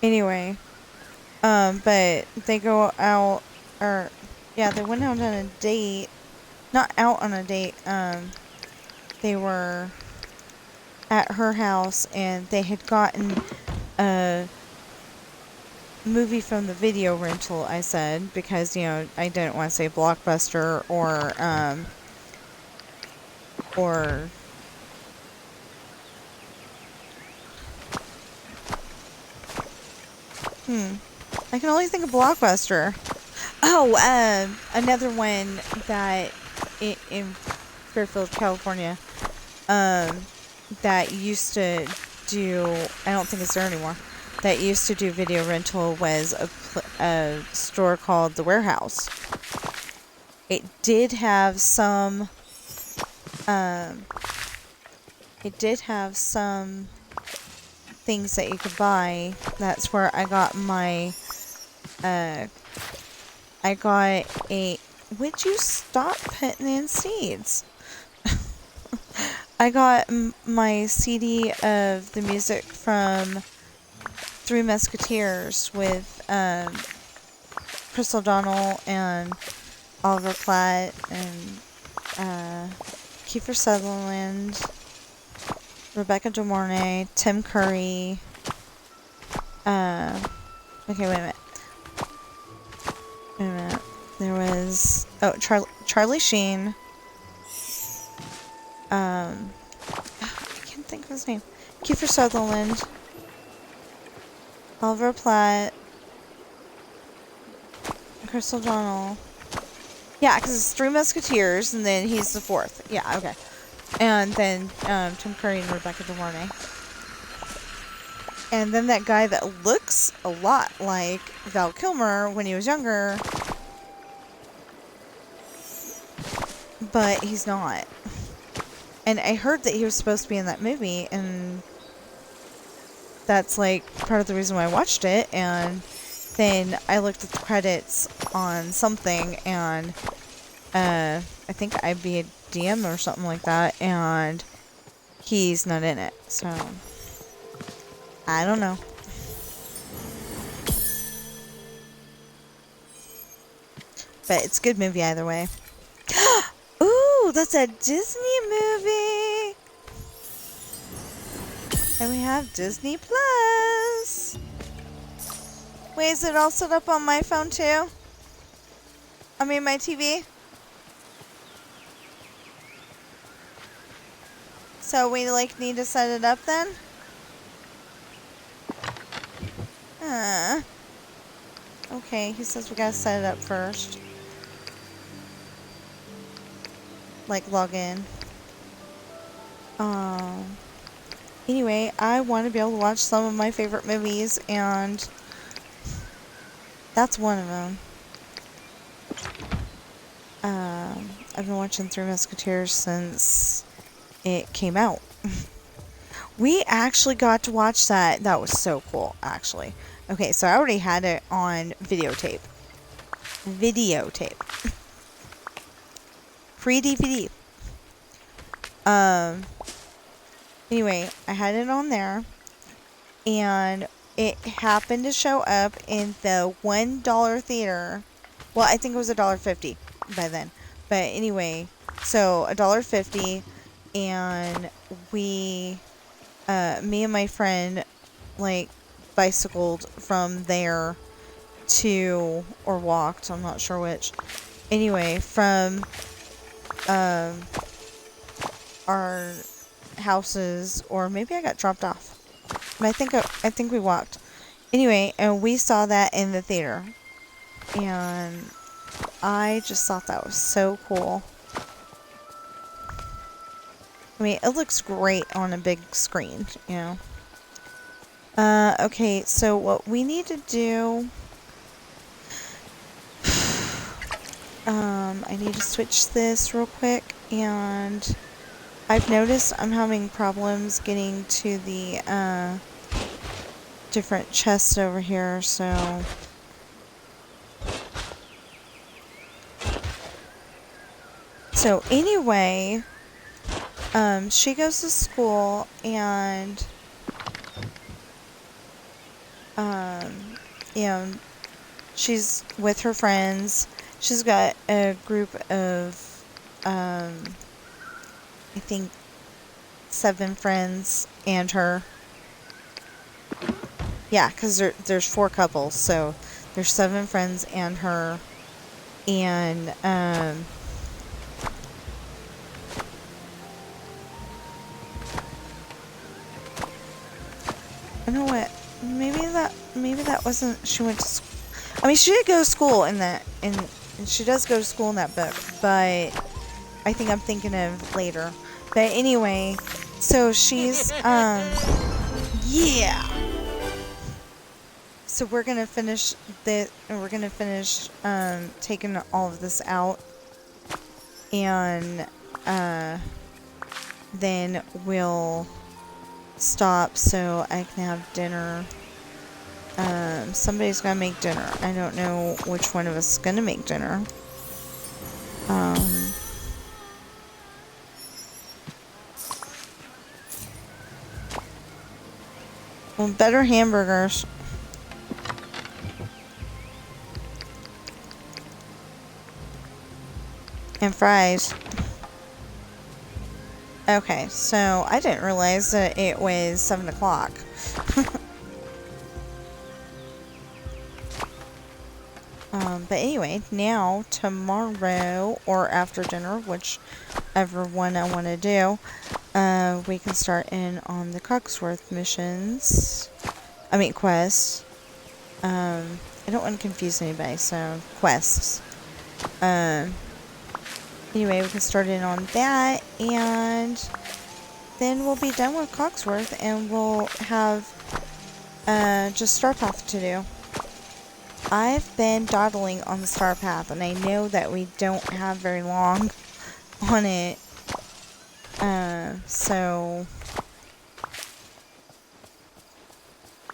Anyway, but they go out, or, yeah, they went out on a date. Not out on a date, they were at her house, and they had gotten a movie from the video rental, I said, because, I didn't want to say Blockbuster or I can only think of Blockbuster. Oh, another one that in Fairfield, California, that used to do, I don't think it's there anymore, that used to do video rental was a store called The Warehouse. It did have some, things that you could buy. That's where I got my, I got a, would you stop putting in seeds? I got my CD of the music from Three Musketeers with, Chris O'Donnell and Oliver Platt and, Kiefer Sutherland, Rebecca De Mornay, Tim Curry. Okay, wait a minute. Wait a minute. There was Charlie Sheen. I can't think of his name. Kiefer Sutherland, Oliver Platt, Chris O'Donnell. Yeah, because it's Three Musketeers, and then he's the fourth. Yeah, okay. And then Tim Curry and Rebecca De Mornay. And then that guy that looks a lot like Val Kilmer when he was younger, but he's not. And I heard that he was supposed to be in that movie, and that's like part of the reason why I watched it. And then I looked at the credits on something, and I think IBDM or something like that, and he's not in it. So I don't know. But it's a good movie either way. Ooh, that's a Disney movie. And we have Disney Plus. Wait, is it all set up on my phone too? I mean, my TV? So we like need to set it up then? Okay, he says we gotta set it up first. Like log in. Anyway, I want to be able to watch some of my favorite movies, and that's one of them. I've been watching Three Musketeers since it came out. We actually got to watch that. That was so cool, actually. Okay, so I already had it on videotape. Pre-DVD. Anyway, I had it on there, and it happened to show up in the $1 theater. Well, I think it was $1.50 by then. But anyway, so $1.50, and we, me and my friend, like, bicycled from there to, or walked, I'm not sure which. Anyway, from, our houses, or maybe I got dropped off. But I think we walked. Anyway, and we saw that in the theater, and I just thought that was so cool. I mean, it looks great on a big screen, you know. Okay, so what we need to do, I need to switch this real quick, and I've noticed I'm having problems getting to the, different chests over here, so anyway, she goes to school, and you know, she's with her friends. She's got a group of I think 7 friends and her. Yeah, because there's 4 couples, so there's 7 friends and her, and I know what, maybe that wasn't, she went to school. I mean, she did go to school in that, and she does go to school in that book, but I think I'm thinking of later. But anyway, so she's, yeah. So we're gonna finish taking all of this out, and then we'll stop so I can have dinner. Somebody's gonna make dinner. I don't know which one of us is gonna make dinner. Well, better hamburgers. And fries. Okay, so I didn't realize that it was 7 o'clock. But anyway, now, tomorrow, or after dinner, whichever one I want to do, we can start in on the Cogsworth missions. I mean, quests. I don't want to confuse anybody, so quests. Anyway, we can start in on that, and then we'll be done with Cogsworth, and we'll have just Star Path to do. I've been dawdling on the Star Path, and I know that we don't have very long on it. So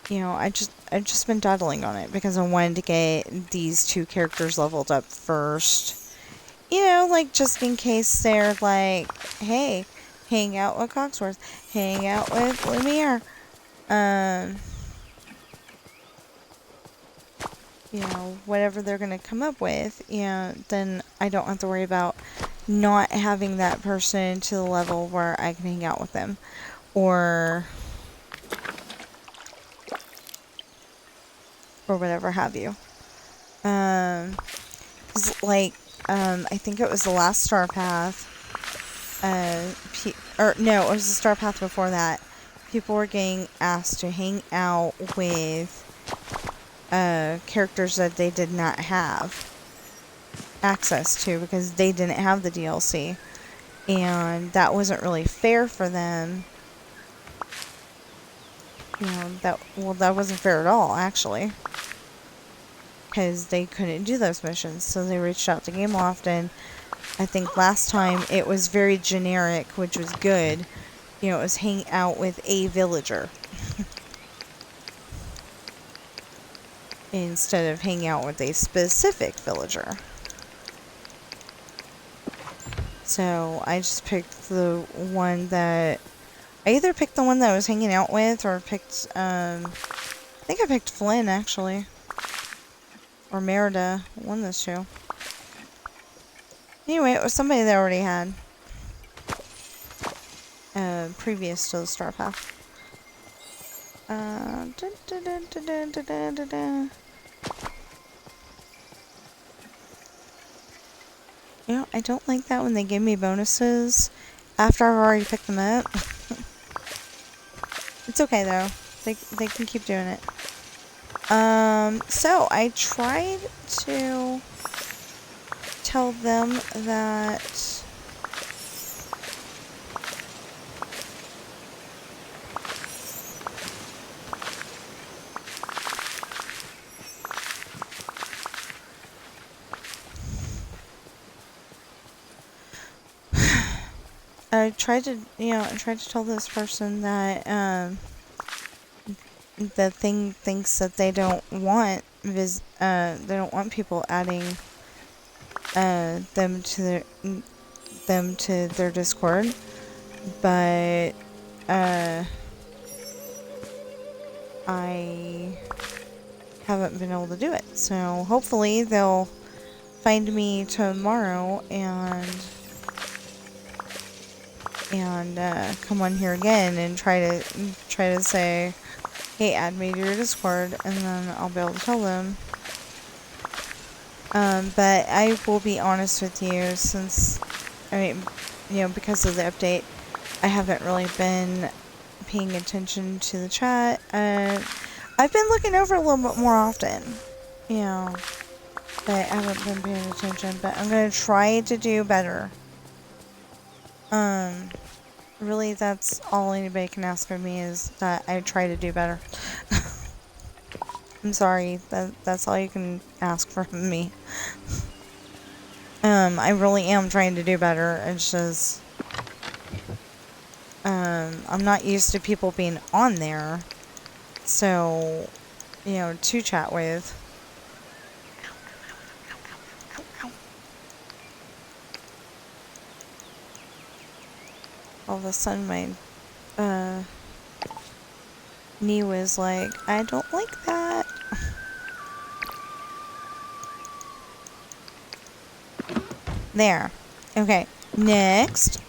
you know, I've just been dawdling on it because I wanted to get these 2 characters leveled up first. You know, like, just in case they're like, hey, hang out with Cogsworth, hang out with Lumiere. You know, whatever they're going to come up with, you know, then I don't have to worry about not having that person to the level where I can hang out with them. Or whatever have you. Like, I think it was the last Star Path, or no, it was the Star Path before that. People were getting asked to hang out with characters that they did not have access to because they didn't have the DLC, and that wasn't really fair for them. You know, that wasn't fair at all, actually, because they couldn't do those missions. So they reached out to Gameloft, and I think last time it was very generic, which was good. You know, it was hang out with a villager instead of hanging out with a specific villager. So I just picked the one that I either picked the one that I was hanging out with, or picked I think I picked Flynn, actually, or Merida, one of those 2. Anyway, it was somebody that I already had previous to the Star Path. You know, I don't like that when they give me bonuses after I've already picked them up. It's okay though. They can keep doing it. So I tried to tell them that I tried to tell this person that the thing thinks that they don't want people adding them to their Discord, but I haven't been able to do it. So hopefully they'll find me tomorrow and come on here again and try to say, hey, add me to your Discord, and then I'll be able to tell them. But I will be honest with you, since, because of the update, I haven't really been paying attention to the chat. I've been looking over a little bit more often, but I haven't been paying attention. But I'm going to try to do better. Really, that's all anybody can ask of me, is that I try to do better. I'm sorry, that's all you can ask from me. I really am trying to do better. It's just, I'm not used to people being on there. So, to chat with. All of a sudden, my knee was like, I don't like that. There. Okay. Next.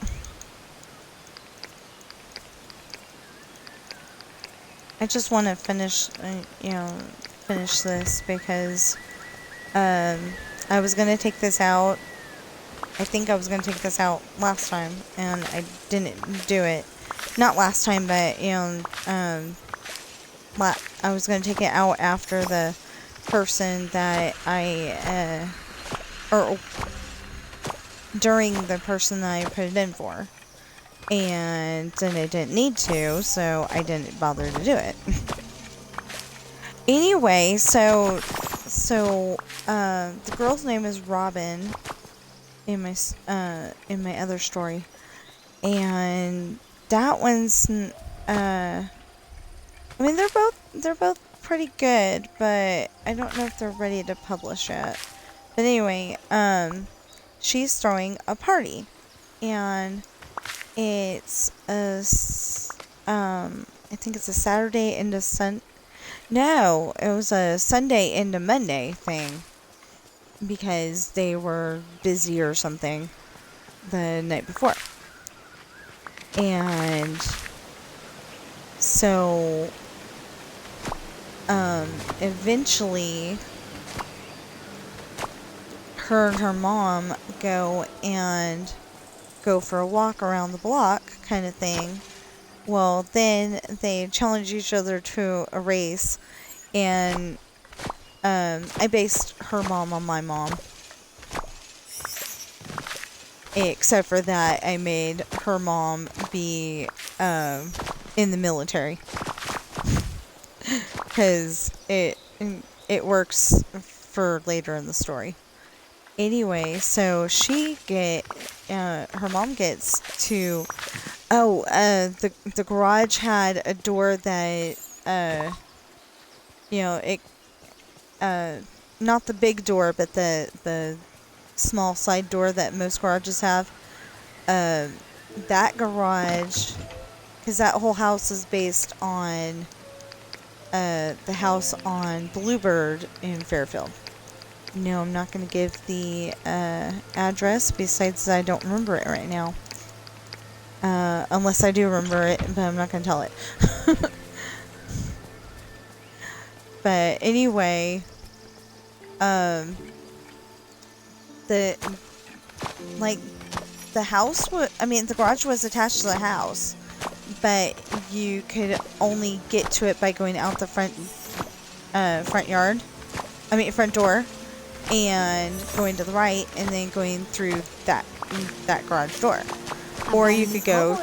I just want to finish, finish this because, I was going to take this out. I think I was going to take this out last time, and I didn't do it. Not last time, but, I was going to take it out after the person that or during the person that I put it in for. And then I didn't need to, so I didn't bother to do it. Anyway, so the girl's name is Robin in my other story, and that one's I mean, they're both pretty good, but I don't know if they're ready to publish yet. But anyway, she's throwing a party, and it's I think it's a Saturday into No, it was a Sunday into Monday thing, because they were busy or something the night before. And so eventually her and her mom go for a walk around the block kind of thing. Well, then they challenge each other to a race, and I based her mom on my mom. Except for that, I made her mom be in the military. Because it works for later in the story. Anyway, so her mom gets to, the garage had a door that, not the big door, but the small side door that most garages have. That garage, because that whole house is based on the house on Bluebird in Fairfield. No, I'm not going to give the address, besides I don't remember it right now. Unless I do remember it, but I'm not going to tell it. But anyway, the garage was attached to the house, but you could only get to it by going out the front door, and going to the right, and then going through that garage door. Or you could go,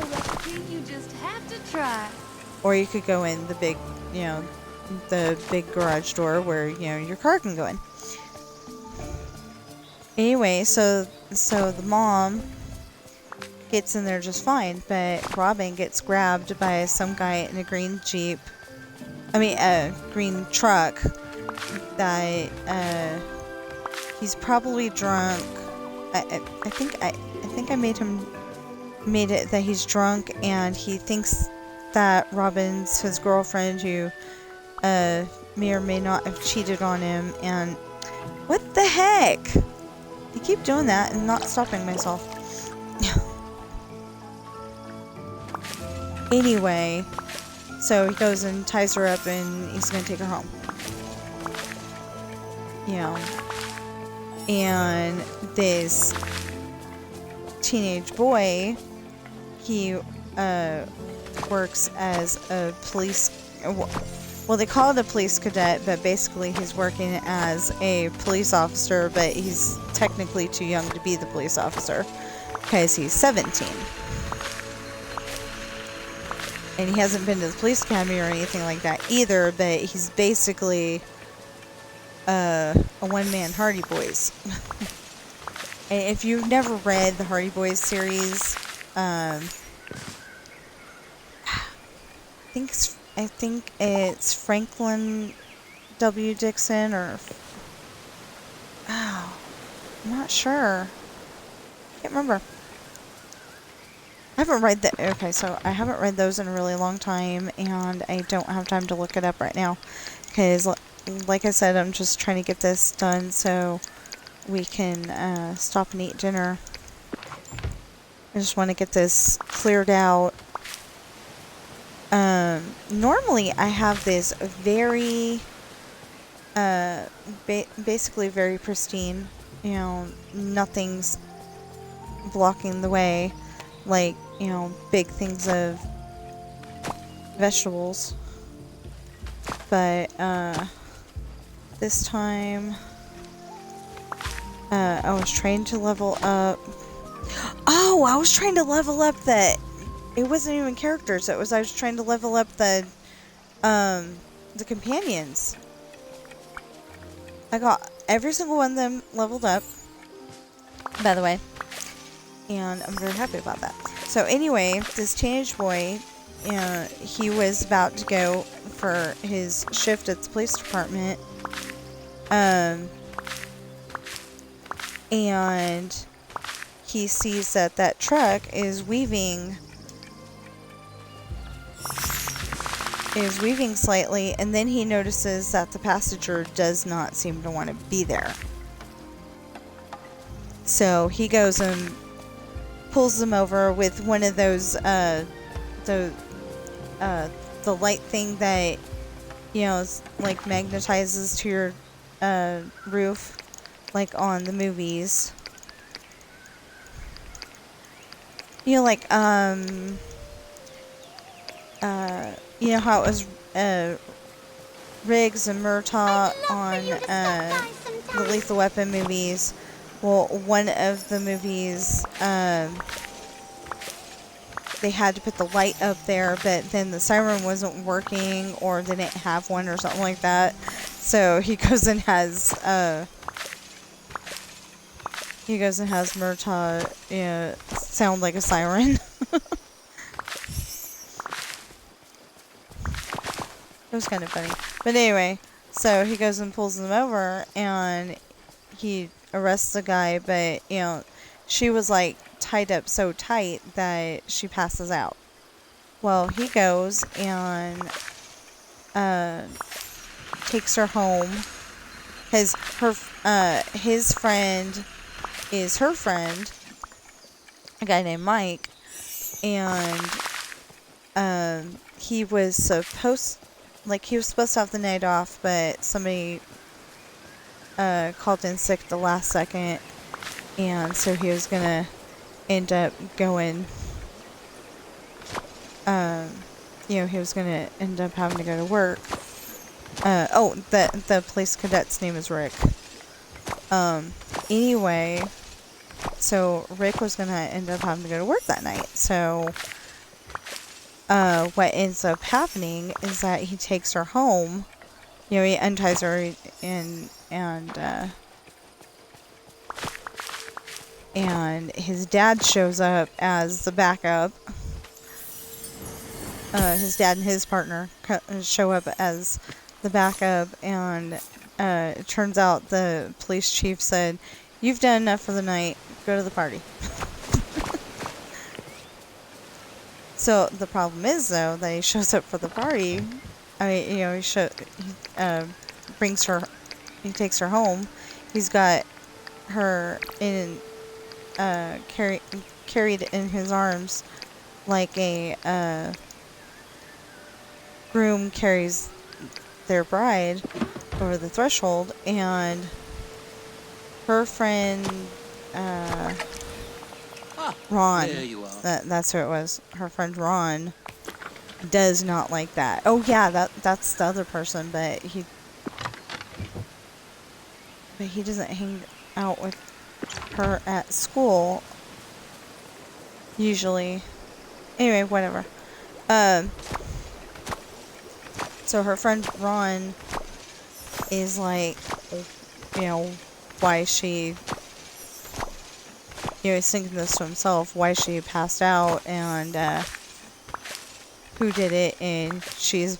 You just have to try. or you could go in the big, the big garage door where, your car can go in. Anyway, so the mom gets in there just fine, but Robin gets grabbed by some guy in a green Jeep. A green truck that, he's probably drunk. I think I made it that he's drunk, and he thinks that Robin's his girlfriend, who may or may not have cheated on him. And what the heck? I keep doing that and not stopping myself. Anyway, so he goes and ties her up, and he's gonna take her home. And this teenage boy, he works as a police, well, they call it a police cadet, but basically he's working as a police officer, but he's technically too young to be the police officer, because he's 17. And he hasn't been to the police academy or anything like that either, but he's basically a one-man Hardy Boys. And if you've never read the Hardy Boys series, I think it's Franklin W. Dixon or oh, I'm not sure. Can't remember. I haven't read so I haven't read those in a really long time, and I don't have time to look it up right now because, like I said, I'm just trying to get this done so we can stop and eat dinner. I just want to get this cleared out. Normally I have this very, basically very pristine, you know, nothing's blocking the way, like, you know, big things of vegetables. But, this time, I was trying to level up. Oh, I was trying to level up it wasn't even characters. I was trying to level up the companions. I got every single one of them leveled up, by the way, and I'm very happy about that. So anyway, this teenage boy, he was about to go for his shift at the police department, and he sees that truck is weaving slightly, and then he notices that the passenger does not seem to want to be there. So he goes and pulls them over with one of those the light thing that, you know, like magnetizes to your roof, like on the movies. You know, like you know how it was Riggs and Murtaugh on the Lethal Weapon movies. Well, one of the movies, they had to put the light up there, but then the siren wasn't working, or they didn't have one, or something like that. So he goes and has Murtaugh, you know, sound like a siren. It was kind of funny. But anyway, so he goes and pulls them over, and he arrests the guy, but, you know, she was, like, tied up so tight that she passes out. Well, he goes and takes her home. His friend is her friend, a guy named Mike, and he was supposed to have the night off, but somebody called in sick at the last second, and so he was gonna end up going, you know, he was gonna end up having to go to work. The police cadet's name is Rick. Anyway, so Rick was gonna end up having to go to work that night, so what ends up happening is that he takes her home. You know, he unties her and his dad shows up as the backup. His dad and his partner show up as the backup, and it turns out the police chief said, "You've done enough for the night. Go to the party." So the problem is, though, that he shows up for the party. I mean, you know, he takes her home. He's got her carried in his arms like a groom carries their bride over the threshold, and her friend Ron, there you are. that's who it was. Her friend Ron does not like that. Oh yeah, that's the other person, but he doesn't hang out with her at school usually. Anyway, whatever. So her friend Ron is like, you know, why she, you know, he's thinking this to himself, why she passed out, and who did it, and he's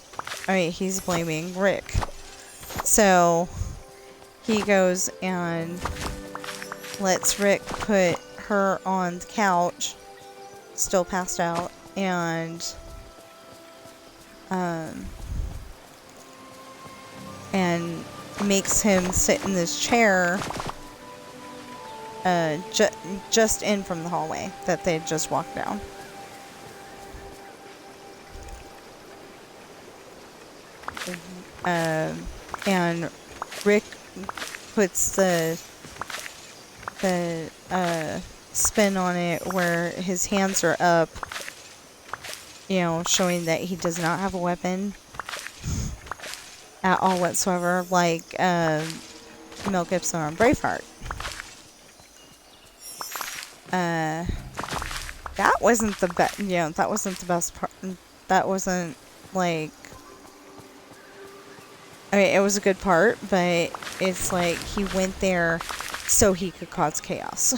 blaming Rick. So he goes and lets Rick put her on the couch, still passed out, and makes him sit in this chair just in from the hallway that they just walked down. And Rick puts the spin on it where his hands are up, you know, showing that he does not have a weapon at all whatsoever, like Mel Gibson on Braveheart. That wasn't the best, you know, that wasn't the best part. That wasn't, like, I mean, it was a good part, but it's like he went there so he could cause chaos.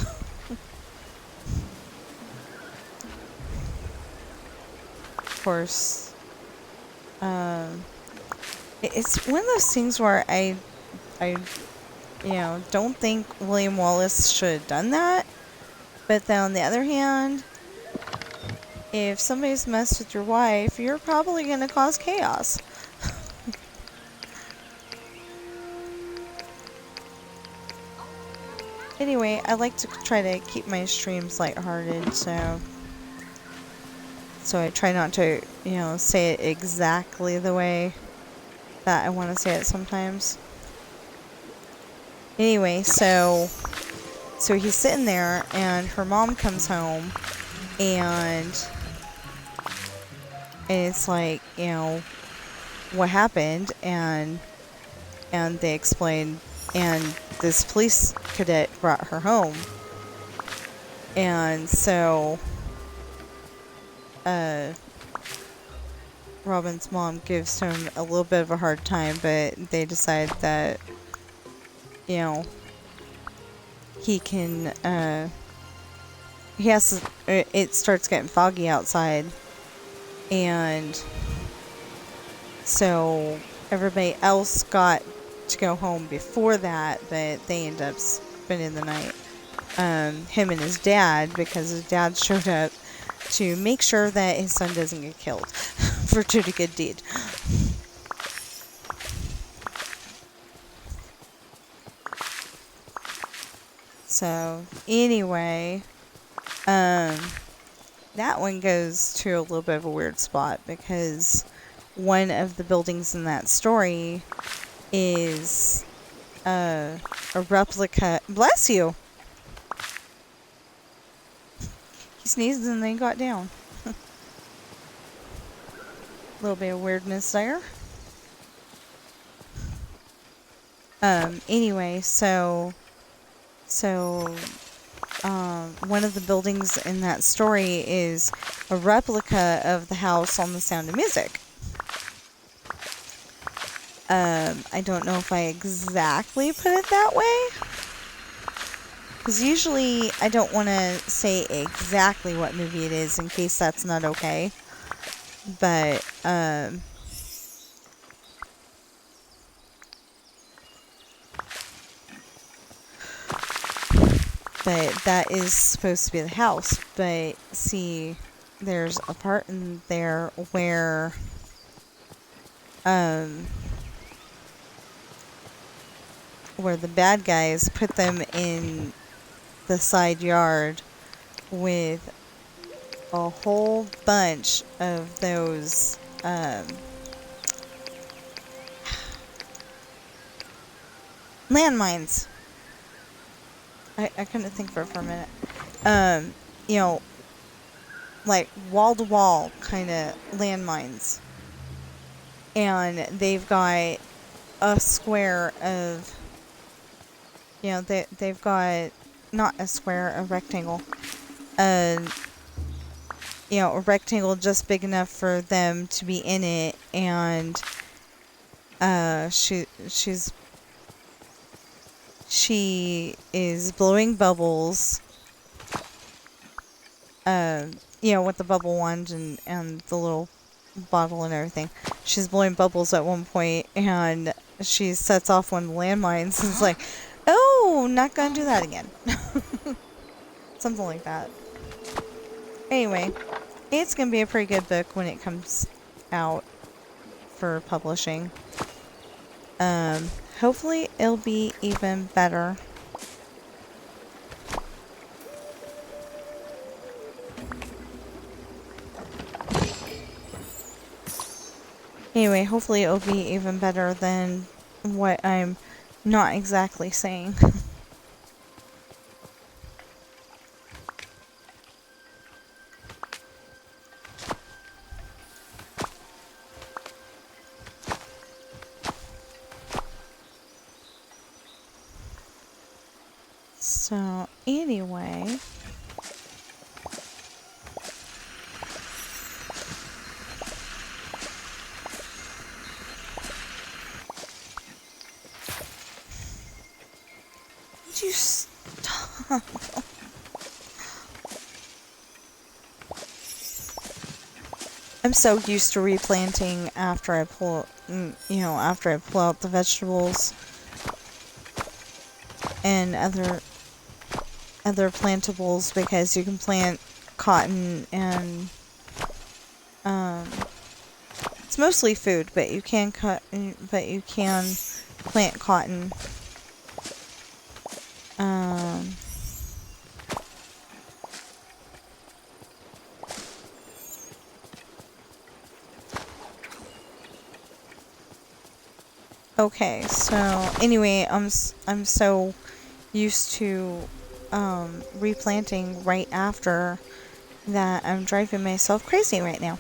Of course, it's one of those things where I, you know, don't think William Wallace should have done that. But then on the other hand, if somebody's messed with your wife, you're probably going to cause chaos. Anyway, I like to try to keep my streams lighthearted, so I try not to, you know, say it exactly the way that I want to say it sometimes. Anyway, so he's sitting there, and her mom comes home, and it's like, you know, what happened, and they explain, and this police cadet brought her home. And so Robin's mom gives him a little bit of a hard time, but they decide that, you know, he can, he has to, it starts getting foggy outside, and so everybody else got to go home before that, but they end up spending the night, him and his dad, because his dad showed up to make sure that his son doesn't get killed for doing a good deed. So, anyway, that one goes to a little bit of a weird spot, because one of the buildings in that story is a replica. Bless you! He sneezed and then got down. A little bit of weirdness there. Anyway, so one of the buildings in that story is a replica of the house on The Sound of Music. I don't know if I exactly put it that way, because usually I don't want to say exactly what movie it is in case that's not okay. But that is supposed to be the house. But see, there's a part in there where the bad guys put them in the side yard with a whole bunch of those landmines. I couldn't think for a minute. You know, like wall-to-wall kind of landmines. And they've got a square of, you know, they've got, not a square, a rectangle. You know, a rectangle just big enough for them to be in it, and she is blowing bubbles, you know, with the bubble wand and the little bottle and everything. She's blowing bubbles at one point, and she sets off one of the landmines, and it's like, oh, not gonna do that again. Something like that. Anyway, it's gonna be a pretty good book when it comes out for publishing. Hopefully it'll be even better. Anyway, hopefully it'll be even better than what I'm not exactly saying. So, anyway... Would you stop? I'm so used to replanting after I pull, after I pull out the vegetables and other plantables, because you can plant cotton and it's mostly food, but you can plant cotton. Okay, so anyway, I'm so used to replanting right after that I'm driving myself crazy right now.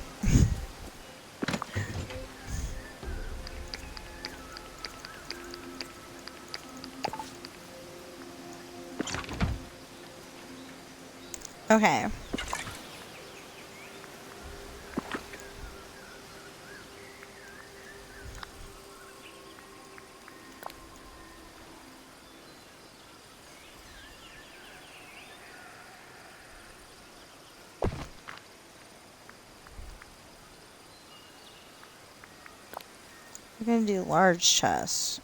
Okay. I'm gonna do large chests.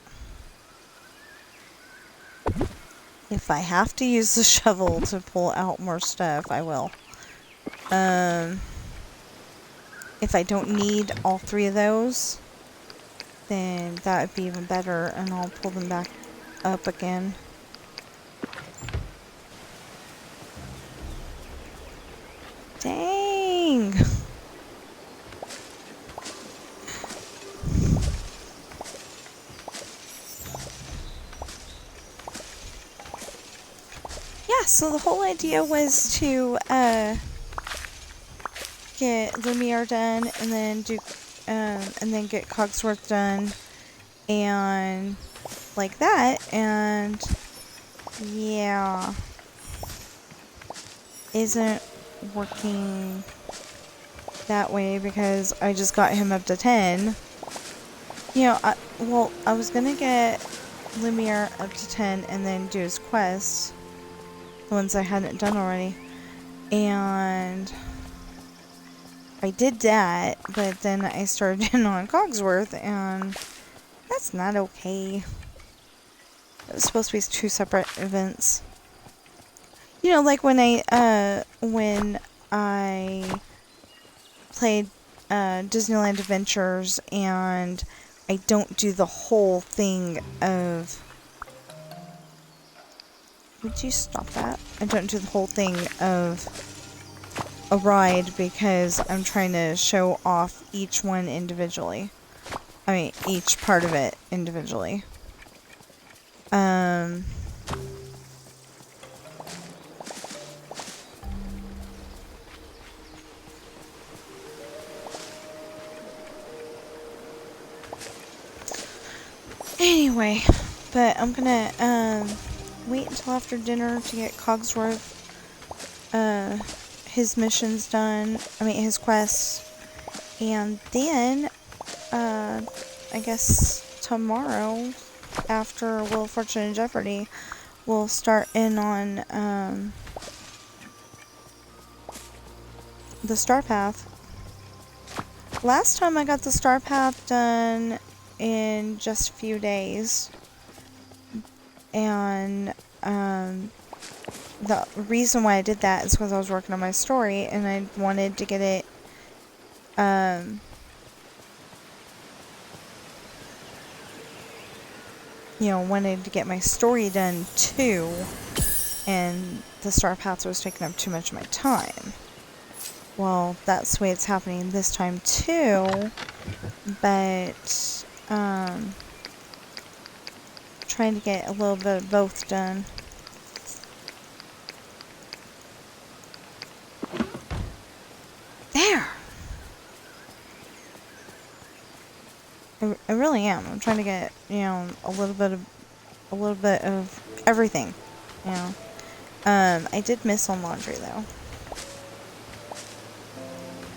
If I have to use the shovel to pull out more stuff, I will. If I don't need all 3 of those, then that would be even better, and I'll pull them back up again. Dang! Yeah, so the whole idea was to get Lumiere done, and then get Cogsworth done, and like that, and yeah, isn't working that way because I just got him up to 10. I was gonna get Lumiere up to 10 and then do his quests, the ones I hadn't done already, and I did that, but then I started in on Cogsworth, and that's not okay. It was supposed to be 2 separate events. Like when I played Disneyland Adventures, and I don't do the whole thing of... Would you stop that? I don't do the whole thing of a ride because I'm trying to show off each one individually. I mean, each part of it individually. Anyway, but I'm gonna wait until after dinner to get Cogsworth his missions done. I mean, his quests, and then I guess tomorrow, after Wheel of Fortune and Jeopardy, we'll start in on the Star Path. last time I got the star path done in just a few days. And the reason why I did that is because I was working on my story and I wanted to get it you know, wanted to get my story done too, and the star paths was taking up too much of my time. Well, that's the way it's happening this time too, but trying to get a little bit of both done. There! I really am. I'm trying to get, you know, a little bit of everything, you know. I did miss on laundry though.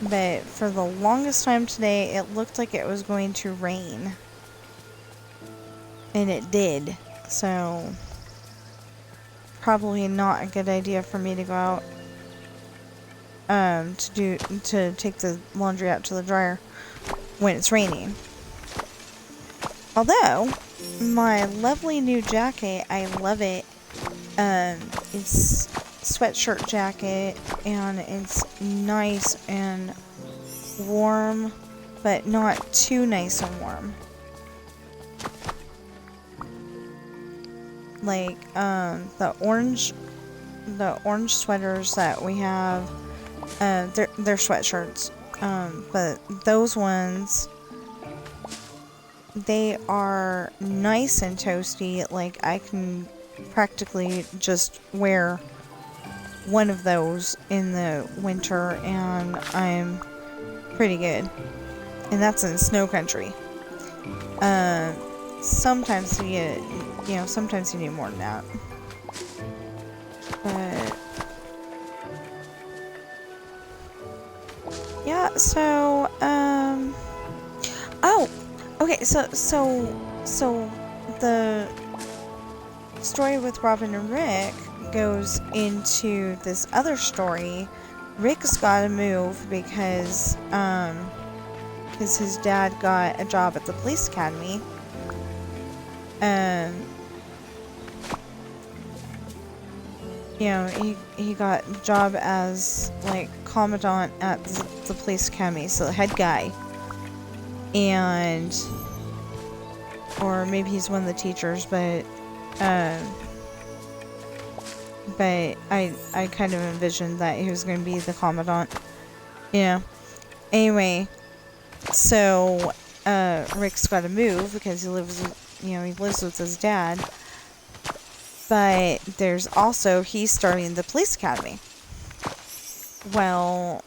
But for the longest time today, it looked like it was going to rain. And it did. So, probably not a good idea for me to go out to take the laundry out to the dryer when it's raining. Although, my lovely new jacket, I love it. It's sweatshirt jacket, and it's nice and warm, but not too nice and warm. Like, the orange sweaters that we have, they're sweatshirts. But those ones, they are nice and toasty. Like, I can practically just wear one of those in the winter and I'm pretty good. And that's in snow country. Sometimes sometimes you need more than that. But yeah, so oh, okay, so the story with Robin and Rick goes into this other story. Rick's gotta move because his dad got a job at the police academy. You know, he got a job as, like, commandant at the police academy, so the head guy. And, or maybe he's one of the teachers, but I kind of envisioned that he was going to be the commandant. Yeah. Anyway, so, Rick's got to move because he lives with his dad. But there's also, he's starting the police academy. Well,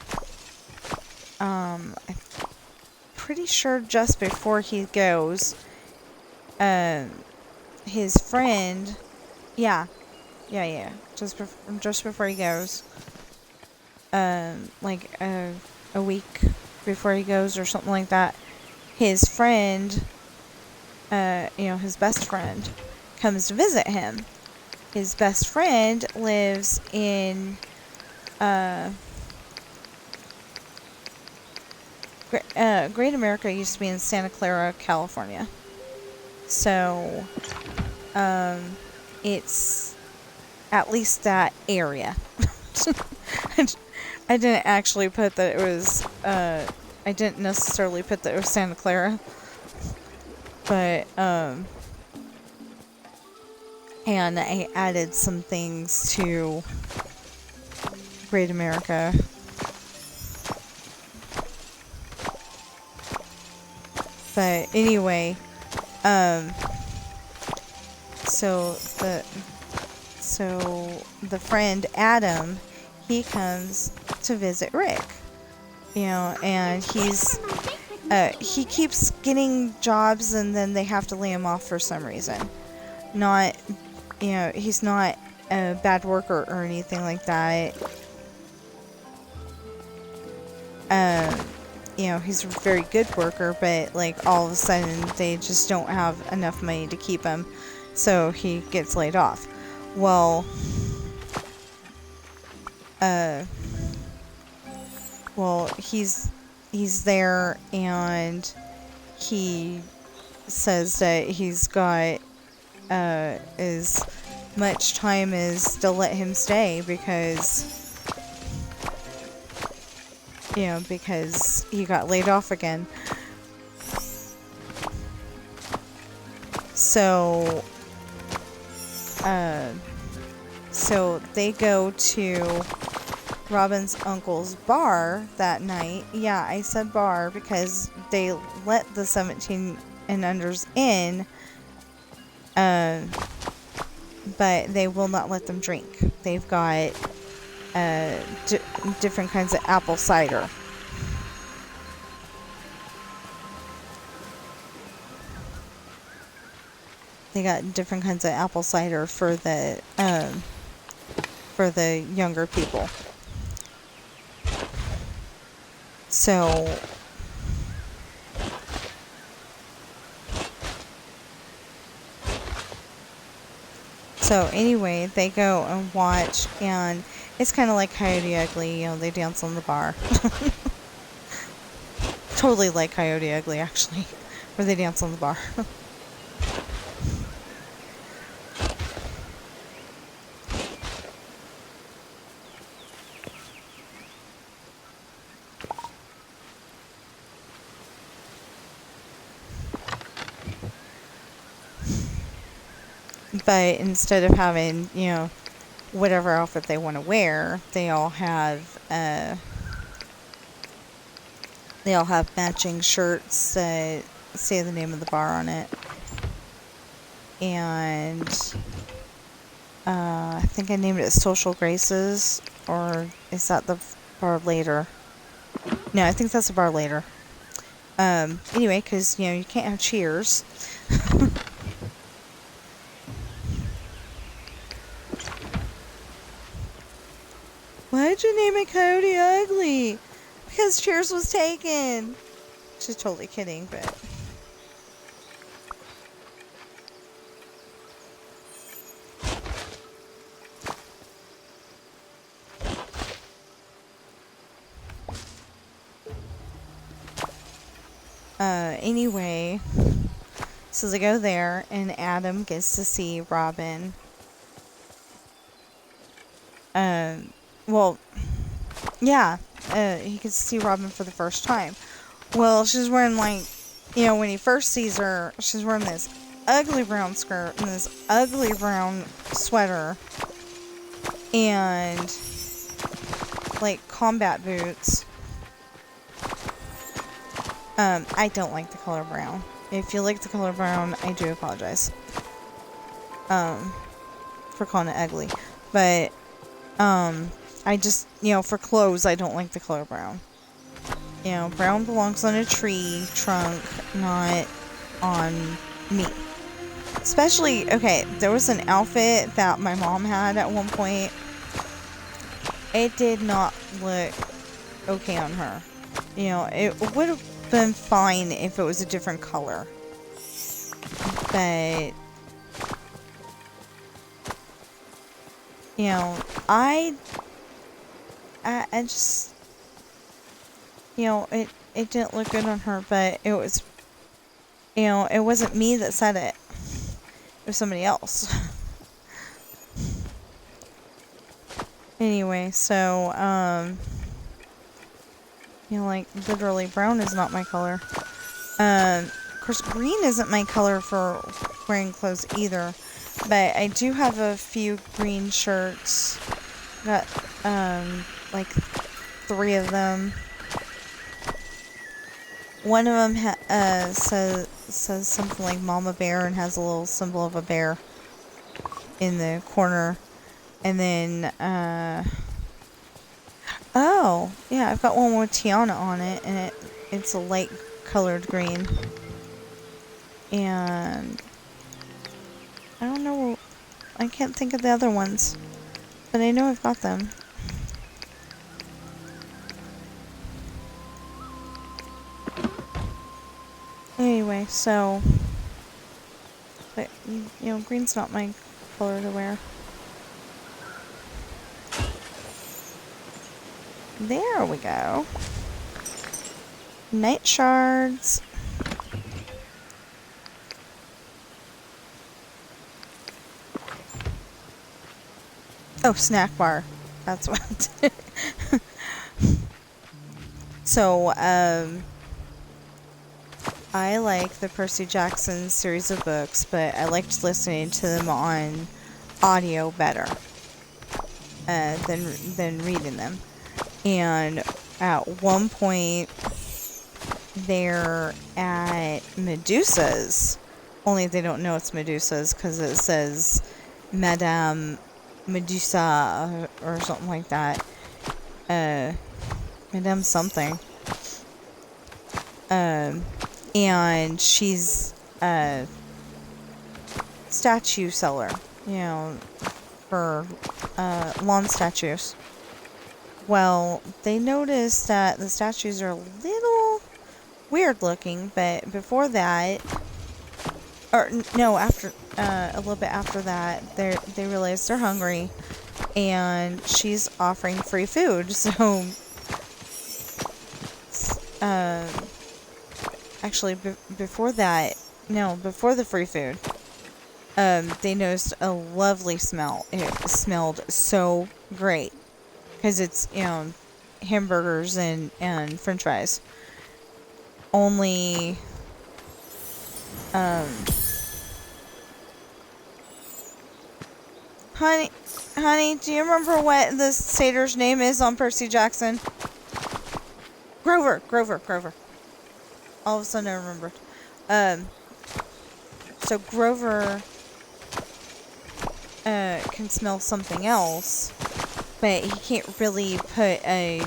I'm pretty sure just before he goes, his friend, just before he goes, like a week before he goes or something like that, his friend, his best friend, comes to visit him. His best friend lives in Great America used to be in Santa Clara, California. So it's at least that area. I didn't actually put that it was I didn't necessarily put that it was Santa Clara. But and I added some things to Great America. But anyway, so the friend Adam, he comes to visit Rick, and he keeps getting jobs and then they have to lay him off for some reason. Not, he's not a bad worker or anything like that. He's a very good worker, but like all of a sudden they just don't have enough money to keep him, so he gets laid off. Well, he's he's there, and he says that he's got as much time as to let him stay because, you know, because he got laid off again. So, so they go to Robin's uncle's bar that night. Yeah, I said bar because they let the 17 and unders in, but they will not let them drink. They've got different kinds of apple cider. They got different kinds of apple cider for the younger people. So anyway, they go and watch, and it's kind of like Coyote Ugly, you know, they dance on the bar. Totally like Coyote Ugly, actually, where they dance on the bar. But instead of having, you know, whatever outfit they want to wear, they all have matching shirts that say the name of the bar on it. And I think I named it Social Graces, or is that the bar later? No, I think that's the bar later. Anyway, because, you know, you can't have Cheers. Why'd you name it Coyote Ugly? Because Cheers was taken. She's totally kidding, but... anyway, so they go there, and Adam gets to see Robin. Well, yeah, he gets to see Robin for the first time. Well, she's wearing, like, you know, when he first sees her, she's wearing this ugly brown skirt and this ugly brown sweater and, like, combat boots. I don't like the color brown. If you like the color brown, I do apologize. For calling it ugly. But, I just, you know, for clothes, I don't like the color brown. You know, brown belongs on a tree trunk, not on me. Especially, okay, there was an outfit that my mom had at one point. It did not look okay on her. You know, it would have been fine if it was a different color. But, you know, I just, you know, it didn't look good on her, but it was, you know, it wasn't me that said it. It was somebody else. Anyway, so, you know, like, literally, brown is not my color. Of course, green isn't my color for wearing clothes either. But I do have a few green shirts. Got, like, 3 of them. One of them says something like Mama Bear and has a little symbol of a bear in the corner. And then, oh, yeah, I've got one with Tiana on it, and it's a light colored green. And I don't know, I can't think of the other ones, but I know I've got them. Anyway, so, but, you know, green's not my color to wear. There we go. Night shards. Oh, snack bar. That's what. So, I like the Percy Jackson series of books, but I liked listening to them on audio better than reading them. And at one point, they're at Medusa's. Only they don't know it's Medusa's because it says Madame Medusa or something like that. Madame something. And she's a statue seller, you know, for lawn statues. Well, they noticed that the statues are a little weird looking, but before that, or no, after a little bit after that, they realize they're hungry, and she's offering free food. So, actually, before that, no, before the free food, they noticed a lovely smell. It smelled so great because it's, you know, hamburgers and French fries. Only, honey, do you remember what the satyr's name is on Percy Jackson? Grover. All of a sudden I remembered. So Grover, can smell something else, but he can't really put a,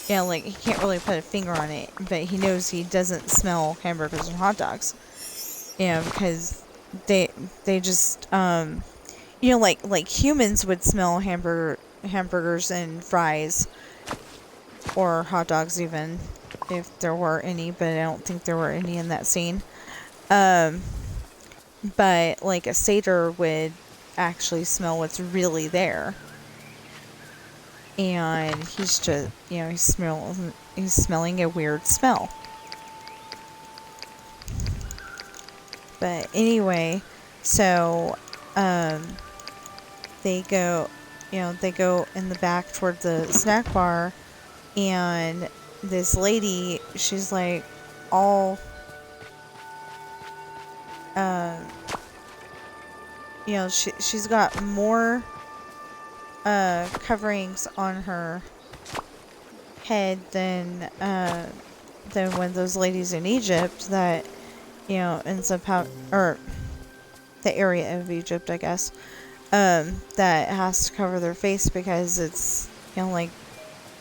yeah, like, he can't really put a finger on it, but he knows he doesn't smell hamburgers and hot dogs. Yeah, because they just, you know, like humans would smell hamburgers and fries, or hot dogs even, if there were any, but I don't think there were any in that scene. But, like, a satyr would actually smell what's really there. And he's just, you know, he's smelling a weird smell. But anyway, so, they go in the back toward the snack bar, and this lady, she's like all, you know, she's got more coverings on her head than one of those ladies in Egypt that, you know, ends up or the area of Egypt, I guess, that has to cover their face because it's, you know, like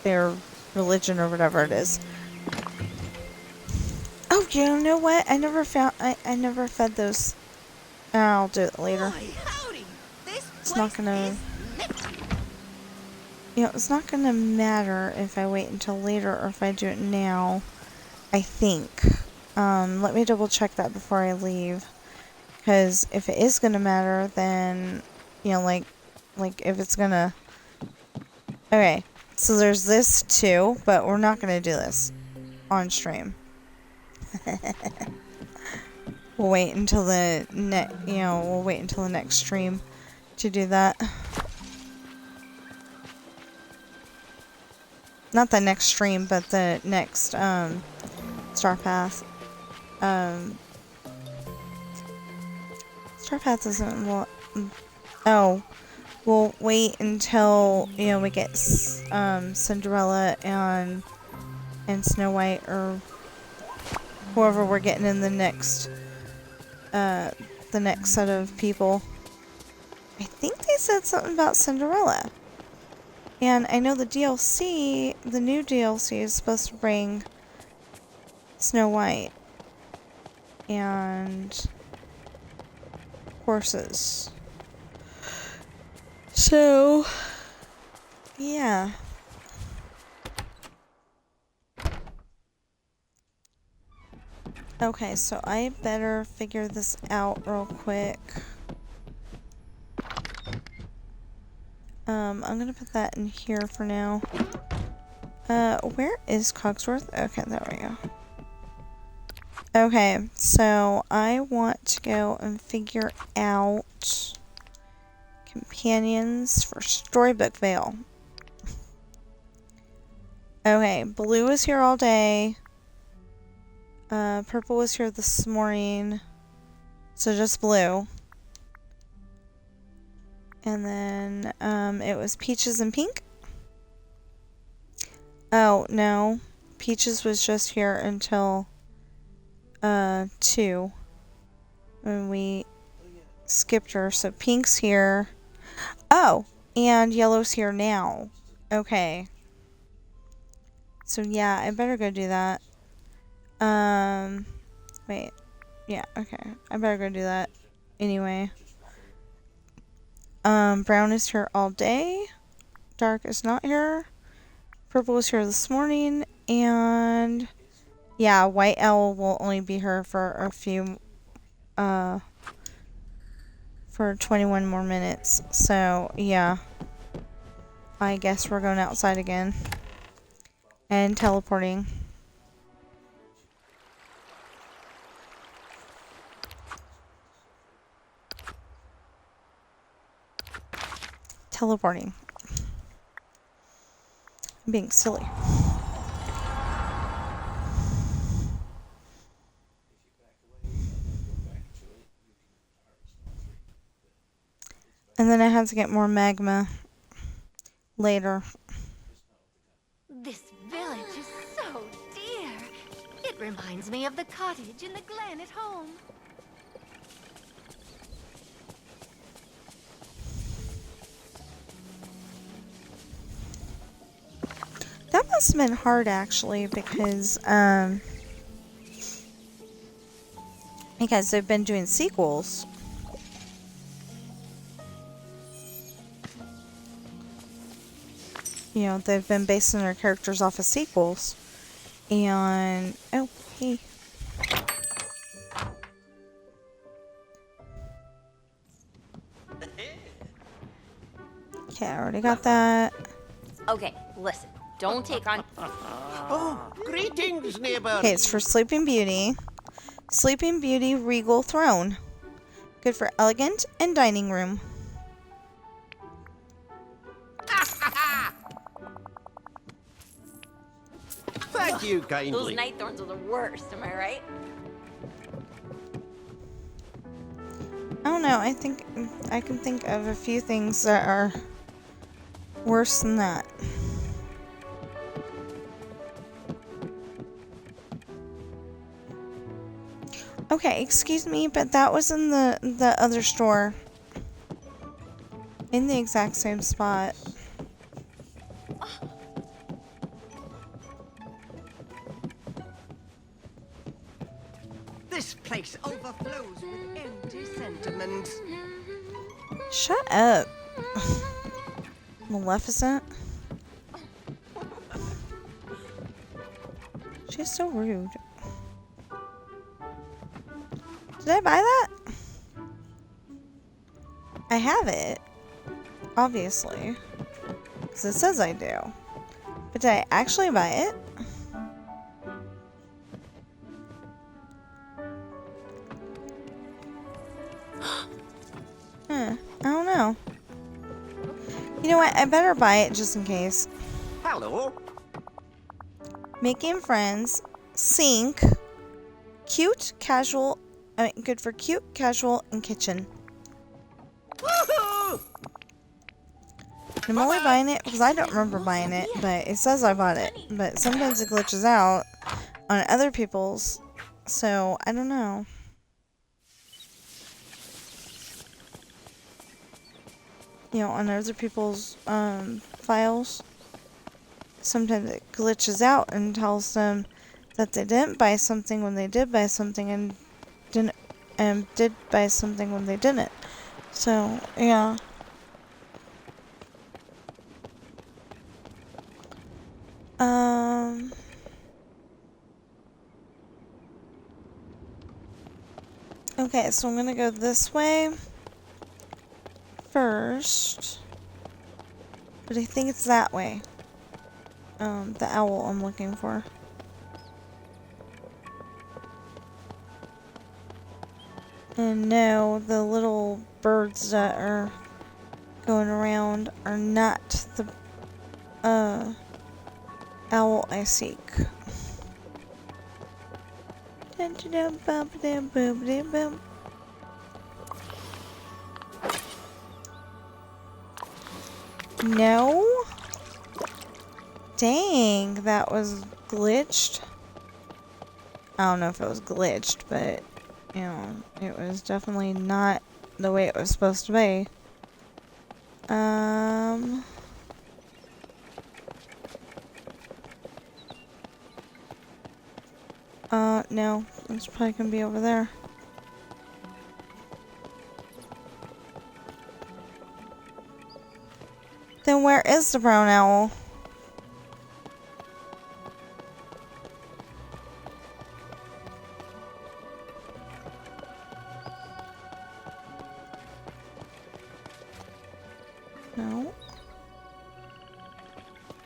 their religion or whatever it is. Oh, you know what? I never fed those. I'll do it later. It's not gonna, you know, it's not gonna matter if I wait until later or if I do it now, I think. Let me double check that before I leave, because if it is gonna matter, then, you know, like if it's gonna, okay, so there's this too, but we're not gonna do this on stream. We'll wait until the next stream to do that. Not the next stream, but the next Star Path. Star Path isn't oh, we'll wait until, you know, we get Cinderella and Snow White, or whoever we're getting in the next set of people. I think they said something about Cinderella. And I know the DLC, the new DLC, is supposed to bring Snow White and horses. So, yeah. Okay, so I better figure this out real quick. I'm gonna put that in here for now. Where is Cogsworth? Okay, there we go. Okay, so I want to go and figure out companions for Storybook Vale. Okay, blue was here all day. Purple was here this morning. So just blue. And then, it was peaches and pink. Oh, no. Peaches was just here until, 2. When we skipped her. So pink's here. Oh, and yellow's here now. Okay. So yeah, I better go do that. Wait. Yeah, okay. I better go do that. Anyway. Brown is here all day. Dark is not here. Purple was here this morning. And yeah, White Owl will only be here for a few, for 21 more minutes. So, yeah. I guess we're going outside again. And teleporting. Teleporting. I'm being silly. And then I have to get more magma later. This village is so dear. It reminds me of the cottage in the glen at home. That must have been hard actually because they've been doing sequels. You know, they've been basing their characters off of sequels. And oh, hey. Okay, I already got that. Okay, listen. Don't take on... Oh, greetings, neighbor. Okay, it's for Sleeping Beauty. Sleeping Beauty Regal Throne. Good for elegant and dining room. Thank you kindly. Those night thorns are the worst, am I right? I don't know, I think I can think of a few things that are worse than that. Okay, excuse me, but that was in the other store. In the exact same spot. This place overflows with empty sentiments. Shut up. Maleficent. She's so rude. Did I buy that? I have it. Obviously. Because it says I do. But did I actually buy it? I don't know. You know what? I better buy it just in case. Hello. Making friends. Sink. Cute, casual. Good for cute, casual, and kitchen. Woohoo! I'm only buying it because I don't remember buying it, but it says I bought it. But sometimes it glitches out on other people's, so I don't know. You know, on other people's files. Sometimes it glitches out and tells them that they didn't buy something when they did buy something and did buy something when they didn't. So, yeah. Okay, so I'm gonna go this way first. But I think it's that way. The owl I'm looking for. And no, the little birds that are going around are not the owl I seek. No? Dang, that was glitched. I don't know if it was glitched, but, you know, it was definitely not the way it was supposed to be. No, it's probably gonna be over there. Then where is the brown owl? No.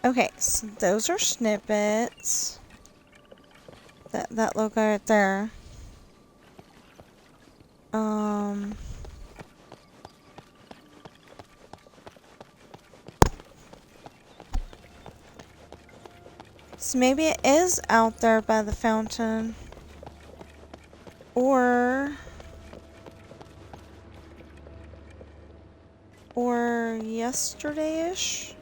Okay, so those are snippets. That little guy right there. So maybe it is out there by the fountain. Or yesterday-ish?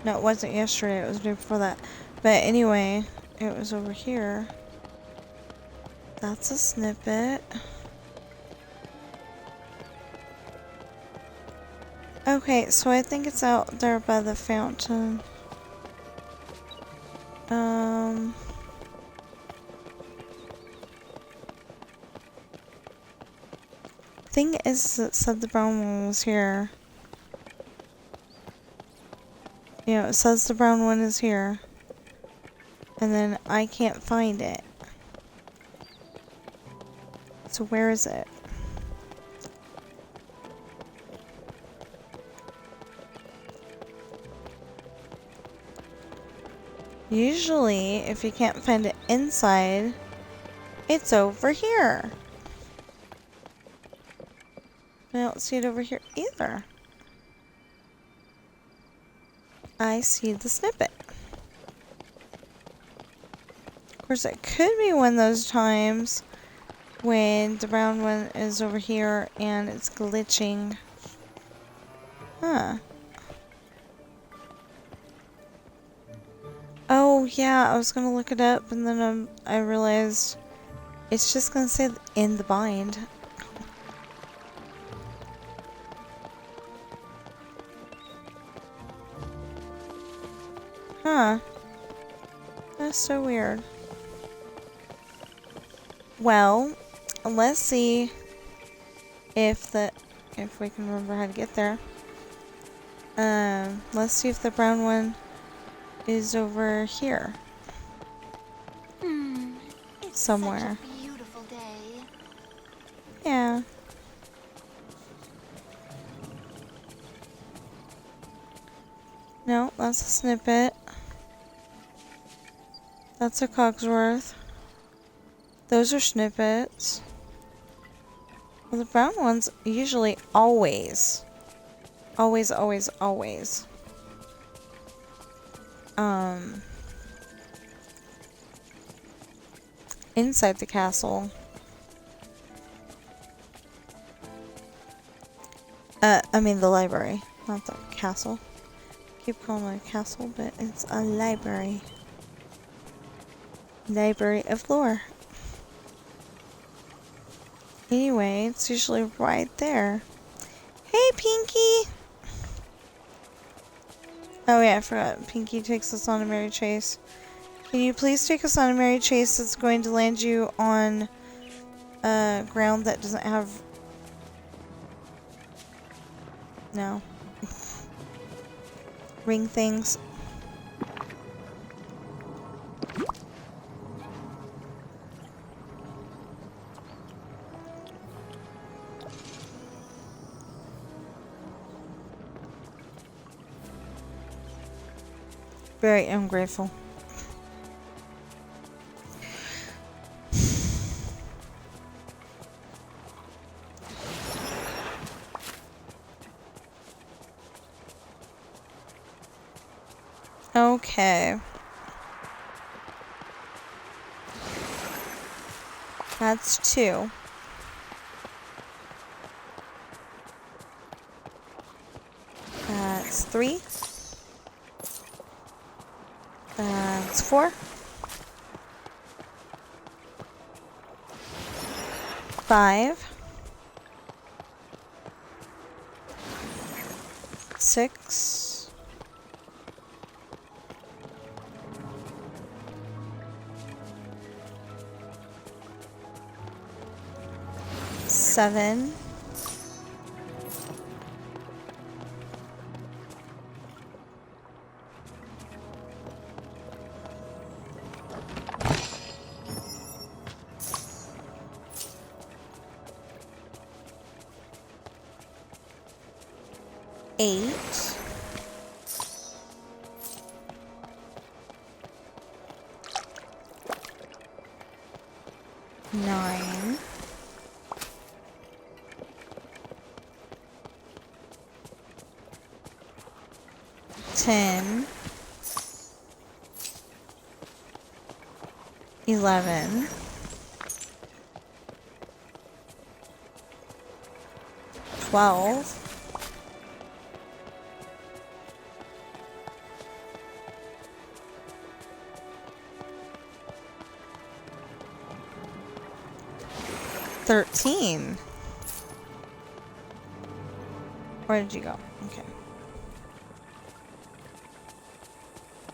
No, it wasn't yesterday, it was the day before that. But anyway, it was over here. That's a snippet. Okay, so I think it's out there by the fountain. Thing is, it said the brown one was here. Yeah, it says the brown one is here. And then I can't find it. So where is it? Usually, if you can't find it inside, it's over here. I don't see it over here either. I see the snippet. Of course, it could be one of those times when the brown one is over here and it's glitching. Huh. Oh, yeah, I was gonna look it up and then I realized it's just gonna say in the bind. Huh. That's so weird. Well, let's see if we can remember how to get there. Let's see if the brown one is over here. It's somewhere. such a beautiful day. Yeah. No, that's a snippet. That's a Cogsworth. Those are snippets. Well, the brown ones usually always inside the castle. I mean the library, not the castle. Keep calling it a castle, but it's a library. Library of lore. Anyway, it's usually right there. Hey, Pinky! Oh yeah, I forgot. Pinky takes us on a merry chase. Can you please take us on a merry chase that's going to land you on ground that doesn't have... No. Ring things. Very ungrateful. Okay. That's 2. That's 3. That's 4. 5. 6. 7. 8. 9. 10. 11. 12. 13. Where did you go? Okay.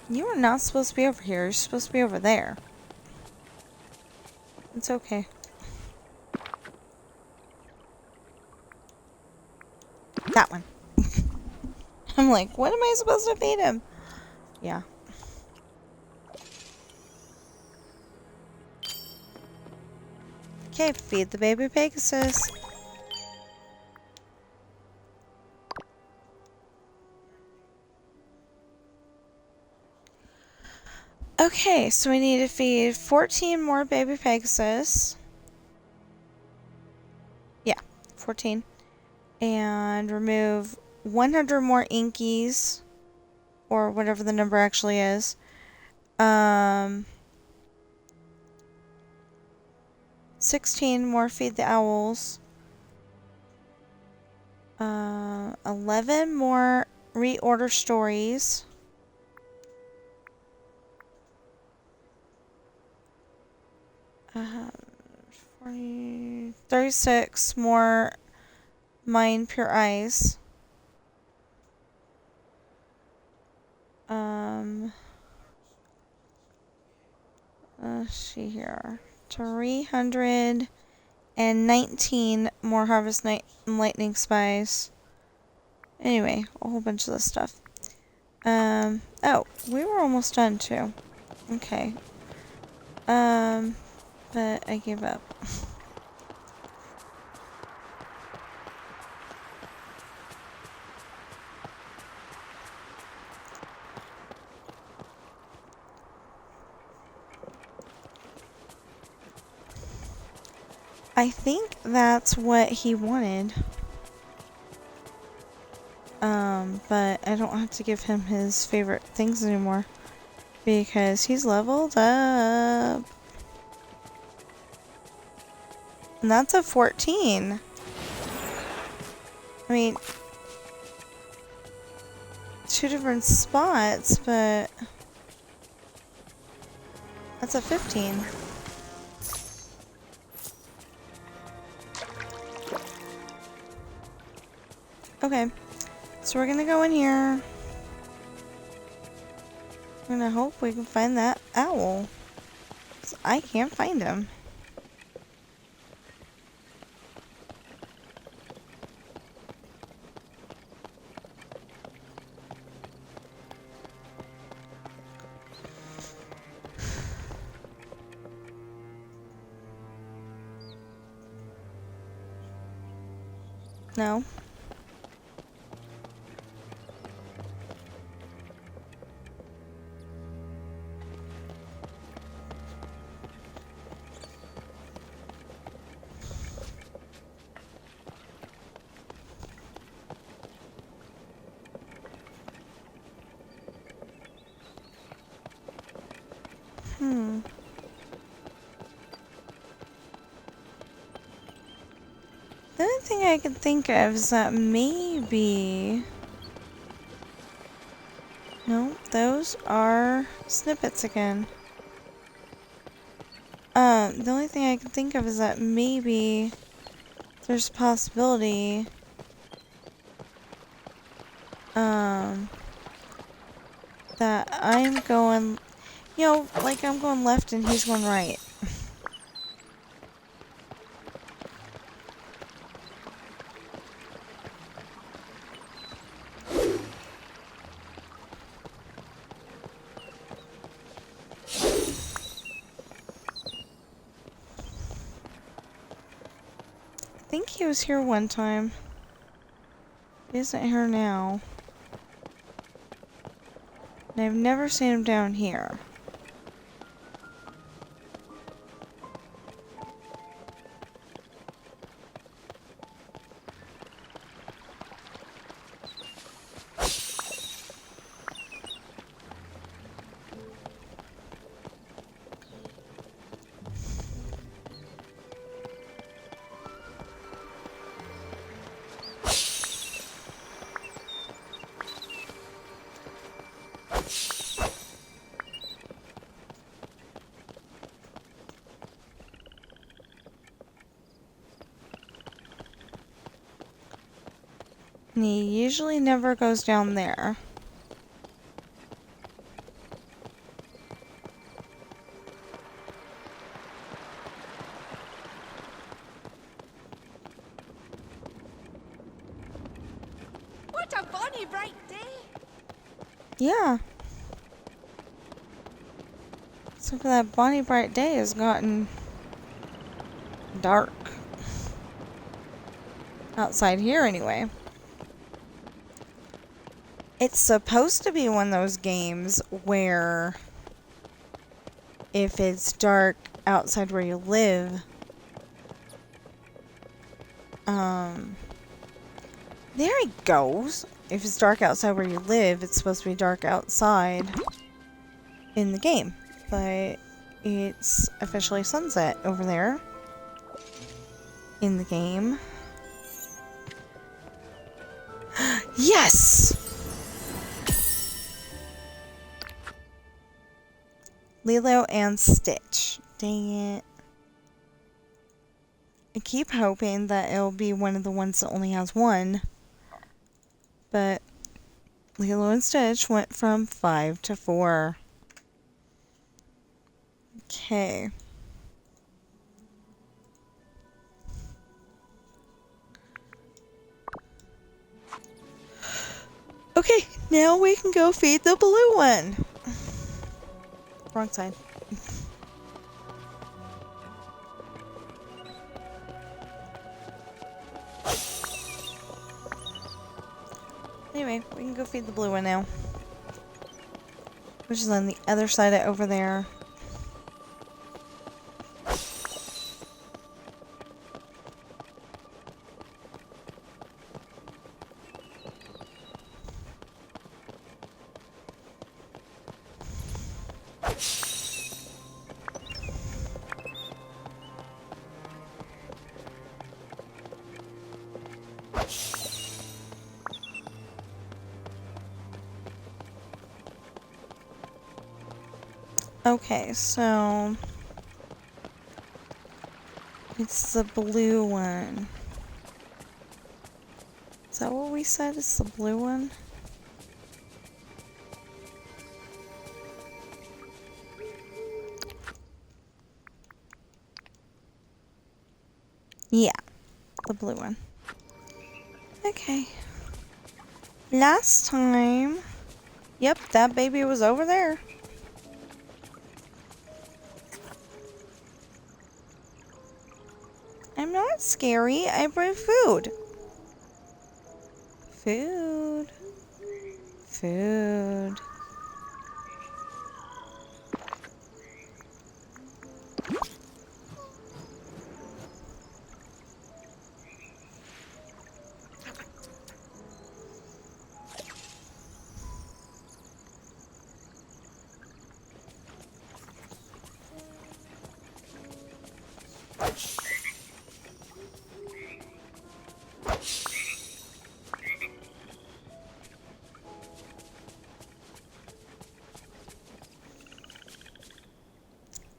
You are not supposed to be over here. You're supposed to be over there. It's okay. That one. I'm like, what am I supposed to feed him? Yeah. Okay, feed the baby Pegasus. Okay, so we need to feed 14 more baby Pegasus. Yeah, 14. And remove 100 more Inkies. Or whatever the number actually is. 16 more feed the owls. 11 more reorder stories. 36 more mine pure eyes. Let's see here. 319 more harvest night lightning spies. Anyway, a whole bunch of this stuff. Oh, we were almost done too. Okay. But I gave up. I think that's what he wanted. But I don't have to give him his favorite things anymore. Because he's leveled up. And that's a 14. I mean, 2 different spots, but that's a 15. Okay, so we're gonna go in here. I'm gonna hope we can find that owl. 'Cause I can't find him. No. The only thing I can think of is that maybe... No, those are snippets again. The only thing I can think of is that maybe there's a possibility that I'm going, you know, like I'm going left and he's going right. I think he was here one time. He isn't here now. And I've never seen him down here. And he usually never goes down there. What a bonny bright day! Yeah. So for that bonny bright day has gotten dark. Outside here anyway. It's supposed to be one of those games where if it's dark outside where you live, there he goes. If it's dark outside where you live, it's supposed to be dark outside in the game. But it's officially sunset over there in the game. Yes! Lilo and Stitch. Dang it. I keep hoping that it'll be one of the ones that only has one. But Lilo and Stitch went from 5 to 4. Okay. Okay, now we can go feed the blue one. Wrong side. Anyway, we can go feed the blue one now. Which is on the other side of over there. Okay, so it's the blue one. Is that what we said? It's the blue one? Yeah, the blue one. Okay. Last time, yep, that baby was over there. I'm not scary. I bring food. Food. Food.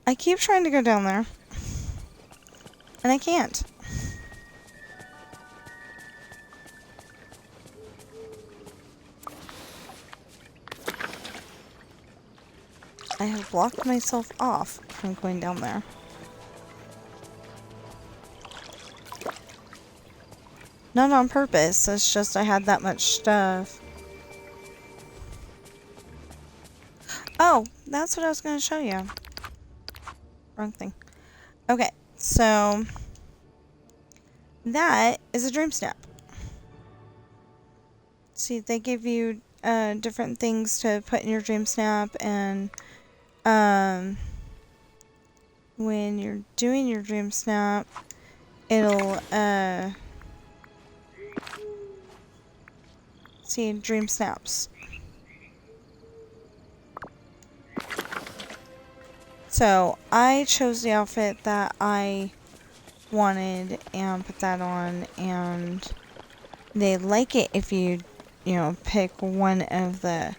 I keep trying to go down there. And I can't. I have blocked myself off from going down there. Not on purpose, it's just I had that much stuff. Oh, that's what I was going to show you. Wrong thing. Okay, so that is a dream snap. See, they give you different things to put in your dream snap, and when you're doing your dream snap, it'll see dream snaps. So I chose the outfit that I wanted and put that on, and they like it if you pick one of the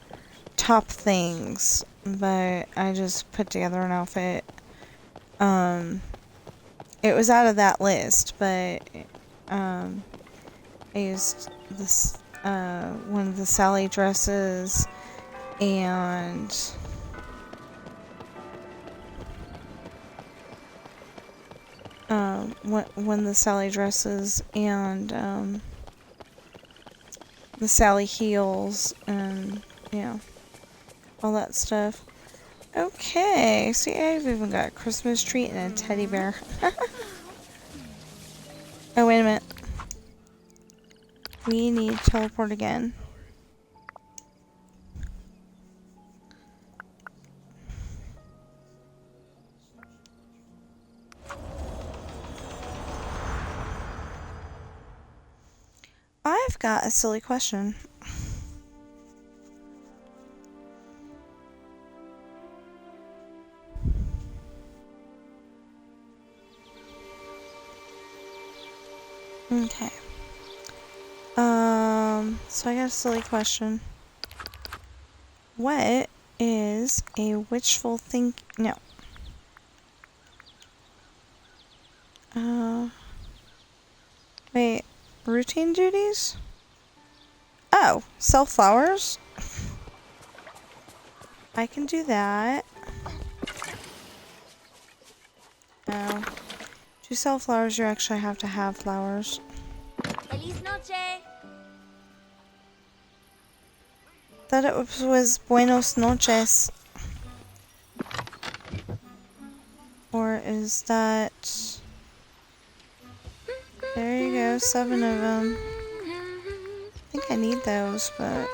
top things, but I just put together an outfit. It was out of that list, but I used this one of the Sally dresses and one of the Sally dresses and the Sally heels and all that stuff. Okay, see, I've even got a Christmas tree and a teddy bear. Oh, wait a minute. We need to teleport again. I've got a silly question. Okay. So I got a silly question. What is a witchful think? No. Wait. Routine duties? Oh, sell flowers? I can do that. No. To sell flowers, you actually have to have flowers. Feliz noche. Thought it was buenos noches. Or is that... There you go, 7 of them. I think I need those, but...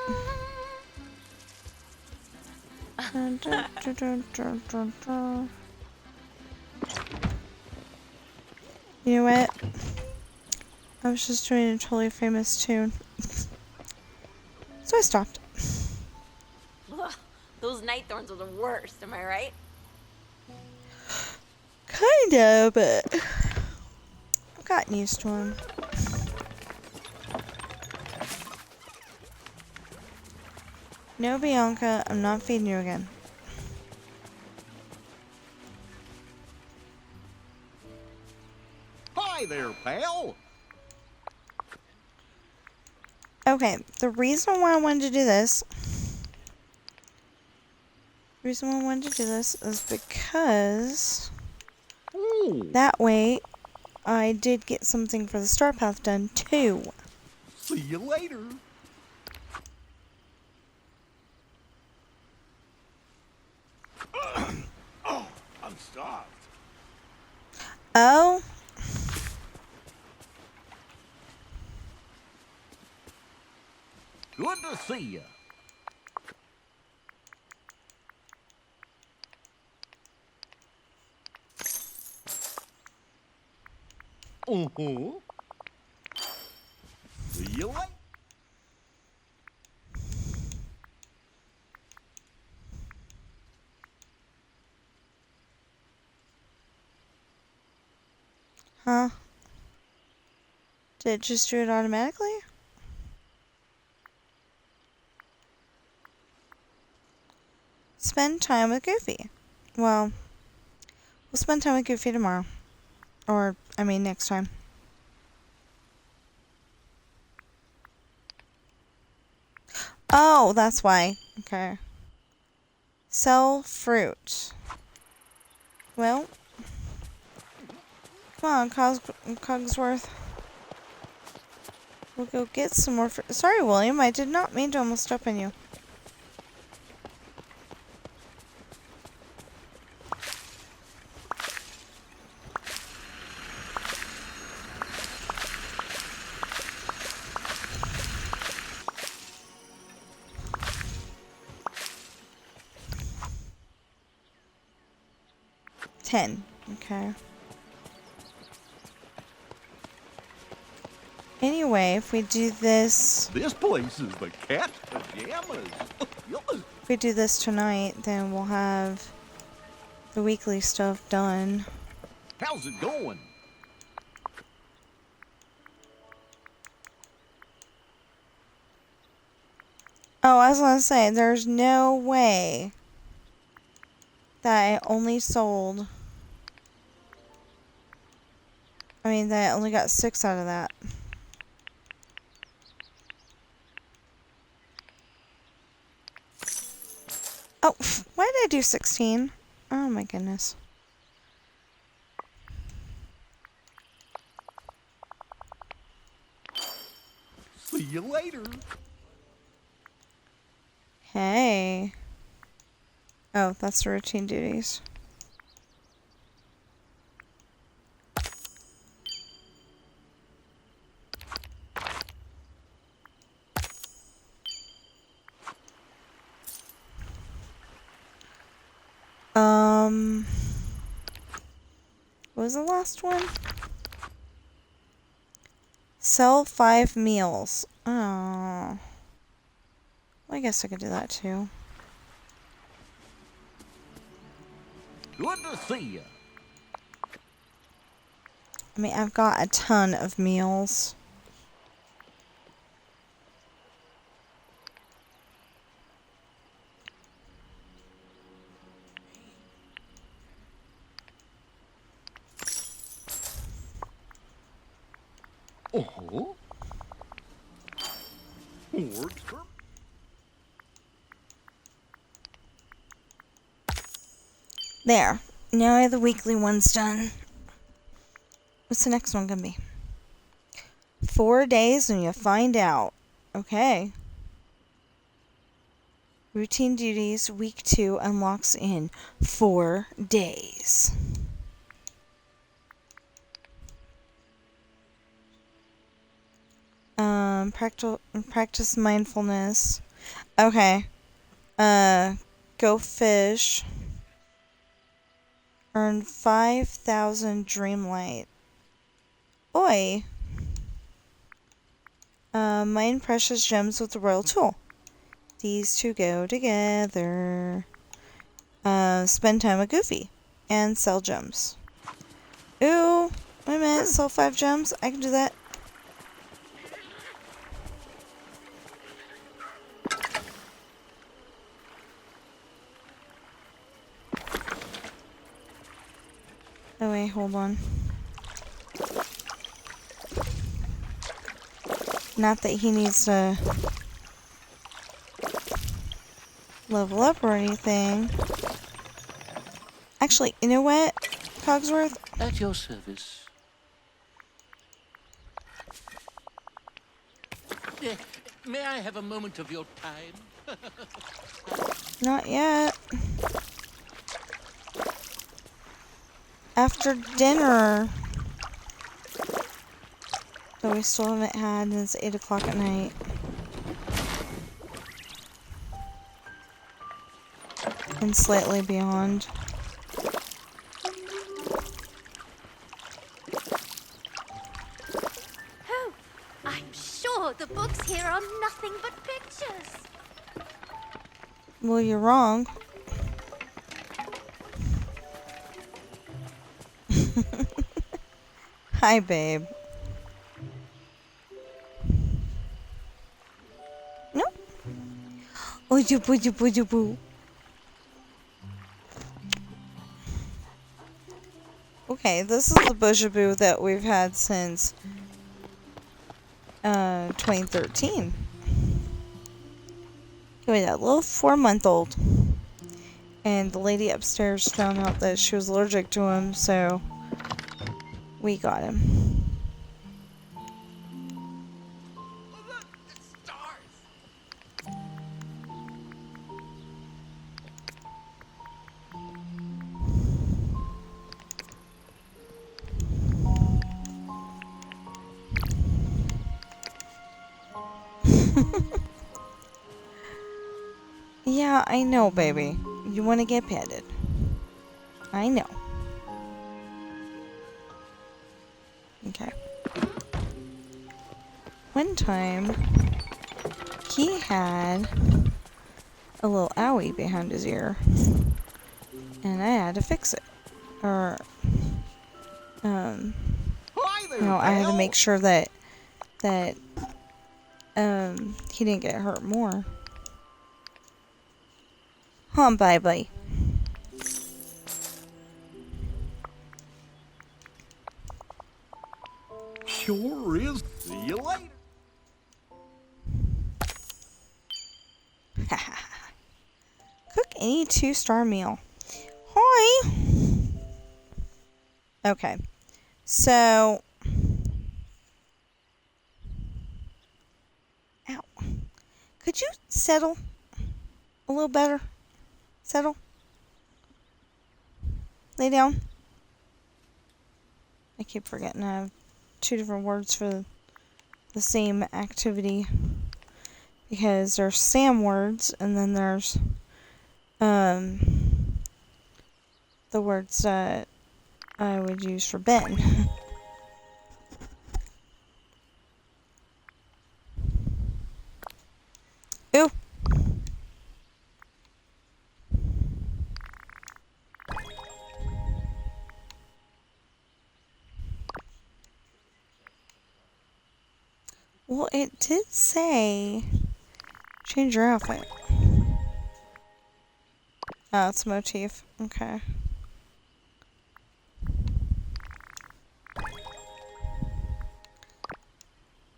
You know what? I was just doing a totally famous tune. So I stopped. Ugh, those night thorns are the worst, am I right? Kinda, but I've gotten used to them. No, Bianca, I'm not feeding you again. Hi there, pal. Okay, the reason why I wanted to do this... is because... Ooh. That way, I did get something for the Star Path done, too. See you later. Oh, I'm starved. Oh? Good to see you. See you later. Huh? Did it just do it automatically? Spend time with Goofy. Well, We'll spend time with Goofy tomorrow. Or, I mean, next time. Oh, that's why. Okay. Sell fruit. Well. Come on, Cogsworth. We'll go get some more fruit. Sorry, William. I did not mean to almost step on you. Okay. Anyway, if we do this... This place is the cat's pajamas. If we do this tonight, then we'll have the weekly stuff done. How's it going? Oh, I was gonna say, there's no way that I only sold... I mean, that I only got 6 out of that. Oh, why did I do 16? Oh my goodness. See you later. Hey. Oh, that's the routine duties. What was the last one? Sell 5 meals. Oh. Well, I guess I could do that too. Good to see you. I mean, I've got a ton of meals. Oh. Works for... There. Now I have the weekly ones done. What's the next one gonna be? 4 days and you find out. Okay. Routine duties, week 2 unlocks in 4 days. Practice mindfulness. Okay. Go fish. Earn 5,000 Dreamlight. Oi. Mine precious gems with the royal tool. These two go together. Spend time with Goofy. And sell gems. Ooh. Wait a minute. Sell 5 gems. I can do that. Oh wait, hold on. Not that he needs to level up or anything. Actually, you know what, Cogsworth? At your service. May I have a moment of your time? Not yet. After dinner. But we still haven't had, and it's 8 o'clock at night. And slightly beyond. Oh, I'm sure the books here are nothing but pictures. Well, you're wrong. Hi, babe. No? Oh, you boo, you boo, you boo. Okay, this is the Bujaboo that we've had since 2013. He was a little 4-month-old. And the lady upstairs found out that she was allergic to him, so we got him. Yeah, I know, baby. You want to get petted. I know. Okay. One time, he had a little owie behind his ear, and I had to fix it. Or, Hi there, I had to pal. make sure that he didn't get hurt more. Bye-bye. Sure is. See you later. Cook any 2-star meal. Hi! Okay. So... Ow. Could you settle a little better? Settle. Lay down. I keep forgetting I have 2 different words for the same activity. Because there's Sam words, and then there's the words that I would use for Ben. Ooh. Well, it did say change your outfit. Oh, it's a motif. Okay.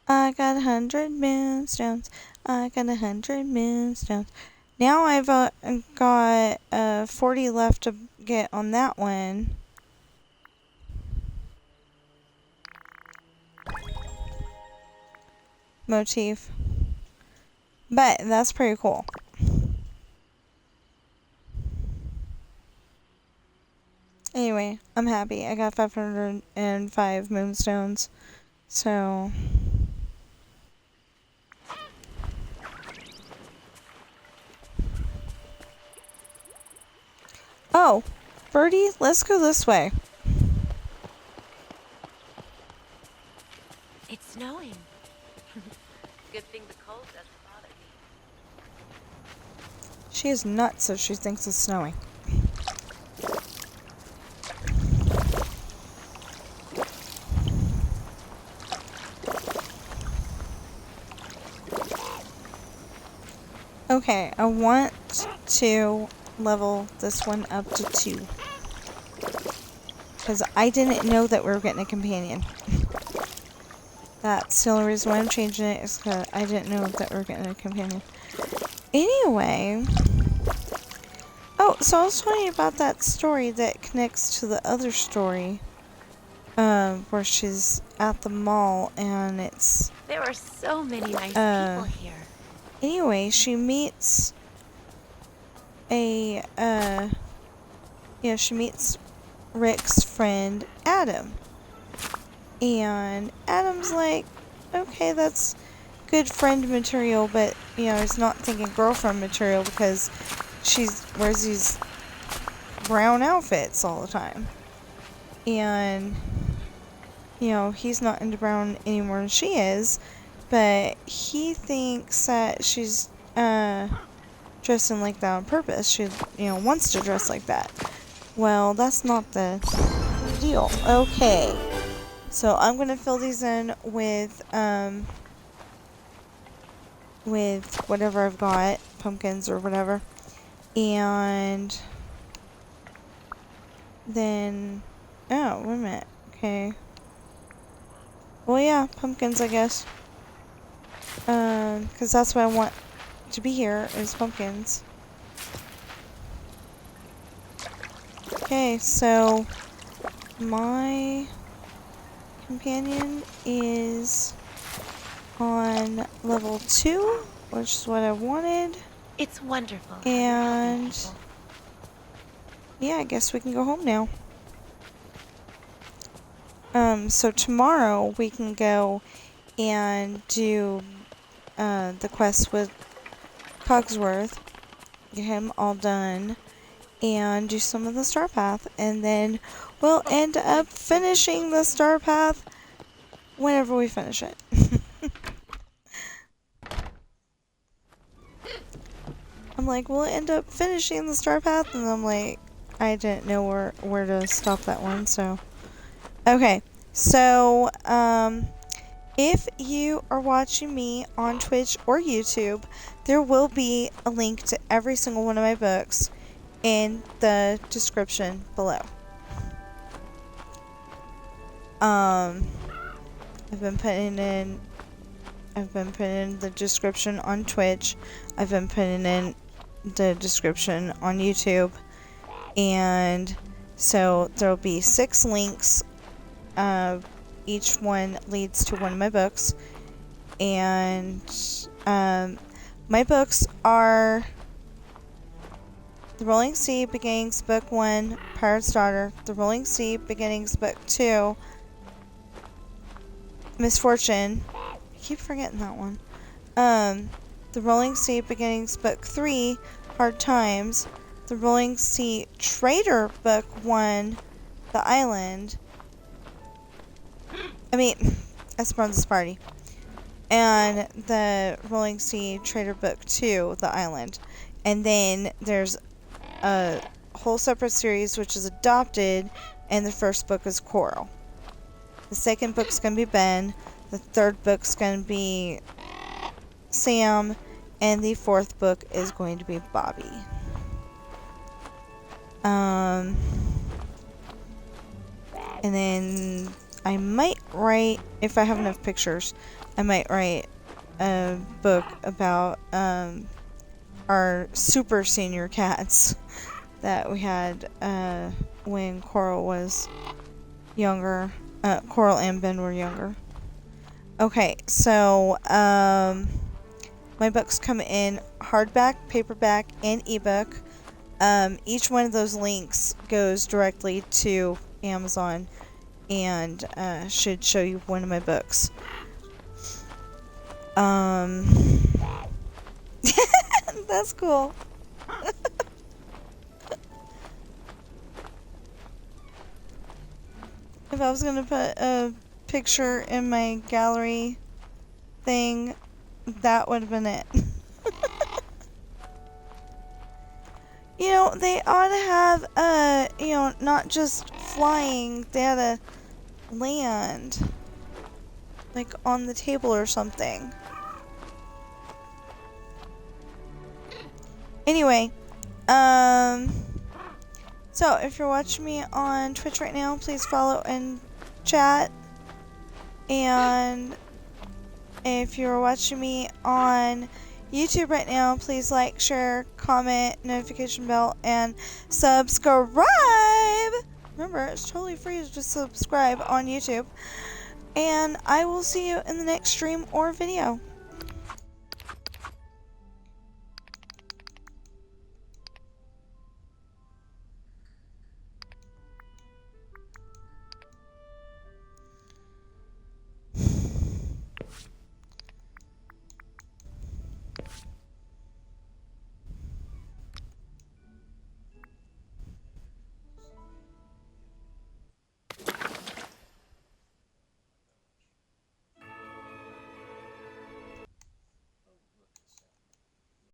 I got 100 moonstones. I got 100 moonstones. Now I've got 40 left to get on that one. Motif. But that's pretty cool. Anyway, I'm happy. I got 505 moonstones. So... Oh, Birdie, let's go this way. It's snowing. Good thing the cold doesn't bother me. She is nuts, so she thinks it's snowing. Okay, I want to level this one up to 2. Because I didn't know that we were getting a companion. That's the only reason why I'm changing it, is because I didn't know that we were getting a companion. Anyway. Oh, so I was telling you about that story that connects to the other story. Where she's at the mall and it's... There are so many nice people here. Anyway, she meets she meets Rick's friend, Adam. And Adam's like, okay, that's good friend material, but, he's not thinking girlfriend material because she wears these brown outfits all the time. And, he's not into brown any more than she is, but he thinks that she's, dressing like that on purpose. She, wants to dress like that. Well, that's not the deal. Okay. So I'm going to fill these in with whatever I've got, pumpkins or whatever. And then Oh, wait a minute. Okay. Well, yeah, pumpkins, I guess. 'Cause that's what I want to be here, is pumpkins. Okay, so my companion is on level 2, which is what I wanted. It's wonderful. And yeah, I guess we can go home now. So tomorrow we can go and do the quest with Cogsworth, get him all done, and do some of the star path, and then we'll end up finishing the star path whenever we finish it. I'm like, we'll end up finishing the star path, and I'm like, I didn't know where to stop that one, so. Okay, so, if you are watching me on Twitch or YouTube, there will be a link to every single one of my books in the description below. I've been putting in the description on Twitch. I've been putting in the description on YouTube, and so there'll be 6 links. Each one leads to one of my books, and my books are The Rolling Sea Beginnings Book 1, Pirate's Daughter, The Rolling Sea Beginnings Book 2, Misfortune. I keep forgetting that one. The Rolling Sea Beginnings Book 3, Hard Times, The Rolling Sea Traitor Book 1, The Island. Esperanza's Party. And the Rolling Sea Traitor Book 2, The Island. And then there's a whole separate series which is adopted, and the first book is Coral. The second book's going to be Ben. The third book's going to be Sam. And the fourth book is going to be Bobby. And then I might write, if I have enough pictures, I might write a book about our super senior cats that we had when Coral was younger. Coral and Ben were younger. Okay, so my books come in hardback, paperback, and ebook. Each one of those links goes directly to Amazon and should show you one of my books. That's cool. If I was gonna put a picture in my gallery thing, that would have been it. You know, they ought to have, not just flying, they ought to land, like, on the table or something. Anyway, so if you're watching me on Twitch right now, please follow and chat. And if you're watching me on YouTube right now, please like, share, comment, notification bell, and subscribe. Remember, it's totally free to just subscribe on YouTube. And I will see you in the next stream or video.